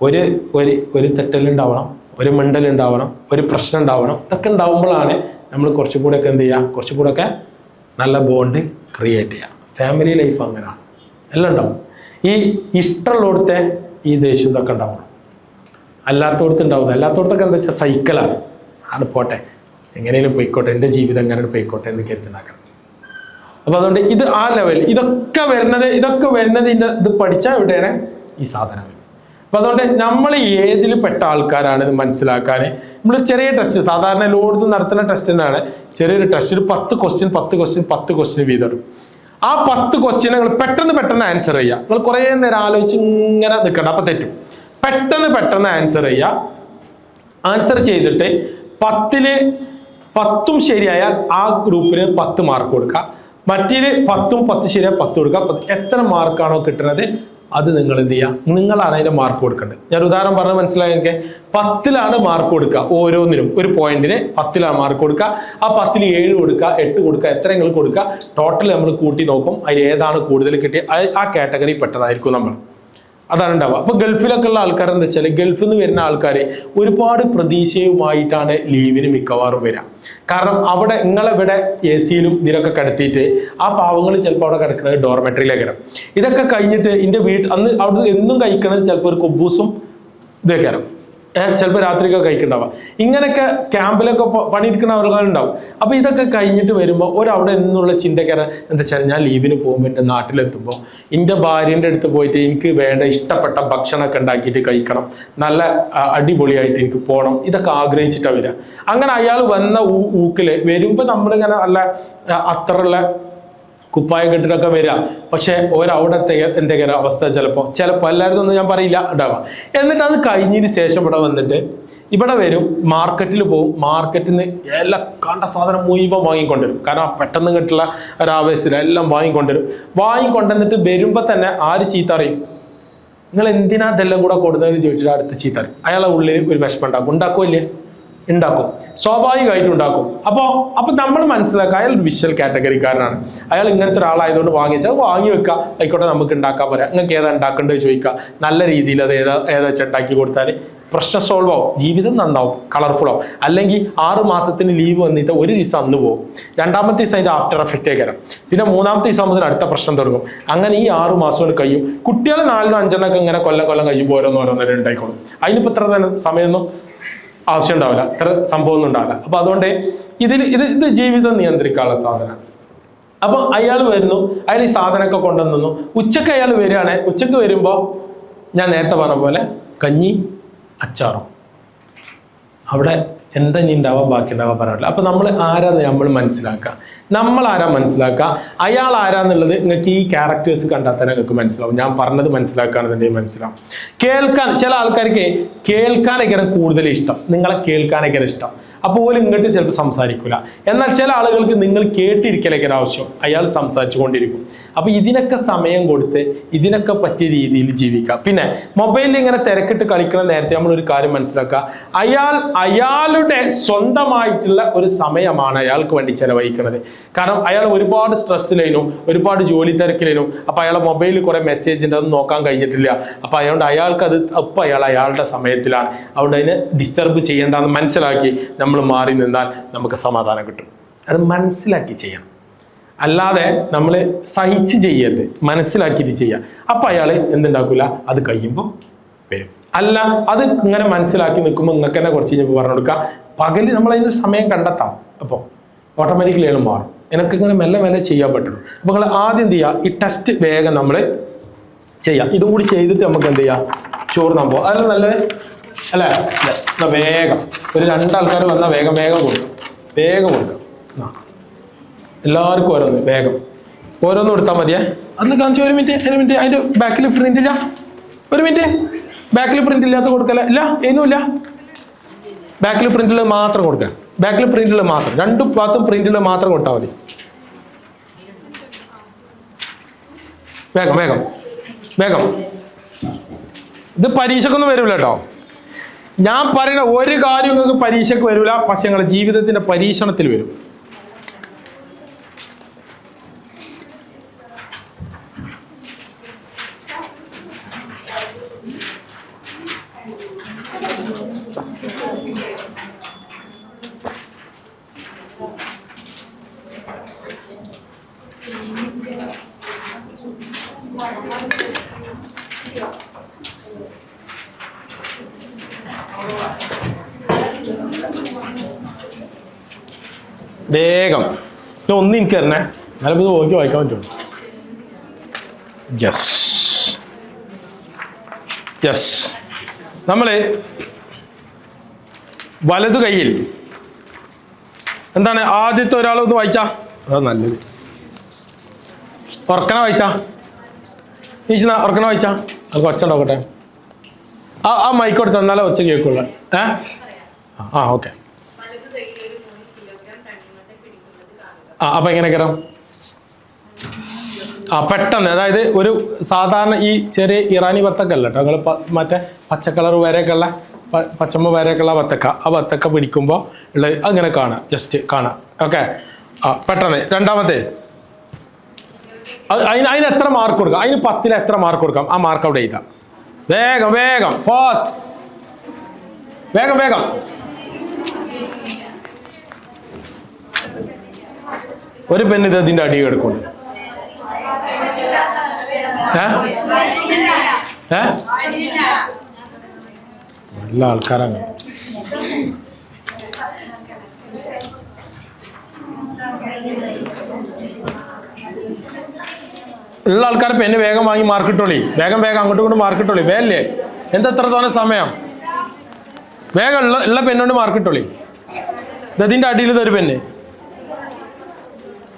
S1: ഒരു തെറ്റലുണ്ടാവണം, ഒരു മിണ്ടലുണ്ടാവണം, ഒരു പ്രശ്നം ഉണ്ടാവണം. ഇതൊക്കെ ഉണ്ടാവുമ്പോഴാണ് നമ്മൾ കുറച്ചും കൂടെ ഒക്കെ എന്ത് ചെയ്യുക, കുറച്ചും കൂടെ ഒക്കെ നല്ല ബോണ്ട് ക്രിയേറ്റ് ചെയ്യുക. ഫാമിലി ലൈഫ് അങ്ങനെയാണ്, എല്ലാം ഉണ്ടാവും. ഈ ഇഷ്ടമുള്ളിടത്തെ ഈ ദേഷ്യം ഇതൊക്കെ ഉണ്ടാവണം, അല്ലാത്തടത്ത് ഉണ്ടാവുന്നത്. അല്ലാത്തടത്തൊക്കെ എന്താ വെച്ചാൽ സൈക്കിളാണ്, ആണ് പോട്ടെ, എങ്ങനെയും പോയിക്കോട്ടെ, എൻ്റെ ജീവിതം എങ്ങനെ പോയിക്കോട്ടെ എന്ന് കരുതുന്നാക്കണം. അപ്പോൾ അതുകൊണ്ട് ഇത് ആ ലെവൽ ഇതൊക്കെ വരുന്നത് ഇത് പഠിച്ചാൽ എവിടെയാണ് ഈ സാധനം. അപ്പോൾ അതുകൊണ്ട് നമ്മൾ ഏതിൽ പെട്ട ആൾക്കാരാണ് ഇത് മനസ്സിലാക്കാൻ നമ്മൾ ചെറിയ ടെസ്റ്റ്, സാധാരണ ലോകത്ത് നടത്തുന്ന ടെസ്റ്റ് തന്നെയാണ്. ചെറിയൊരു ടെസ്റ്റ്, ഒരു 10 ക്വസ്റ്റ്യൻ വീതം. ആ 10 ക്വസ്റ്റ്യൻ നിങ്ങൾ പെട്ടെന്ന് ആൻസർ ചെയ്യുക. നിങ്ങൾ കുറേ നേരം ആലോചിച്ച് ഇങ്ങനെ നിൽക്കണം, അപ്പം തെറ്റും. പെട്ടെന്ന് ആൻസർ ചെയ്യുക. ആൻസർ ചെയ്തിട്ട് 10 ശരിയായാൽ ആ ഗ്രൂപ്പിന് 10 മാർക്ക് കൊടുക്കുക. മറ്റേല് 10 ശരിയായ 10 കൊടുക്കുക. എത്ര മാർക്കാണോ കിട്ടുന്നത് അത് നിങ്ങൾ എന്ത് ചെയ്യുക, നിങ്ങളാണ് അതിൻ്റെ മാർക്ക് കൊടുക്കേണ്ടത്. ഞാൻ ഉദാഹരണം പറഞ്ഞ് മനസ്സിലായി. എനിക്ക് 10ലാണ് മാർക്ക് കൊടുക്കുക, ഓരോന്നിനും ഒരു പോയിന്റിന് 10ലാണ് മാർക്ക് കൊടുക്കുക. ആ 10ൽ 7 കൊടുക്കുക, 8 കൊടുക്കുക, എത്ര നിങ്ങൾ കൊടുക്കുക, ടോട്ടൽ നമ്മൾ കൂട്ടി നോക്കും. അതിൽ ഏതാണ് കൂടുതൽ കിട്ടിയ ആ കാറ്റഗറി പെട്ടതായിരിക്കും നമ്മൾ. അതാണ് ഉണ്ടാവുക. അപ്പോൾ ഗൾഫിലൊക്കെ ഉള്ള ആൾക്കാർ എന്താ വെച്ചാൽ, ഗൾഫിൽ നിന്ന് വരുന്ന ആൾക്കാർ ഒരുപാട് പ്രതീക്ഷയുമായിട്ടാണ് ലീവിന് മിക്കവാറും വരിക. കാരണം അവിടെ നിങ്ങളിവിടെ AC-യിലും ഇതിലൊക്കെ കിടത്തിയിട്ട് ആ പാവങ്ങൾ ചിലപ്പോൾ അവിടെ കിടക്കുന്നത് ഡോർമെട്രിയിലേക്കാണ്. ഇതൊക്കെ കഴിഞ്ഞിട്ട് എൻ്റെ അന്ന് അവിടെ എന്നും കഴിക്കണത് ചിലപ്പോൾ ഒരു കുബൂസും ഇതൊക്കെയാണ്, ചിലപ്പോൾ രാത്രിയൊക്കെ കഴിക്കുന്നുണ്ടാവുക. ഇങ്ങനെയൊക്കെ ക്യാമ്പിലൊക്കെ പണിയെടുക്കുന്ന ആളുകളുണ്ടാവും. അപ്പോൾ ഇതൊക്കെ കഴിഞ്ഞിട്ട് വരുമ്പോൾ ഒരവിടെ നിന്നുള്ള ചിന്തക്കാരൻ എന്താ വെച്ചാൽ, ഞാൻ ലീവിന് പോകുമ്പോൾ എൻ്റെ നാട്ടിലെത്തുമ്പോൾ എൻ്റെ ഭാര്യൻ്റെ അടുത്ത് പോയിട്ട് എനിക്ക് വേണ്ട ഇഷ്ടപ്പെട്ട ഭക്ഷണമൊക്കെ ഉണ്ടാക്കിയിട്ട് കഴിക്കണം, നല്ല അടിപൊളിയായിട്ട് എനിക്ക് പോകണം, ഇതൊക്കെ ആഗ്രഹിച്ചിട്ടാണ് വരിക. അങ്ങനെ അയാൾ വന്ന ഊക്കിൽ വരുമ്പോൾ നമ്മളിങ്ങനെ നല്ല അത്രയുള്ള കുപ്പായം കെട്ടിട്ടൊക്കെ വരിക. പക്ഷെ ഒരവിടത്തെ എന്തെങ്കിലും അവസ്ഥ ചിലപ്പോൾ എല്ലാവരും ഒന്നും ഞാൻ പറയില്ല ഉണ്ടാവാം. എന്നിട്ട് അത് കഴിഞ്ഞതിന് ശേഷം ഇവിടെ വന്നിട്ട് ഇവിടെ വരും, മാർക്കറ്റിൽ പോകും. മാർക്കറ്റിൽ നിന്ന് എല്ലാം കണ്ട സാധനം മുഴുവൻ വാങ്ങിക്കൊണ്ടുവരും. കാരണം പെട്ടെന്ന് കിട്ടുള്ള ഒരാവേശത്തിൽ എല്ലാം വാങ്ങിക്കൊണ്ടുവന്നിട്ട് വരുമ്പോൾ തന്നെ ആര് ചീത്ത അറിയും, നിങ്ങൾ എന്തിനാ ഇതെല്ലാം കൂടെ കൊടുത്തതെന്ന് ചോദിച്ചിട്ട് അടുത്ത് ചീത്ത അറിയും. അയാളെ ഉള്ളിൽ ഒരു വിഷമം ഉണ്ടാക്കുമല്ലേ? ഉണ്ടാക്കും, സ്വാഭാവികമായിട്ടും ഉണ്ടാക്കും. അപ്പോൾ നമ്മൾ മനസ്സിലാക്കുക, അയാൾ ഒരു വിഷ്വൽ കാറ്റഗറിക്കാരനാണ്. അയാൾ ഇങ്ങനത്തെ ഒരാളായതുകൊണ്ട് വാങ്ങിച്ചാൽ വാങ്ങി വെക്കുക, ആയിക്കോട്ടെ, നമുക്ക് ഉണ്ടാക്കാൻ പറയാം. നിങ്ങൾക്ക് ഏതാ ഉണ്ടാക്കേണ്ടത് ചോദിക്കുക, നല്ല രീതിയിൽ അത് ഏതാ വെച്ചാൽ ഉണ്ടാക്കി കൊടുത്താൽ പ്രശ്നം സോൾവ് ആവും, ജീവിതം നന്നാവും, കളർഫുൾ ആവും. അല്ലെങ്കിൽ 6 മാസത്തിന് ലീവ് വന്നിട്ട് ഒരു ദിവസം അന്ന് പോകും, 2ാമത്തെ ദിവസം അതിൻ്റെ ആഫ്റ്റർ എഫക്റ്റേ കയറും, പിന്നെ 3ാമത്തെ ദിവസം മുതൽ അടുത്ത പ്രശ്നം തുടങ്ങും. അങ്ങനെ ഈ 6 മാസം കൊണ്ട് കഴിയും. കുട്ടികൾ 4 5 ഇങ്ങനെ കൊല്ലം കഴിയുമ്പോൾ ഓരോന്നേരം ഉണ്ടായിക്കോളും. അതിനിപ്പോൾ ഇത്ര തന്നെ സമയമൊന്നും ആവശ്യം ഉണ്ടാവില്ല, ഇത്ര സംഭവം ഒന്നും ഉണ്ടാവില്ല. അപ്പൊ അതുകൊണ്ട് ഇത് ജീവിതം നിയന്ത്രിക്കാനുള്ള സാധനമാണ്. അപ്പൊ അയാൾ വരുന്നു, അയാൾ ഈ സാധനമൊക്കെ കൊണ്ടുവന്നു. ഉച്ചക്ക് അയാൾ വരികയാണ്. ഉച്ചക്ക് വരുമ്പോൾ ഞാൻ നേരത്തെ പറഞ്ഞ പോലെ കഞ്ഞി അച്ചാറും. അവിടെ എന്താ ഇനി ഉണ്ടാവുക ബാക്കി ഉണ്ടാവുക പറയാറില്ല. അപ്പൊ നമ്മൾ ആരാന്ന് നമ്മൾ മനസ്സിലാക്കുക. നമ്മൾ ആരാ മനസ്സിലാക്കുക, അയാൾ ആരാന്നുള്ളത് നിങ്ങൾക്ക് ഈ ക്യാരക്ടേഴ്സ് കണ്ടാൽ തന്നെ നിങ്ങൾക്ക് മനസ്സിലാവും. ഞാൻ പറഞ്ഞത് മനസ്സിലാക്കുകയാണെന്നുണ്ടെങ്കിൽ മനസ്സിലാവും. കേൾക്കാൻ ചില ആൾക്കാർക്ക് കേൾക്കാനൊക്കെ കൂടുതൽ ഇഷ്ടം, നിങ്ങളെ കേൾക്കാനൊക്കെ ഇഷ്ടം. അപ്പോൾ ഇങ്ങോട്ട് ചിലപ്പോൾ സംസാരിക്കില്ല. എന്നാൽ ചില ആളുകൾക്ക് നിങ്ങൾ കേട്ടിരിക്കലൊക്കെ ആവശ്യം, അയാൾ സംസാരിച്ചു കൊണ്ടിരിക്കും. അപ്പൊ ഇതിനൊക്കെ സമയം കൊടുത്ത് ഇതിനൊക്കെ പറ്റിയ രീതിയിൽ ജീവിക്കുക. പിന്നെ മൊബൈലിൽ ഇങ്ങനെ തിരക്കിട്ട് കളിക്കുന്ന നേരത്തെ നമ്മൾ ഒരു കാര്യം മനസ്സിലാക്കുക, അയാളുടെ സ്വന്തമായിട്ടുള്ള ഒരു സമയമാണ് അയാൾക്ക് വേണ്ടി ചെലവഴിക്കുന്നത്. കാരണം അയാൾ ഒരുപാട് സ്ട്രെസ്സിലേനു, ഒരുപാട് ജോലി തിരക്കിലേനു. അപ്പൊ അയാളെ മൊബൈലിൽ കുറെ മെസ്സേജ് ഉണ്ട്, അതൊന്നും നോക്കാൻ കഴിഞ്ഞിട്ടില്ല. അപ്പൊ അതുകൊണ്ട് അയാൾക്ക് അത് അപ്പൊ അയാളുടെ സമയത്തിലാണ്. അതുകൊണ്ട് അതിനെ ഡിസ്റ്റർബ് ചെയ്യേണ്ടെന്ന് മനസ്സിലാക്കി നമ്മൾ മാറി നിന്നാൽ നമുക്ക് സമാധാനം കിട്ടും. അത് മനസ്സിലാക്കി ചെയ്യണം, അല്ലാതെ നമ്മൾ സഹിച്ച് ചെയ്യരുത്, മനസ്സിലാക്കിയിട്ട് ചെയ്യാം. അപ്പൊ അയാള് എന്തുണ്ടാക്കൂല, അത് കഴിയുമ്പോൾ വരും. അല്ല, അത് ഇങ്ങനെ മനസ്സിലാക്കി നിൽക്കുമ്പോൾ നിങ്ങൾക്ക് തന്നെ കുറച്ച് കഴിഞ്ഞപ്പോൾ പറഞ്ഞു കൊടുക്കുക, പകല് നമ്മൾ അതിന് സമയം കണ്ടെത്താം. അപ്പോൾ ഓട്ടോമാറ്റിക്കലി അയാൾ മാറും. എനിക്ക് ഇങ്ങനെ മെല്ലെ മെല്ലെ ചെയ്യാൻ പറ്റുള്ളൂ. അപ്പൊ നിങ്ങൾ ആദ്യം എന്ത് ചെയ്യുക, ഈ ടെസ്റ്റ് വേഗം നമ്മൾ ചെയ്യാം. ഇതും കൂടി ചെയ്തിട്ട് നമുക്ക് എന്ത് ചെയ്യാം, ചോറ് നമ്പോ അതല്ല നല്ലത് അല്ലേ? വേഗം ഒരു 2 ആൾക്കാർ വന്നാൽ വേഗം കൊടുക്കാം. എല്ലാവർക്കും ഓരോന്ന് വേഗം ഓരോന്ന് കൊടുത്താൽ മതിയേ. അതിൽ കാണിച്ചു, ഒരു മിനിറ്റ് അതിന്റെ ബാക്കിൽ പ്രിന്റ് ഇല്ല, ഒരു മിനിറ്റ് ബാക്കിൽ പ്രിന്റ് ഇല്ലാത്ത കൊടുക്കല ഇല്ല, ഏനുമില്ല. ബാക്കിൽ പ്രിന്റിൽ മാത്രം കൊടുക്കുക, ബാക്കിൽ പ്രിന്റിൽ മാത്രം, 2 ഭാഗത്തും പ്രിന്റിൽ മാത്രം കൊടുത്താൽ മതി. വേഗം. ഇത് പരീക്ഷക്കൊന്നും വരില്ല കേട്ടോ. ഞാൻ പറയുന്ന ഒരു കാര്യം നിങ്ങൾക്ക് പരീക്ഷയ്ക്ക് വരില്ല, പക്ഷെ ഞങ്ങളുടെ ജീവിതത്തിന്റെ പരീക്ഷണത്തിൽ വരും. വേഗം ഒന്ന് എനിക്ക് തരണേ, ഞാനിപ്പോൾ നോക്കി വായിക്കാൻ പറ്റുള്ളൂ. യെസ് നമ്മള് വലതു കയ്യിൽ എന്താണ് ആദ്യത്തെ ഒരാളൊന്ന് വായിച്ചാ, അതാ നല്ലത്. ഉറക്കനെ വായിച്ചാ, ഉറക്കനെ വായിച്ചാ, അത് ഒച്ച ഉണ്ടാക്കട്ടെ. ആ മൈക്കോട്ട് തന്നാലേ ഒച്ച കേൾക്കുള്ളൂ. ഓക്കെ. അപ്പൊ എങ്ങനെ കയറാം? പെട്ടെന്ന്, അതായത് ഒരു സാധാരണ ഈ ചെറിയ ഇറാനി ബത്തക്ക അല്ല കേട്ടോ, നിങ്ങൾ മറ്റേ പച്ചക്കളർ വരെയൊക്കെ ഉള്ള പച്ചമ്മ വരെയൊക്കെ ഉള്ള ബത്തക്ക, ആ ബത്തക്ക പിടിക്കുമ്പോൾ ഉള്ള അങ്ങനെ കാണാം, ജസ്റ്റ് കാണാം. ഓക്കെ. പെട്ടെന്ന് രണ്ടാമത്തെ അതിന് എത്ര മാർക്ക് കൊടുക്കാം? അതിന് 10ൽ എത്ര മാർക്ക് കൊടുക്കാം? ആ മാർക്ക് അവിടെ എഴുതാം. വേഗം ഫാസ്റ്റ്, വേഗം. ഒരു പെണ്ണ് ഇത് അതിന്റെ അടി കിടക്കുന്നു. നല്ല ആൾക്കാരാണ്. ഉള്ള ആൾക്കാർ പെണ്ണ് വേഗം വാങ്ങി മാർക്ക് ഇട്ടോളി. വേഗം അങ്ങോട്ടും ഇങ്ങോട്ടും മാർക്ക് ഇട്ടോളി. വേഗല്ലേ, എന്താ എത്ര തോന്നെ സമയം? വേഗം ഉള്ള പെണ്ണുകൊണ്ട് മാർക്ക് ഇട്ടോളി. ഇതിന്റെ അടിയിൽ ഇതൊരു പെണ്ണ്,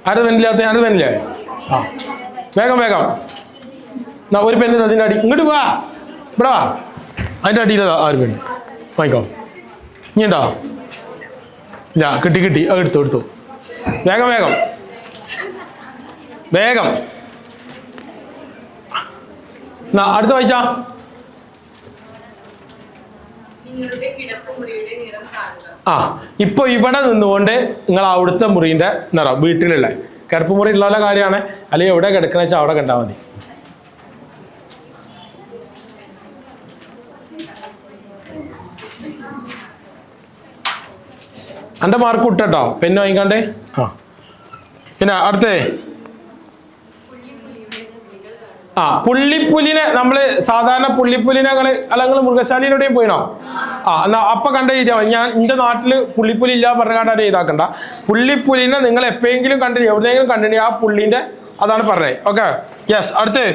S1: ആരും പെണ്ണില്ലേ? വേഗം. ഒരു പെണ്ണ് അതിന്റെ അടി, ഇങ്ങോട്ട് വാ, ഇവിടെ വാ. അതിന്റെ അടിയിൽ ആര് പെണ്ണ് വാങ്ങിക്കോ. ഇനി ഉണ്ടോ? ഇല്ല, കിട്ടി. അത് എടുത്തു. വേഗം. അടുത്ത വായിച്ചാ. ഇപ്പൊ ഇവിടെ നിന്നുകൊണ്ട് നിങ്ങൾ അവിടുത്തെ മുറിന്റെ നിറം, വീട്ടിലുള്ള കിടപ്പ് മുറി ഉള്ള കാര്യമാണ്. അല്ലെങ്കിൽ എവിടെ കിടക്കുന്ന വെച്ചാൽ അവിടെ കണ്ടാൽ മതി. എൻ്റെ മാർക്ക് വിട്ടോ, പെന്ന് വാങ്ങിക്കാണ്ടേ. പിന്നെ അടുത്തേ പുള്ളിപ്പുലിനെ നമ്മള് സാധാരണ പുള്ളിപ്പുലിനെ അല്ലെങ്കിൽ മൃഗശാലയിലൂടെയും പോയിനോ? എന്നാ അപ്പൊ കണ്ട ചെയ്താൽ മതി. ഞാൻ എന്റെ നാട്ടില് പുള്ളിപ്പുലി ഇല്ല പറഞ്ഞാണ്ട് ചെയ്താക്കണ്ട. പുള്ളിപ്പുലിനെ നിങ്ങൾ എപ്പോഴെങ്കിലും കണ്ടിട്ട് എവിടെയെങ്കിലും കണ്ടിട്ട് ആ പുള്ളിന്റെ അതാണ് പറഞ്ഞത്. ഓക്കെ. യെസ്. അടുത്ത്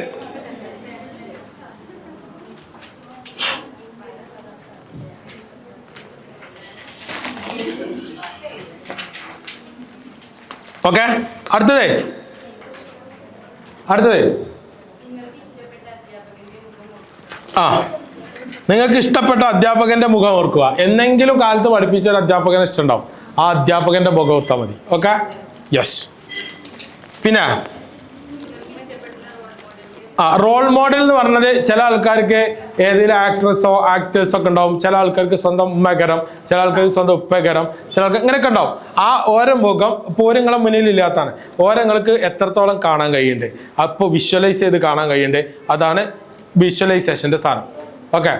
S1: ഓക്കെ, അടുത്തത് ആ, നിങ്ങൾക്ക് ഇഷ്ടപ്പെട്ട അധ്യാപകന്റെ മുഖം ഓർക്കുക. എന്നെങ്കിലും കാലത്ത് പഠിപ്പിച്ച ഒരു അധ്യാപകനെ ഇഷ്ടമുണ്ടാവും, ആ അധ്യാപകന്റെ മുഖം ഓർത്താൽ മതി. Okay, yes. പിന്നെ റോൾ മോഡൽ എന്ന് പറഞ്ഞത് ചില ആൾക്കാർക്ക് ഏതെങ്കിലും ആക്ടേഴ്സോ ഒക്കെ ഉണ്ടാവും, ചില ആൾക്കാർക്ക് സ്വന്തം ഉമ്മകരം, ചില ആൾക്കാർക്ക് സ്വന്തം ഉപ്പകരം, ചില ആൾക്കാർ ഇങ്ങനെയൊക്കെ ഉണ്ടാവും. ആ ഓരോ മുഖം പോരങ്ങളെ മുന്നിൽ ഇല്ലാത്തതാണ്. ഓരോങ്ങൾക്ക് എത്രത്തോളം കാണാൻ കഴിയുന്നുണ്ട്, അപ്പോൾ വിഷ്വലൈസ് ചെയ്ത് കാണാൻ കഴിയുന്നുണ്ട്. അതാണ് വിഷ്വലൈസേഷന്റെ സാധനം. Okay,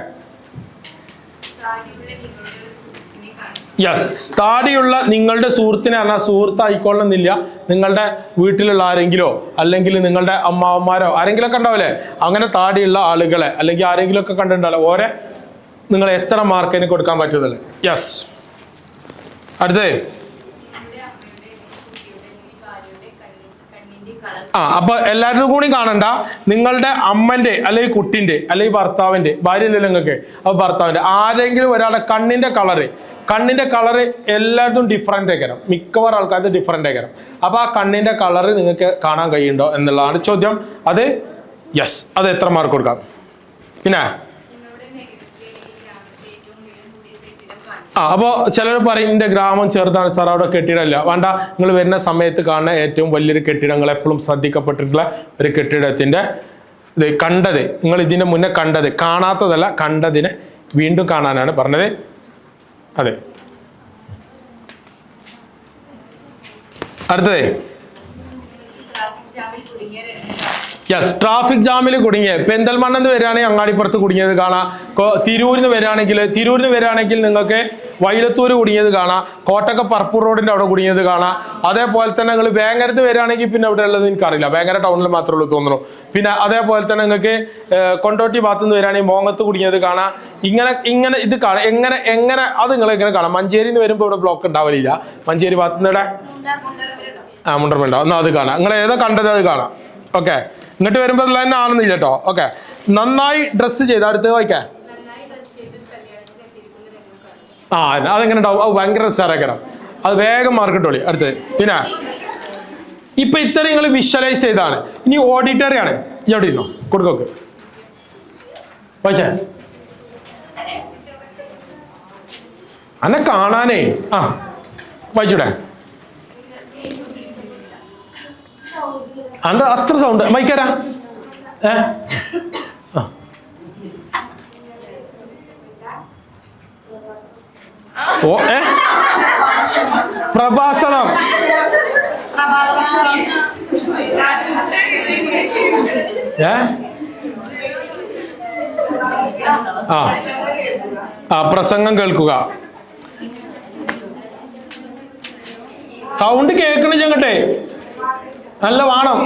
S1: yes. താടിയുള്ള നിങ്ങളുടെ സുഹൃത്തിനെ പറഞ്ഞാൽ സുഹൃത്ത് ആയിക്കൊള്ളുന്നില്ല, നിങ്ങളുടെ വീട്ടിലുള്ള ആരെങ്കിലോ അല്ലെങ്കിൽ നിങ്ങളുടെ അമ്മാവന്മാരോ ആരെങ്കിലും ഒക്കെ ഉണ്ടാവില്ലേ, അങ്ങനെ താടിയുള്ള ആളുകളെ അല്ലെങ്കിൽ ആരെങ്കിലും ഒക്കെ കണ്ടിട്ടുണ്ടല്ലോ, ഓരെ നിങ്ങൾ എത്ര മാർക്കിന് കൊടുക്കാൻ പറ്റുന്നില്ല. യെസ്. അടുത്തത് അപ്പൊ എല്ലാവരും കൂടി കാണണ്ട, നിങ്ങളുടെ അമ്മന്റെ അല്ലെങ്കിൽ കുട്ടിന്റെ അല്ലെങ്കിൽ ഭർത്താവിന്റെ, ഭാര്യയില്ലല്ലോ നിങ്ങൾക്ക്, അപ്പൊ ഭർത്താവിന്റെ ആരെങ്കിലും ഒരാളുടെ കണ്ണിന്റെ കളറ് എല്ലായിടത്തും ഡിഫറെന്റ് ആക്കണം, മിക്കവാറും ആൾക്കാർക്ക് ഡിഫറെന്റ് ആക്കണം. അപ്പൊ ആ കണ്ണിന്റെ കളറ് നിങ്ങൾക്ക് കാണാൻ കഴിയുന്നുണ്ടോ എന്നുള്ളതാണ് ചോദ്യം. അത് യെസ്. അത് എത്ര മാർക്ക് കൊടുക്കാം? പിന്നെ അപ്പോ ചിലർ പറയും എന്റെ ഗ്രാമം ചെറുതാണ് സാർ, അവിടെ കെട്ടിടമില്ല. വേണ്ട, നിങ്ങൾ വരുന്ന സമയത്ത് കാണുന്ന ഏറ്റവും വലിയൊരു കെട്ടിടങ്ങൾ എപ്പോഴും ശ്രദ്ധിക്കപ്പെട്ടിട്ടുള്ള ഒരു കെട്ടിടത്തിന്റെ ഇത് കണ്ടത്, നിങ്ങൾ ഇതിന്റെ മുന്നേ കണ്ടത്, കാണാത്തതല്ല, കണ്ടതിനെ വീണ്ടും കാണാനാണ് പറഞ്ഞത്. അതെ, അടുത്തത് യെസ്. ട്രാഫിക് ജാമിൽ കുടുങ്ങിയ പെരിന്തൽമണ്ണ വരികയാണെങ്കിൽ അങ്ങാടിപ്പുറത്ത് കുടുങ്ങിയത് കാണാം. തിരൂരിന് വരികയാണെങ്കിൽ നിങ്ങൾക്ക് വൈലത്തൂർ കുടുങ്ങിയത് കാണാം. കോട്ടക്ക പറപ്പൂർ റോഡിന്റെ അവിടെ കുടുങ്ങിയത് കാണാം. അതേപോലെ തന്നെ നിങ്ങൾ വേങ്ങരത്ത് വരികയാണെങ്കിൽ പിന്നെ അവിടെ ഉള്ളത് എനിക്കറിയില്ല, വേങ്ങര ടൗണിൽ മാത്രമേ ഉള്ളൂ തോന്നുന്നു. പിന്നെ അതേപോലെ തന്നെ നിങ്ങൾക്ക് കൊണ്ടോട്ടി ഭാഗത്ത് നിന്ന് വരികയാണെങ്കിൽ മോങ്ങത്ത് കുടുങ്ങിയത് കാണാം. ഇങ്ങനെ ഇത് കാണാം. എങ്ങനെ അത് നിങ്ങൾ എങ്ങനെ കാണാം? മഞ്ചേരിയിൽ നിന്ന് വരുമ്പോൾ ഇവിടെ ബ്ലോക്ക് ഉണ്ടാവില്ല, മഞ്ചേരി ഭാഗത്ത് നിന്ന് ഇവിടെ മുണ്ടർമ എന്നാൽ അത് കാണാം. നിങ്ങൾ ഏതോ കണ്ടത് അത് കാണാം. ഓക്കെ, ഇങ്ങോട്ട് വരുമ്പോൾ തന്നെ ആണെന്നില്ല കേട്ടോ. ഓക്കെ, നന്നായി ഡ്രസ്സ് ചെയ്ത് അടുത്ത് വായിക്കാം. അതെങ്ങനെ ഉണ്ടാവും? അത് ഭയങ്കര രസകരം, അത് വേഗം മാർക്ക് കിട്ടോളി. അടുത്ത് പിന്നെ ഇപ്പൊ ഇത്ര നിങ്ങൾ വിഷ്വലൈസ് ചെയ്താണ്. ഇനി ഓഡിറ്ററി ആണ്. എവിടെ ഇരുന്നോ കൊടുക്കൊക്കെ വായിച്ചേ അന്നെ കാണാനേ. വായിച്ചൂടെ? അത്ര സൗണ്ട് മൈക്കാരാ. പ്രഭാഷണം. പ്രസംഗം കേൾക്കുക. സൗണ്ട് കേൾക്കണില്ല അങ്ങട്ടെ, നല്ല വേണം.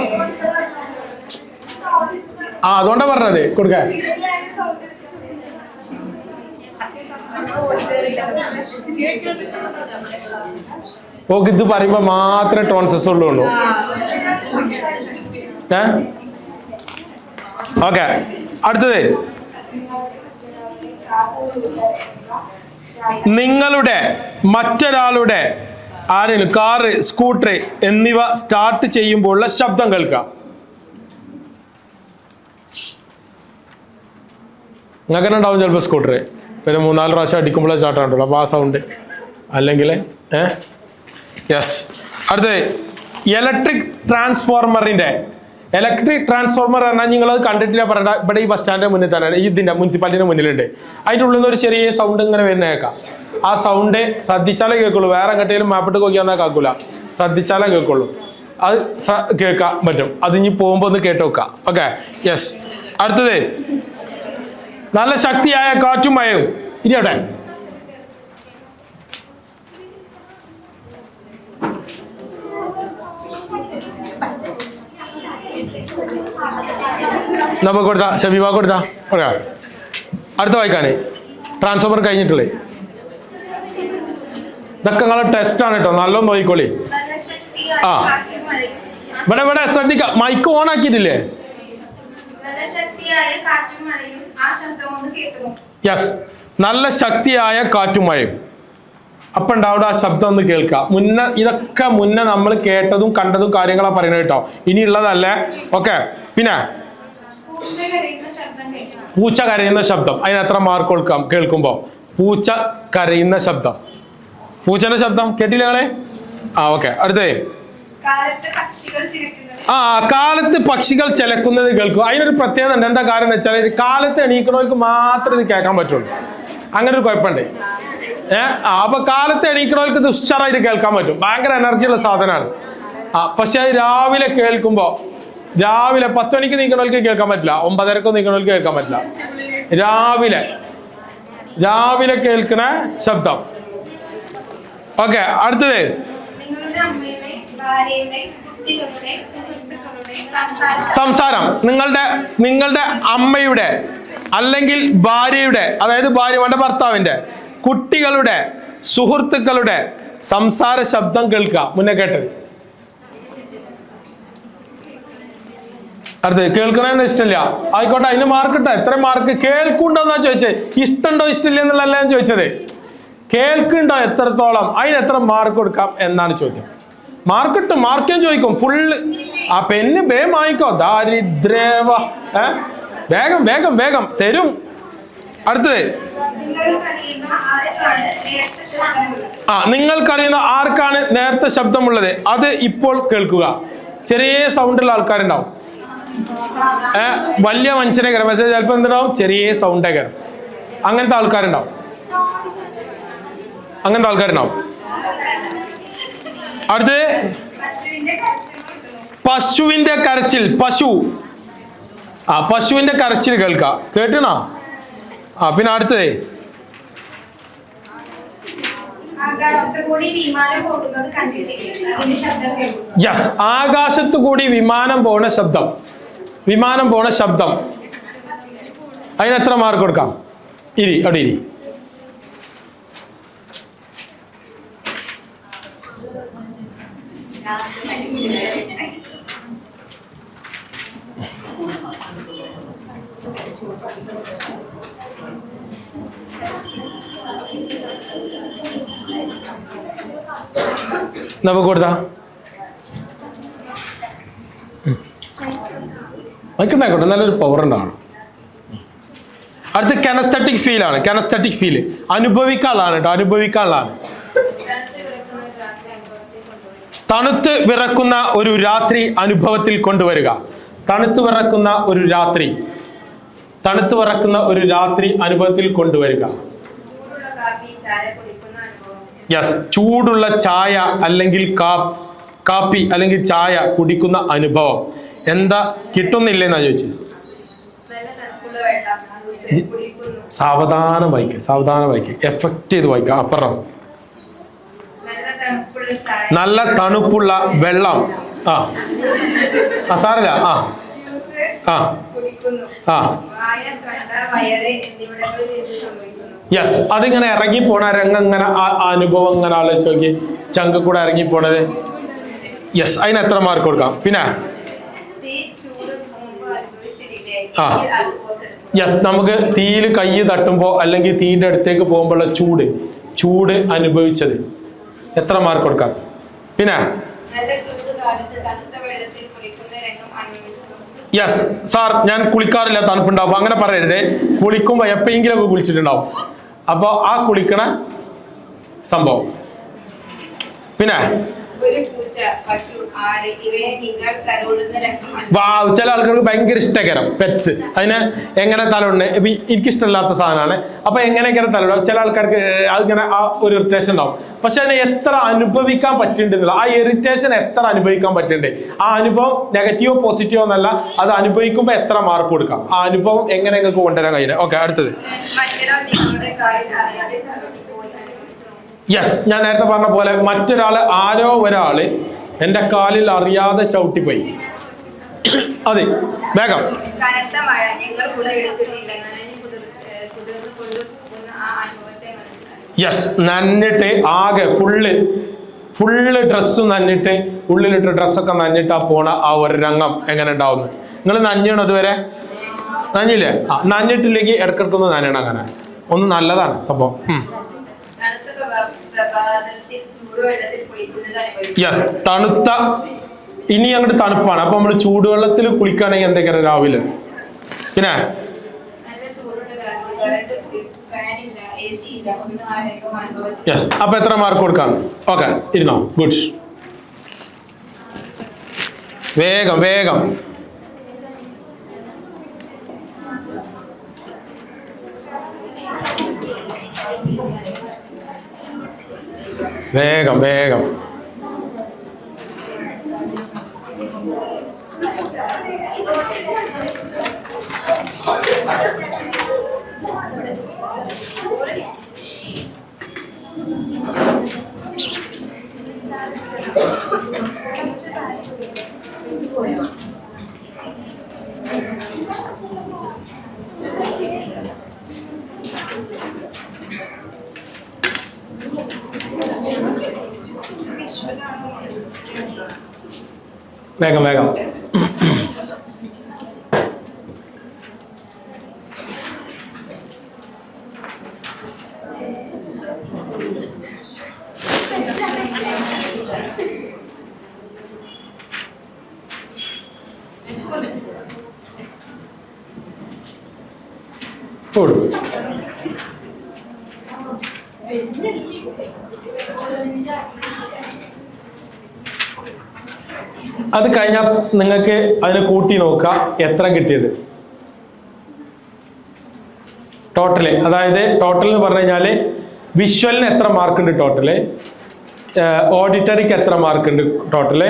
S1: അതുകൊണ്ടാ പറഞ്ഞത് കൊടുക്കാൻ. ഓക്കെ, ഇത് പറയുമ്പോ മാത്രമേ ടോൺസസ് ഉള്ളൂ. ഓക്കെ, അടുത്തത് നിങ്ങളുടെ മറ്റൊരാളുടെ ആരെങ്കിലും കാറ്, സ്കൂട്ടർ എന്നിവ സ്റ്റാർട്ട് ചെയ്യുമ്പോഴുള്ള ശബ്ദം കേൾക്കാം. നിങ്ങൾക്ക് തന്നെ ഉണ്ടാവും ചിലപ്പോൾ സ്കൂട്ടർ പിന്നെ 3-4 പ്രാവശ്യം അടിക്കുമ്പോഴേ സ്റ്റാർട്ട് ആയിട്ടുള്ളൂ, അപ്പോൾ ആ സൗണ്ട് അല്ലെങ്കിൽ യെസ്. അടുത്തത് ഇലക്ട്രിക് ട്രാൻസ്ഫോർമർ പറഞ്ഞാൽ നിങ്ങളത് കണ്ടിട്ടില്ല പറയണ്ട. ഇവിടെ ഈ ബസ് സ്റ്റാൻഡിന്റെ മുന്നിൽ തന്നെ, ഇതിന്റെ മുനിസിപ്പാലിറ്റിന്റെ മുന്നിലുണ്ട്. അതിൻ്റെ ഉള്ളിൽ നിന്ന് ഒരു ചെറിയ സൗണ്ട് ഇങ്ങനെ വരുന്ന കേൾക്കാം. ആ സൗണ്ട് ശ്രദ്ധിച്ചാലേ കേൾക്കുള്ളൂ, വേറെ എങ്ങോട്ടേലും മാപ്പിട്ട് നോക്കിയാൽ കേൾക്കൂല, ശ്രദ്ധിച്ചാലേ കേൾക്കുള്ളൂ. അത് കേൾക്കാൻ പറ്റും. അത് ഇനി പോകുമ്പോൾ ഒന്ന് കേട്ട് വെക്കാം. Okay, yes. അടുത്തത് നല്ല ശക്തിയായ കാറ്റും മഴയും. ഇരിയോട്ടെ, നമുക്ക് കൊടുത്താ ഷബീബ കൊടുത്താ. ഓക്കെ, അടുത്ത വായിക്കാനേ ട്രാൻസ്ഫോമർ കഴിഞ്ഞിട്ടുള്ളേ. ഇതൊക്കെ നിങ്ങളെ ടെസ്റ്റാണ് കേട്ടോ, നല്ലോണം നോക്കിക്കോളി. ഇവിടെ ശ്രദ്ധിക്ക, മൈക്ക് ഓൺ ആക്കിയിട്ടില്ലേ? യെസ്, നല്ല ശക്തിയായ കാറ്റും മഴയും. അപ്പൊ ഉണ്ടാവുന്ന ആ ശബ്ദം ഒന്ന് കേൾക്കുക. ഇതൊക്കെ മുന്നേ നമ്മൾ കേട്ടതും കണ്ടതും കാര്യങ്ങളാ പറയുന്നത് കേട്ടോ, ഇനിയുള്ളതല്ലേ. ഓക്കെ. പിന്നെ പൂച്ച കരയുന്ന ശബ്ദം, അതിന് എത്ര മാർക്ക് കൊടുക്കാം കേൾക്കുമ്പോ? പൂച്ച കരയുന്ന ശബ്ദം, പൂച്ചന്റെ ശബ്ദം കേട്ടില്ല നിങ്ങളെ? ഓക്കെ. അടുത്തേ, കാലത്ത് പക്ഷികൾ ചിലക്കുന്നത് കേൾക്കും. അതിനൊരു പ്രത്യേകത ഉണ്ട്. എന്താ കാര്യം എന്ന് വെച്ചാൽ കാലത്ത് എണീക്കണവർക്ക് മാത്രമേ ഇത് കേൾക്കാൻ പറ്റുള്ളൂ. അങ്ങനെ ഒരു കുഴപ്പമുണ്ട്. അപ്പൊ കാലത്ത് എണീക്കണവർക്ക് ഇത് ഉഷാറായിട്ട് കേൾക്കാൻ പറ്റും. ഭയങ്കര എനർജിയുള്ള സാധനമാണ്. പക്ഷെ അത് രാവിലെ കേൾക്കുമ്പോ, രാവിലെ 10 മണിക്ക് നീക്കണവർക്ക് കേൾക്കാൻ പറ്റില്ല, 9:30 നീക്കണവർക്ക് കേൾക്കാൻ പറ്റില്ല. രാവിലെ കേൾക്കുന്ന ശബ്ദം. ഓക്കെ. അടുത്തത്, സംസാരം. നിങ്ങളുടെ അമ്മയുടെ അല്ലെങ്കിൽ ഭാര്യയുടെ, അതായത് ഭാര്യയുടെ ഭർത്താവിന്റെ, കുട്ടികളുടെ, സുഹൃത്തുക്കളുടെ സംസാര ശബ്ദം കേൾക്കുക. മുന്നേ കേട്ടത്. അടുത്ത്, കേൾക്കണമെന്ന് ഇഷ്ടമില്ല, ആയിക്കോട്ടെ, അതിന് മാർക്ക് ഇട്ടോ. എത്ര മാർക്ക്? കേൾക്കുന്നുണ്ടോന്നാ ചോദിച്ചത്, ഇഷ്ടമുണ്ടോ ഇഷ്ടമില്ല എന്നുള്ളതല്ല ഞാൻ ചോദിച്ചത്. കേൾക്കുന്നുണ്ടോ എത്രത്തോളം, അതിന് എത്ര മാർക്ക് കൊടുക്കാം എന്നാണ് ചോദ്യം. മാർക്ക് ഇട്ടും മാർക്കും ചോദിക്കും. ഫുള്ള് ആ പെണ്ണ് വേഗം വാങ്ങിക്കോ, ദാരിദ്രവ. വേഗം വേഗം വേഗം തരും. അടുത്തത്, നിങ്ങൾക്കറിയുന്ന ആർക്കാണ് നേരത്തെ ശബ്ദമുള്ളത് അത് ഇപ്പോൾ കേൾക്കുക. ചെറിയ സൗണ്ടുള്ള ആൾക്കാരുണ്ടാവും, വലിയ മനുഷ്യനെ കയറും, പക്ഷേ ചിലപ്പോൾ എന്തുണ്ടാവും, ചെറിയ സൗണ്ടേ കയറും. അങ്ങനത്തെ ആൾക്കാരുണ്ടാവും. അടുത്ത്, പശുവിന്റെ കരച്ചിൽ. പശുവിന്റെ കരച്ചിൽ കേൾക്കുക. കേട്ടണോ? പിന്നെ അടുത്തത്, യെസ്, ആകാശത്ത് കൂടി വിമാനം പോണ ശബ്ദം. അതിന് എത്ര മാർക്ക് കൊടുക്കാം? അവിടെ ഇരി. നമുക്ക് കൊടുത്താ ആയിക്കോട്ടെ, നല്ലൊരു പവർ ഉണ്ടാവണം. അടുത്ത് കനസ്തറ്റിക് ഫീൽ ആണ്. കനസ്തറ്റിക് ഫീൽ അനുഭവിക്കാനുള്ളതാണ് കേട്ടോ, അനുഭവിക്കാനുള്ളതാണ്. തണുത്ത് വിറക്കുന്ന ഒരു രാത്രി അനുഭവത്തിൽ കൊണ്ടുവരിക. തണുത്ത് വിറക്കുന്ന ഒരു രാത്രി അനുഭവത്തിൽ കൊണ്ടുവരിക. യെസ്, ചൂടുള്ള ചായ അല്ലെങ്കിൽ കാപ്പി അല്ലെങ്കിൽ ചായ കുടിക്കുന്ന അനുഭവം. എന്താ കിട്ടുന്നില്ലെന്നാ ചോദിച്ചത്. സാവധാനം വായിക്കുക, എഫക്ട് ചെയ്ത് വായിക്കുക. അപ്പുറം നല്ല തണുപ്പുള്ള വെള്ളം. സാരല്ല. യെസ്, അതിങ്ങനെ ഇറങ്ങിപ്പോണ രംഗം, ഇങ്ങനെ അനുഭവം ഇങ്ങനെ ആലോചിച്ച് നോക്കി, ചങ്ക കൂടെ ഇറങ്ങിപ്പോണത്. യെസ്, അതിന് എത്ര മാർക്ക് കൊടുക്കാം? പിന്നെ യെസ്, നമുക്ക് തീയിൽ കൈ തട്ടുമ്പോ അല്ലെങ്കിൽ തീയുടെ അടുത്തേക്ക് പോകുമ്പോഴുള്ള ചൂട് അനുഭവിച്ചത്, എത്ര മാർക്ക് കൊടുക്കാം? പിന്നെ യെസ് സാർ, ഞാൻ കുളിക്കാറില്ല, തണുപ്പുണ്ടാവും. അങ്ങനെ പറയരുത്. കുളിക്കുമ്പോ എപ്പോഴെങ്കിലും ഒക്കെ കുളിച്ചിട്ടുണ്ടാവും. അപ്പൊ ആ കുളിക്കണ സംഭവം. പിന്നെ ചില ആൾക്കാർക്ക് ഭയങ്കര ഇഷ്ടകരം പെറ്റ്സ്. അതിനെ എങ്ങനെ തലോടുന്നത്, എനിക്കിഷ്ടമില്ലാത്ത സാധനമാണ്. അപ്പൊ എങ്ങനെയൊക്കെ തലോടുക, ചില ആൾക്കാർക്ക് അതിങ്ങനെ ആ ഒരു ഇറിറ്റേഷൻ ഉണ്ടാവും. പക്ഷെ അതിനെ എത്ര അനുഭവിക്കാൻ പറ്റുന്നുണ്ടെന്നുള്ള, ആ ഇറിറ്റേഷൻ എത്ര അനുഭവിക്കാൻ പറ്റുന്നുണ്ട്, ആ അനുഭവം നെഗറ്റീവോ പോസിറ്റീവോ എന്നല്ല, അത് അനുഭവിക്കുമ്പോൾ എത്ര മാർക്ക് കൊടുക്കാം, ആ അനുഭവം എങ്ങനെ നിങ്ങൾക്ക് കൊണ്ടുവരാൻ കഴിയുന്നത്. ഓക്കെ. അടുത്തത്, യെസ്, ഞാൻ നേരത്തെ പറഞ്ഞ പോലെ ആരോ ഒരാള് എന്റെ കാലിൽ അറിയാതെ ചവിട്ടിപ്പോയി. അതെ, വേഗം. യെസ്, നന്നിട്ട് ആകെ ഫുള്ള് ഡ്രസ്സ് നന്നിട്ട്, ഉള്ളിലിട്ട് ഡ്രസ്സൊക്കെ നന്നിട്ടാ പോണ ആ ഒരു രംഗം എങ്ങനെ ഉണ്ടാവുന്നു? നിങ്ങൾ നഞ്ഞണം അതുവരെ? നഞ്ഞില്ലേ? നഞ്ഞിട്ടില്ലെങ്കിൽ ഇടക്കിടക്കൊന്ന് നനയണം. അങ്ങനെ ഒന്ന് നല്ലതാണ് സംഭവം. യെസ്, തണുത്ത ഇനി അങ്ങോട്ട് തണുപ്പാണ്. അപ്പൊ നമ്മൾ ചൂടുവെള്ളത്തിൽ കുളിക്കുകയാണെങ്കിൽ എന്തൊക്കെയാണ് രാവിലെ? പിന്നെ യെസ്, അപ്പൊ എത്ര മാർക്ക് കൊടുക്കാം? ഓക്കെ, ഇരുന്നോ. ഗുഡ്. വേഗം വേഗം വേഗം വേഗം. വേഗം വേഗം. അത് കഴിഞ്ഞാൽ നിങ്ങൾക്ക് അതിനെ കൂട്ടി നോക്കുക എത്ര കിട്ടിയത് ടോട്ടല്. അതായത് ടോട്ടൽ എന്ന് പറഞ്ഞു കഴിഞ്ഞാൽ വിഷ്വലിന് എത്ര മാർക്ക് ഉണ്ട് ടോട്ടല്, ഓഡിറ്ററിക്ക് എത്ര മാർക്ക് ഉണ്ട് ടോട്ടല്,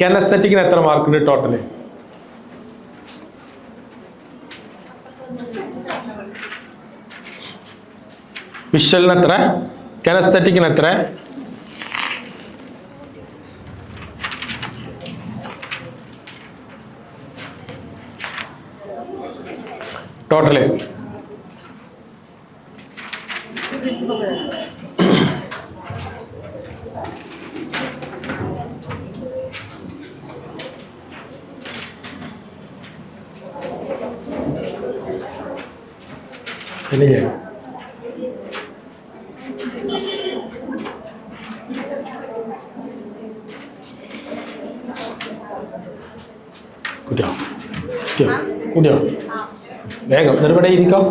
S1: കെനസ്തെറ്റിക്കിന് എത്ര മാർക്ക് ഉണ്ട് ടോട്ടല്. വിഷ്വലിന് എത്ര, കെനസ്തെറ്റിക്കിന് എത്ര, ടോട്ടല്. കുട്ടിയോ കുട്ടിയോ വേഗം നിർവിടെ ഇരിക്കാം.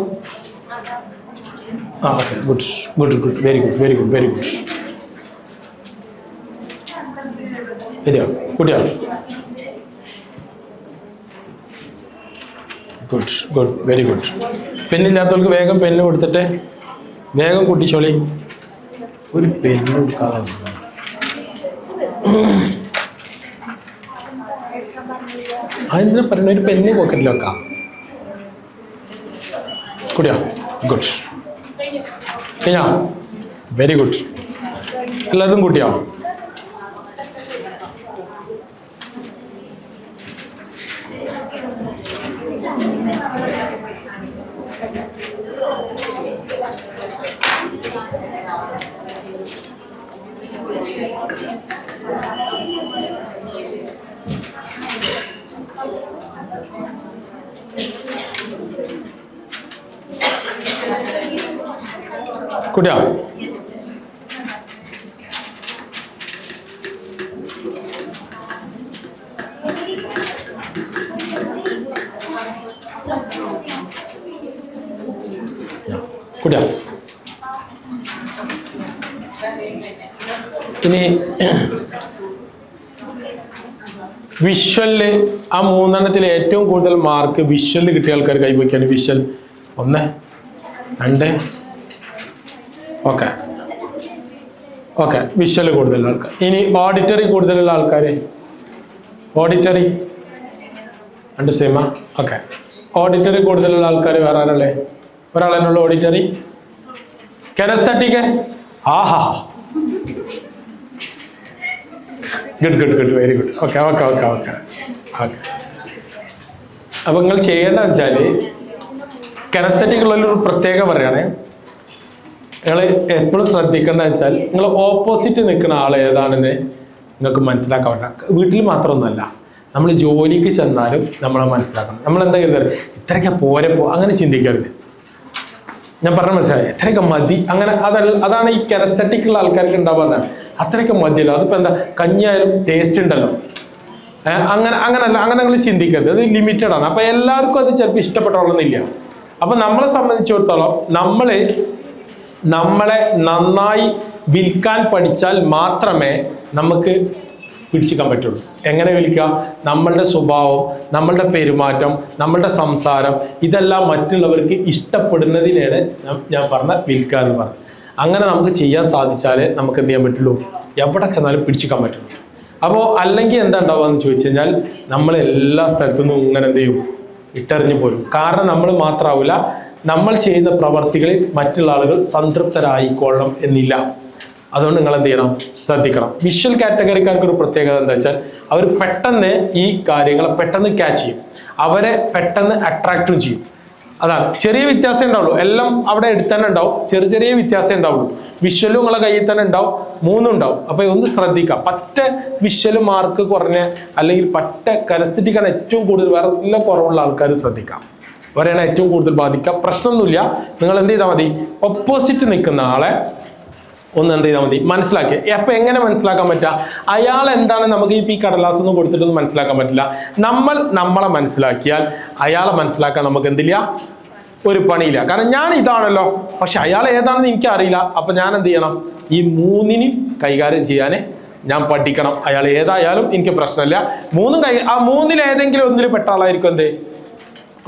S1: ആ okay, good good good, very good very good very good. വരിക കുട്ടിയോ, ഗുഡ് ഗുഡ് വെരി ഗുഡ്. പെന്നില്ലാത്തവർക്ക് വേഗം പെന്ന് കൊടുത്തിട്ട് വേഗം കുട്ടിച്ചോളി. ഒരു പെന്ന് കൊടുക്കാതെ അതെന്തിനാ പറയുന്നത്? ഒരു പെന്ന് പോക്കറ്റിൽ വെക്കാം. കുടിയാ, ഗുഡ്. കഴിഞ്ഞാ, വെരി ഗുഡ്. എല്ലാവരും കൂട്ടിയോ? കുട്ടിയാ, കുട്ടിയാ. ഇനി വിഷ്വലില് ആ മൂന്നെണ്ണത്തിൽ ഏറ്റവും കൂടുതൽ മാർക്ക് വിഷ്വലിൽ കിട്ടിയ ആൾക്കാർ കൈവയ്ക്കാണ്. വിഷ്വൽ 1 2. ഓക്കെ ഓക്കെ, വിഷ്വൽ കൂടുതലുള്ള ആൾക്കാർ. ഇനി ഓഡിറ്ററി കൂടുതലുള്ള ആൾക്കാർ, ഓഡിറ്ററി 2 സെയിമാ. ഓക്കെ, ഓഡിറ്ററി കൂടുതലുള്ള ആൾക്കാർ വേറെ ആരല്ലേ? ഒരാളെന്നുള്ള ഓഡിറ്ററി. കെനസ്തെറ്റിക്, ആഹാ, good good good very good. Okay okay okay okay okay. അപ്പൊ നിങ്ങൾ ചെയ്യേണ്ടതെന്ന് വെച്ചാൽ കെനസ്തെറ്റിക് ഉള്ളൊരു പ്രത്യേകം പറയുകയാണെ, നിങ്ങൾ എപ്പോഴും ശ്രദ്ധിക്കേണ്ടതെന്ന് വെച്ചാൽ നിങ്ങൾ ഓപ്പോസിറ്റ് നിൽക്കുന്ന ആൾ ഏതാണെന്ന് നിങ്ങൾക്ക് മനസ്സിലാക്കാൻ പറ്റണം. വീട്ടിൽ മാത്രമൊന്നുമല്ല, നമ്മൾ ജോലിക്ക് ചെന്നാലും നമ്മളെ മനസ്സിലാക്കണം. നമ്മൾ എന്താ കരുതരുത്, ഇത്രയ്ക്ക് പോരെ അങ്ങനെ ചിന്തിക്കരുത്. ഞാൻ പറഞ്ഞ മനസ്സിലായി, എത്രയൊക്കെ മതി, അങ്ങനെ അതാണ് ഈ കെനസ്തറ്റിക് ഉള്ള ആൾക്കാർക്ക് ഉണ്ടാവുക. അത്രയൊക്കെ മതിയല്ലോ, അതിപ്പോ എന്താ കഞ്ഞിയായാലും ടേസ്റ്റ് ഉണ്ടല്ലോ, അങ്ങനല്ല, അങ്ങനെ നിങ്ങൾ ചിന്തിക്കരുത്, അത് ലിമിറ്റഡ് ആണ്. അപ്പൊ എല്ലാവർക്കും അത് ചിലപ്പോൾ ഇഷ്ടപ്പെട്ടോളുന്നില്ല. അപ്പൊ നമ്മളെ സംബന്ധിച്ചിടത്തോളം നമ്മളെ നന്നായി വിൽക്കാൻ പഠിച്ചാൽ മാത്രമേ നമുക്ക് പിടിച്ചിക്കാൻ പറ്റുള്ളൂ. എങ്ങനെ വിൽക്കുക? നമ്മളുടെ സ്വഭാവം, നമ്മളുടെ പെരുമാറ്റം, നമ്മളുടെ സംസാരം, ഇതെല്ലാം മറ്റുള്ളവർക്ക് ഇഷ്ടപ്പെടുന്നതിനാണ് ഞാൻ പറഞ്ഞ വിൽക്കുക എന്ന് പറഞ്ഞത്. അങ്ങനെ നമുക്ക് ചെയ്യാൻ സാധിച്ചാലേ നമുക്ക് എന്ത് ചെയ്യാൻ പറ്റുള്ളൂ, എവിടെ ചെന്നാലും പിടിച്ചിക്കാൻ പറ്റുള്ളൂ. അപ്പോൾ അല്ലെങ്കിൽ എന്താ ഉണ്ടാവുക എന്ന് ചോദിച്ചു കഴിഞ്ഞാൽ നമ്മൾ എല്ലാ സ്ഥലത്തുനിന്നും ഇങ്ങനെ എന്ത് ചെയ്യും, ഇട്ടെറിഞ്ഞു പോരും. കാരണം നമ്മൾ മാത്രമാവില്ല, നമ്മൾ ചെയ്യുന്ന പ്രവർത്തികളിൽ മറ്റുള്ള ആളുകൾ സംതൃപ്തരായിക്കൊള്ളണം എന്നില്ല. അതുകൊണ്ട് നിങ്ങൾ എന്ത് ചെയ്യണം, ശ്രദ്ധിക്കണം. വിഷ്വൽ കാറ്റഗറിക്കാർക്ക് ഒരു പ്രത്യേകത എന്താ വെച്ചാൽ അവർ പെട്ടെന്ന് ഈ കാര്യങ്ങളെ പെട്ടെന്ന് ക്യാച്ച് ചെയ്യും, അവരെ പെട്ടെന്ന് അട്രാക്റ്റും ചെയ്യും. അതാണ്, ചെറിയ വ്യത്യാസം ഉണ്ടാവുള്ളൂ, എല്ലാം അവിടെ എടുത്ത് തന്നെ ഉണ്ടാവും, ചെറിയ വ്യത്യാസം ഉണ്ടാവുള്ളൂ. വിഷ്വലും നിങ്ങളെ കയ്യിൽ തന്നെ ഉണ്ടാവും, മൂന്നും ഉണ്ടാവും. അപ്പൊ ഒന്ന് ശ്രദ്ധിക്കാം. പറ്റ വിഷ്വല് മാർക്ക് കുറഞ്ഞ അല്ലെങ്കിൽ പറ്റ കനസ്തറ്റിക്കാണ് ഏറ്റവും കൂടുതൽ, വേറെ എല്ലാം കുറവുള്ള ആൾക്കാർ ശ്രദ്ധിക്കാം, അവരെയാണ് ഏറ്റവും കൂടുതൽ ബാധിക്കുക. പ്രശ്നമൊന്നുമില്ല, നിങ്ങൾ എന്ത് ചെയ്താൽ മതി, ഓപ്പോസിറ്റ് നിൽക്കുന്ന ആളെ ഒന്ന് എന്ത് ചെയ്താൽ മതി, മനസ്സിലാക്കി. അപ്പൊ എങ്ങനെ മനസ്സിലാക്കാൻ പറ്റുക? അയാൾ എന്താണ്, നമുക്ക് ഈ കടലാസ് ഒന്നും കൊടുത്തിട്ടൊന്നും മനസ്സിലാക്കാൻ പറ്റില്ല. നമ്മളെ മനസ്സിലാക്കിയാൽ അയാളെ മനസ്സിലാക്കാൻ നമുക്ക് എന്തില്ല, ഒരു പണിയില്ല. കാരണം ഞാൻ ഇതാണല്ലോ, പക്ഷെ അയാൾ ഏതാണെന്ന് എനിക്ക് അറിയില്ല. അപ്പൊ ഞാൻ എന്ത് ചെയ്യണം, ഈ മൂന്നിനും കൈകാര്യം ചെയ്യാൻ ഞാൻ പഠിക്കണം. അയാൾ ഏതായാലും എനിക്ക് പ്രശ്നമില്ല, ആ മൂന്നിൽ ഏതെങ്കിലും ഒന്നിൽ പെട്ട ആളായിരിക്കും എന്ത്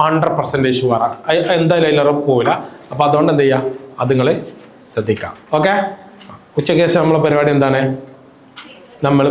S1: 100% വരാം, എന്തായാലും അതിലൊക്കെ പോവില്ല. അപ്പൊ അതുകൊണ്ട് എന്ത് ചെയ്യാം, അത് നിങ്ങൾ ശ്രദ്ധിക്കാം. ഓക്കെ, ഉച്ചയ്ക്ക് ശേഷം നമ്മളെ പരിപാടി എന്താണ്, നമ്മൾ